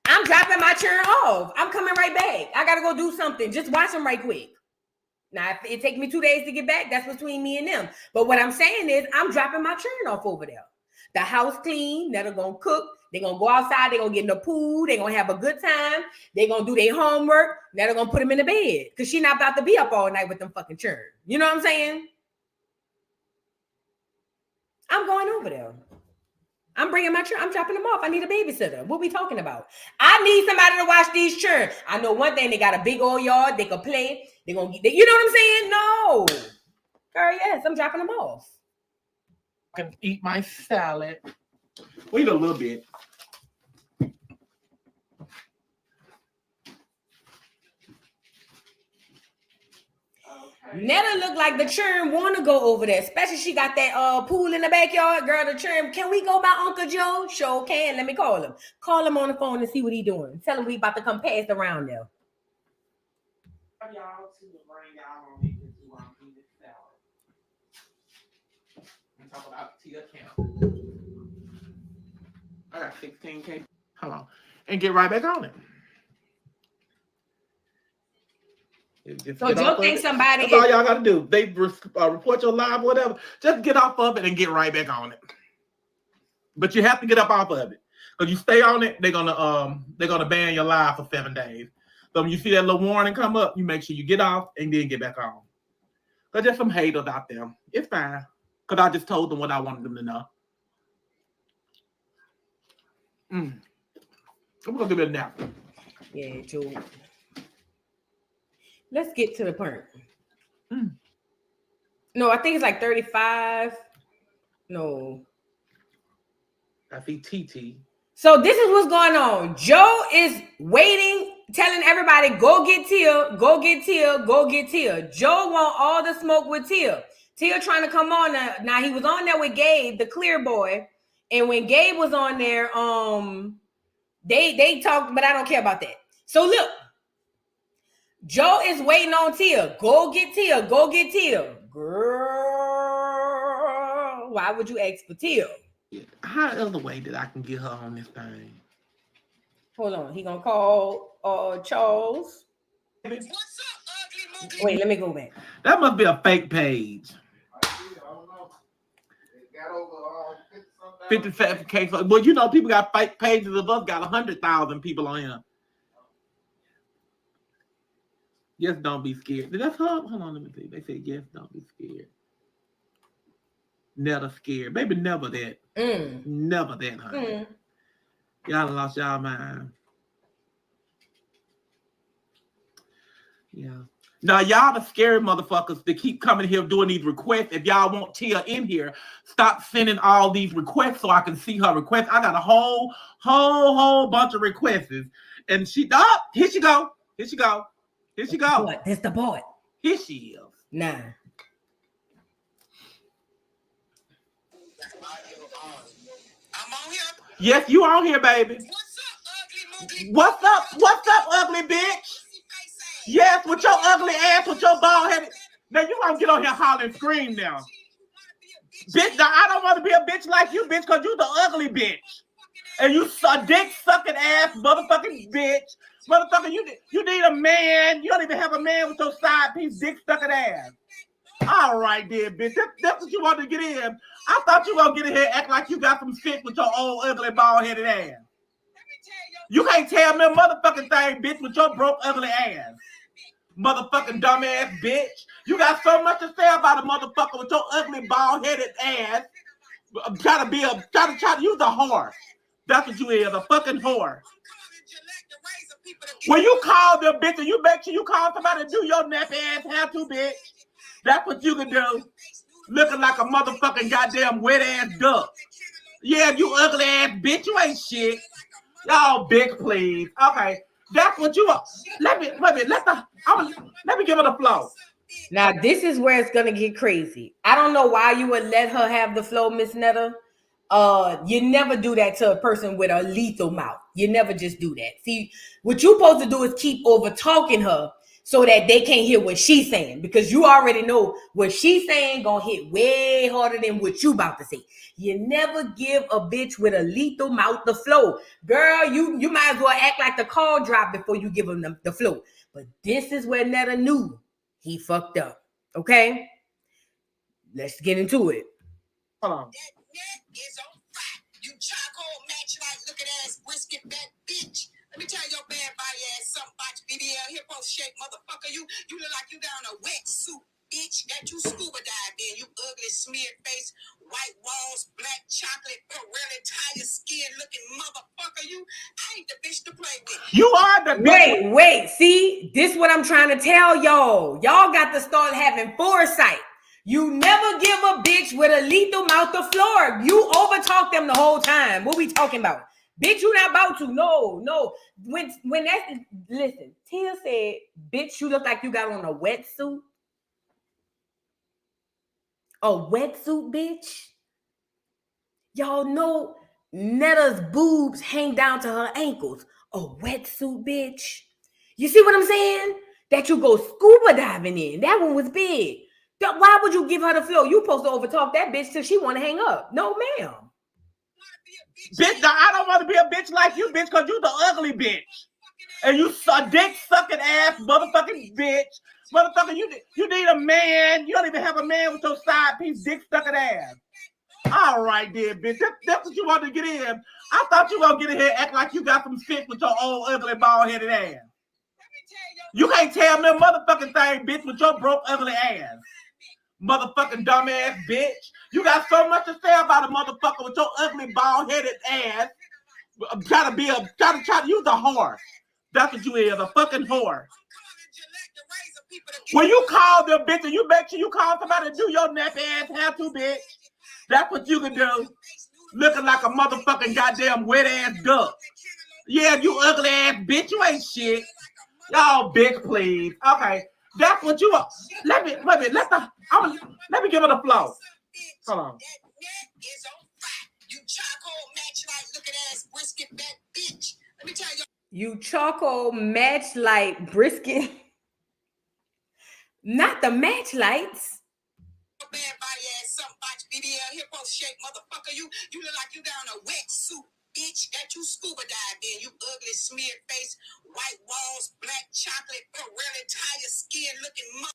I'm dropping my churn off. I'm coming right back. I gotta go do something. Just watch them right quick. Now, if it takes me 2 days to get back, that's between me and them. But what I'm saying is, I'm dropping my churn off over there. The house clean. Netta gonna cook. They're gonna go outside. They're gonna get in the pool. They're gonna have a good time. They're gonna do their homework. Netta gonna put them in the bed because she's not about to be up all night with them fucking churn. You know what I'm saying? I'm going over there. I'm bringing my churn. I'm dropping them off. I need a babysitter. What we talking about? I need somebody to watch these churn. I know one thing. They got a big old yard. They can play. They're gonna get. You know what I'm saying? No, girl. Yes, I'm dropping them off. I can eat my salad. Wait a little bit. Netta look like the churn want to go over there, especially she got that pool in the backyard. Girl, the churn, can we go by Uncle Joe? Sure can. Let me call him. Call him on the phone and see what he doing. Tell him we about to come past around there. Y'all to bring y'all on me to eat this salad. And talk about Tia Camp. I got 16K. Hold on. And get right back on it. So Joe thinks somebody. That's all y'all gotta do. They report your live, whatever. Just get off of it and get right back on it. But you have to get up off of it because you stay on it. They're gonna ban your live for 7 days. So when you see that little warning come up, you make sure you get off and then get back on. Cause there's some haters out there. It's fine. Cause I just told them what I wanted them to know. I'm gonna give it a nap. Yeah, Joe. Let's get to the point. No, I think it's like 35. No. I see TT. So this is what's going on. Joe is waiting, telling everybody, go get Tia, go get Tia, go get Tia. Joe want all the smoke with Tia. Tia trying to come on. Now he was on there with Gabe, the clear boy. And when Gabe was on there, they talked, but I don't care about that. So look. Joe is waiting on Tia. Go get Tia. Go get Tia. Girl, why would you ask for Tia? How other way that I can get her on this thing? Hold on. He gonna call Charles. What's up, ugly? Wait, let me go back. That must be a fake page. I don't know. It got over 57K. Well, you know, people got fake pages of us. Got 100,000 people on here. Yes, don't be scared. That's her. Hold on, let me see. They say yes, don't be scared. Never scared. Baby, never that. Never that, honey. Y'all lost y'all mind. Yeah. Now, y'all the scary motherfuckers that keep coming here doing these requests. If y'all want Tia in here, stop sending all these requests so I can see her requests. I got a whole bunch of requests. And here she go. Here she go. Here she go. What? That's the boy. Here she is. Nah. I'm on here. Yes, you on here, baby. What's up, ugly bitch? Yes, with your ugly ass, with your bald head. Now you gonna get on here holler and scream now. Bitch, now I don't want to be a bitch like you, bitch, because you the ugly bitch. And you a dick sucking ass motherfucking bitch. Motherfucker, you need a man. You don't even have a man with your side piece dick sucking ass. All right, then, bitch. That's what you want to get in. I thought you were going to get in here and act like you got some shit with your old, ugly, bald-headed ass. You can't tell me a motherfucking thing, bitch, with your broke, ugly ass. Motherfucking dumbass bitch. You got so much to say about a motherfucker with your ugly, bald-headed ass. Try to use a whore. That's what you is, a fucking whore. When you call them bitch, and you make sure you call somebody to do your nappy ass hair too, bitch. That's what you can do. Looking like a motherfucking goddamn wet ass duck. Yeah, you ugly ass bitch, you ain't shit. Y'all big, please. Okay, that's what you are. Let me give her the flow. Now this is where it's gonna get crazy. I don't know why you would let her have the flow, Miss Netta. You never do that to a person with a lethal mouth. You never just do that. See, what you're supposed to do is keep over talking her so that they can't hear what she's saying, because you already know what she's saying gonna hit way harder than what you about to say. You never give a bitch with a lethal mouth the flow. Girl, you might as well act like the call drop before you give them the flow. But this is where Netta knew he fucked up. Okay? Let's get into it. Hold on. You charcoal match like looking ass brisket fat bitch. Let me tell your bad body ass something about your BBL hippo shape motherfucker. You look like you got on a wetsuit, bitch. That you scuba dive in. You ugly smeared face, white walls, black chocolate, really tired skin looking motherfucker. I ain't the bitch to play with. You are the bitch. Wait. See, this is what I'm trying to tell y'all. Y'all got to start having foresight. You never give a bitch with a lethal mouth the floor. You overtalk them the whole time. What we talking about? Bitch, you not about to. No. When that's, listen, Tia said, bitch, you look like you got on a wetsuit. A wetsuit, bitch? Y'all know Netta's boobs hang down to her ankles. A wetsuit, bitch. You see what I'm saying? That you go scuba diving in. That one was big. Why would you give her the flow? You supposed to overtalk that bitch till she want to hang up. No, ma'am. Bitch, I don't want to be a bitch like you, bitch, because you the ugly bitch. And you a dick sucking ass motherfucking bitch. Motherfucker, you need a man. You don't even have a man with your side piece dick sucking ass. All right, then, bitch. That's what you want to get in. I thought you were going to get in here and act like you got some shit with your old ugly bald-headed ass. You can't tell me a motherfucking thing, bitch, with your broke ugly ass. Motherfucking dumbass bitch. You got so much to say about a motherfucker with your ugly bald-headed ass. Try to use a whore. That's what you is, a fucking whore. When you call them bitch and you make sure you call somebody to do your nappy ass hair too, bitch. That's what you can do. Looking like a motherfucking goddamn wet ass duck. Yeah, you ugly ass bitch, you ain't shit. Y'all bitch, please. Okay. That's what you are. Let me give her the flow. Hold on. You charcoal match like looking ass brisket fat bitch. Let me tell you. You charcoal match like brisket. Not the match lights. Bad body ass something about your BBL hippo shape motherfucker. You look like you got on a wetsuit. Bitch, that you scuba dive in. You ugly smeared face, white walls, black chocolate, really tired skin looking mother.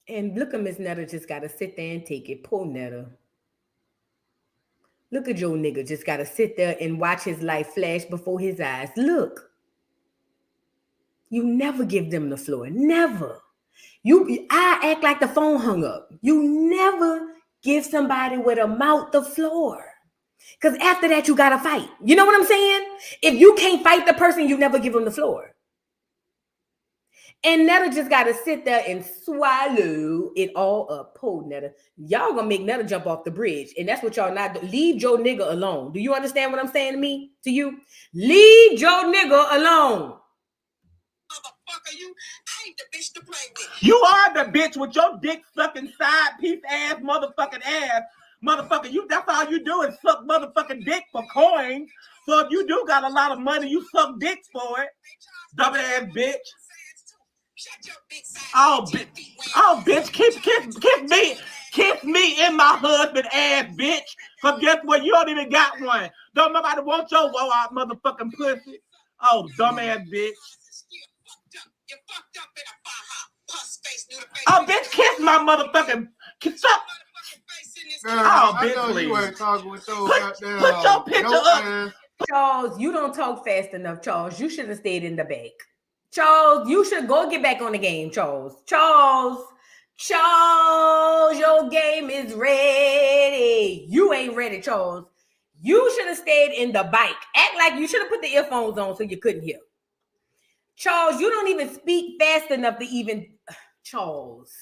And look at Miss Netta just got to sit there and take it. Poor Netta. Look at your nigga just got to sit there and watch his life flash before his eyes. Look. You never give them the floor. Never. I act like the phone hung up. You never give somebody with a mouth the floor. Because after that, you got to fight. You know what I'm saying? If you can't fight the person, you never give them the floor. And Netta just got to sit there and swallow it all up. Poor Netta. Y'all going to make Netta jump off the bridge. And that's what y'all not do. Leave your nigga alone. Do you understand what I'm saying to me? To you? Leave your nigga alone. Motherfucker, I ain't the bitch to play with. You are the bitch with your dick sucking side piece ass motherfucking ass. Motherfucker, that's all you do is suck motherfucking dick for coins. So if you do got a lot of money, you suck dicks for it. Dumb ass bitch. Oh, bitch, kiss me in my husband ass, bitch. Cause guess what? You don't even got one. Don't nobody want your woe out motherfucking pussy. Oh, dumbass bitch. Oh, bitch, kiss my motherfucking kiss up. Oh, I bitch, know please. you ain't talking with those Put your picture up. Charles, you don't talk fast enough, Charles. You should have stayed in the back. Charles, you should go get back on the game, Charles. Charles, your game is ready. You ain't ready, Charles. You should have stayed in the bike. Act like you should have put the earphones on so you couldn't hear. Charles, you don't even speak fast enough to even... Charles.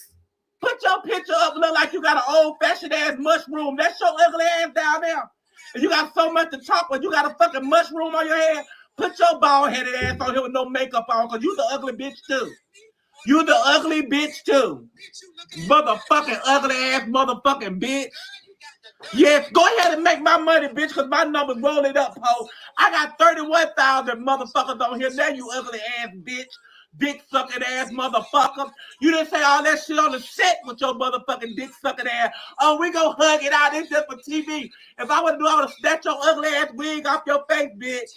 Put your picture up, look like you got an old-fashioned ass mushroom. That's your ugly ass down there. And you got so much to talk with, you got a fucking mushroom on your head. Put your bald-headed ass on here with no makeup on, because you the ugly bitch too. You the ugly bitch too. Motherfucking ugly ass motherfucking bitch. Yes, go ahead and make my money, bitch, because my number's rolling up, ho. I got 31,000 motherfuckers on here. Now you ugly ass bitch. Dick sucking ass motherfucker. You didn't say all that shit on the set with your motherfucking dick sucking ass. Oh, we gonna hug it out. It's just for TV. If I would do, I would have snatched your ugly ass wig off your face, bitch.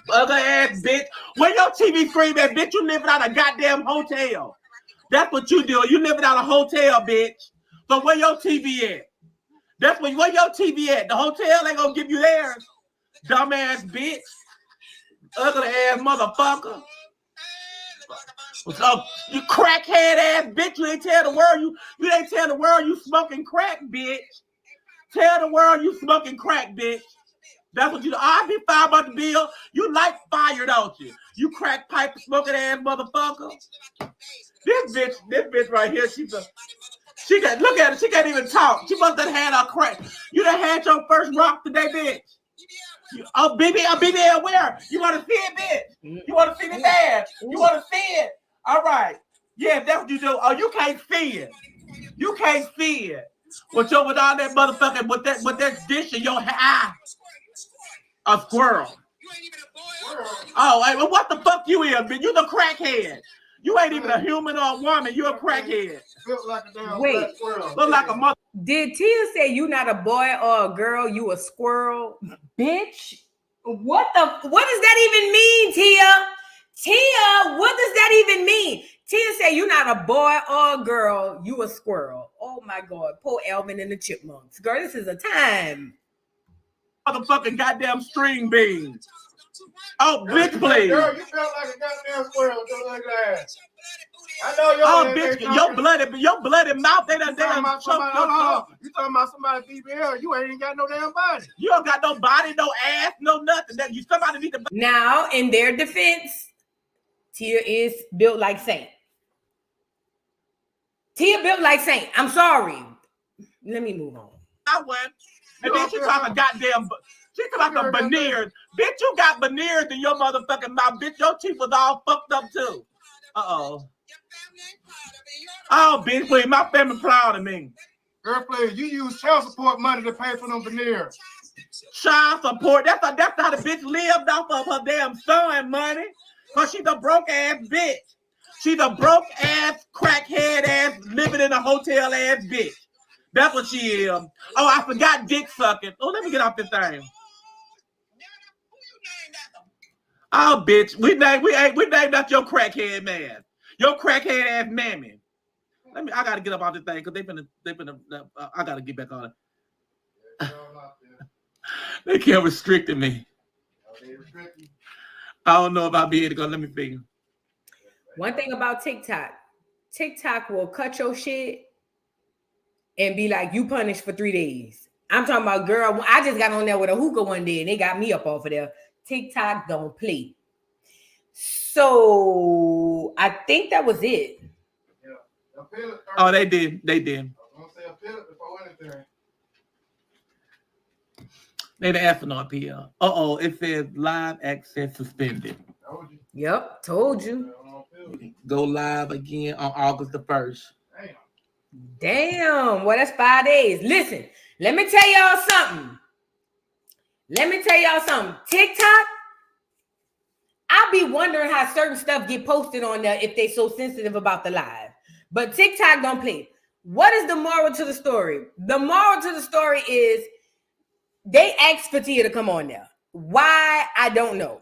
Ugly ass bitch. Where your TV screen at, bitch? You living out a goddamn hotel. That's what you do. You living out a hotel, bitch. So where your TV at? That's where your TV at. The hotel ain't gonna give you theirs. Dumbass bitch. Ugly ass motherfucker. So you crackhead ass bitch. You ain't tell the world you ain't tell the world you smoking crack, bitch. Tell the world you smoking crack, bitch. That's what you do. I be fired about the bill. You like fire, don't you? You crack pipe smoking ass motherfucker. This bitch right here, she got look at her, she can't even talk. She must have had her crack. You done had your first rock today, bitch. BBL where? You want to see it, bitch? You want to see the dad? You want to see it? All right. Yeah, that's what you do. Oh, you can't see it. You can't see it. With all that motherfucking with that dish in your eye. A squirrel. Oh, hey, well, what the fuck you is, bitch? You the crackhead. You ain't even a human or a woman. You a crackhead. Like a damn wait, squirrel. Look like a mother. Did Tia say you not a boy or a girl? You a squirrel, bitch? What does that even mean, Tia? Tia, what does that even mean? Tia say you not a boy or a girl. You a squirrel. Oh my God, poor Alvin and the Chipmunks. Girl, this is a time. Motherfucking goddamn string beans. Oh, bitch, please. Girl, you felt like a goddamn squirrel with your ugly ass. I know your bloody mouth. They done choked your tongue. You talking about somebody BBL? You ain't got no damn body. You don't got no body, no ass, no nothing. That you somebody need to. Now, in their defense, Tia is built like Saint. Tia built like Saint. I'm sorry. Let me move on. I went. And then she talking goddamn. She talking about the veneers. Bitch, you got veneers in your motherfucking mouth. Bitch, your teeth was all fucked up too. Uh-oh. Oh, bitch, please. My family proud of me. Girl, please. You use child support money to pay for them veneers. Child support. That's how the bitch lived off of her damn son money. Because she's a broke ass bitch. She's a broke ass, crackhead ass, living in a hotel ass bitch. That's what she is. Oh, I forgot dick sucking. Oh, let me get off this thing. Oh, bitch, we named after your crackhead man, your crackhead ass mammy. I gotta get up off this thing because they finna. I gotta get back on it. They can't restrict me. I don't know if I'll be able to go. Let me figure. One thing about TikTok will cut your shit and be like, you punished for 3 days. I'm talking about, girl, I just got on there with a hookah one day and they got me up off of there. TikTok don't play. So I think that was it. Yeah. Oh, they did. I was gonna say appeal it before anything. They didn't ask for no appeal. Uh-oh, it says live access suspended. Yep, told you. Go live again on August the 1st. Damn, well, that's 5 days. Listen, let me tell y'all something. TikTok, I'll be wondering how certain stuff get posted on there if they so sensitive about the live. But TikTok don't play. What is the moral to the story? The moral to the story is they asked for Tia to come on there. Why? I don't know.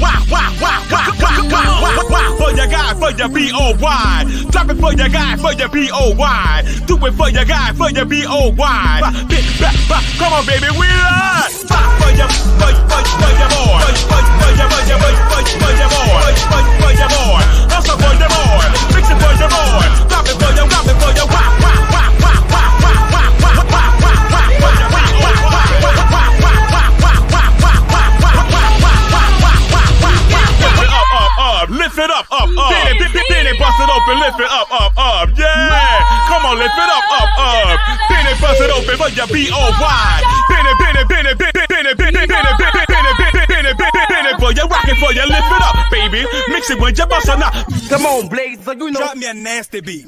for your B-O-Y. Drop it for your guy, for your B-O-Y. Do it for your guy, for your B-O-Y. Come on, baby, we love. For your boy. For your boy. Also for your boy. Fix it for your boy. Drop it for your lift it up. Then it bust it open, lift it up. Yeah, come on, lift it up. Then it bust it open for your B-O-Y. Then it, for your rockin' for your lift it up, baby. Mix it with your bust or not. Come on, Blaze, so you know. Drop me a nasty beat.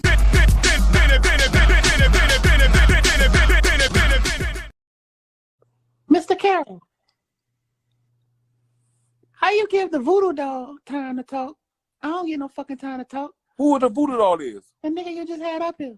Mr. Carroll, how you give the voodoo doll time to talk? I don't get no fucking time to talk. Who the voodoo doll is? The nigga you just had up here.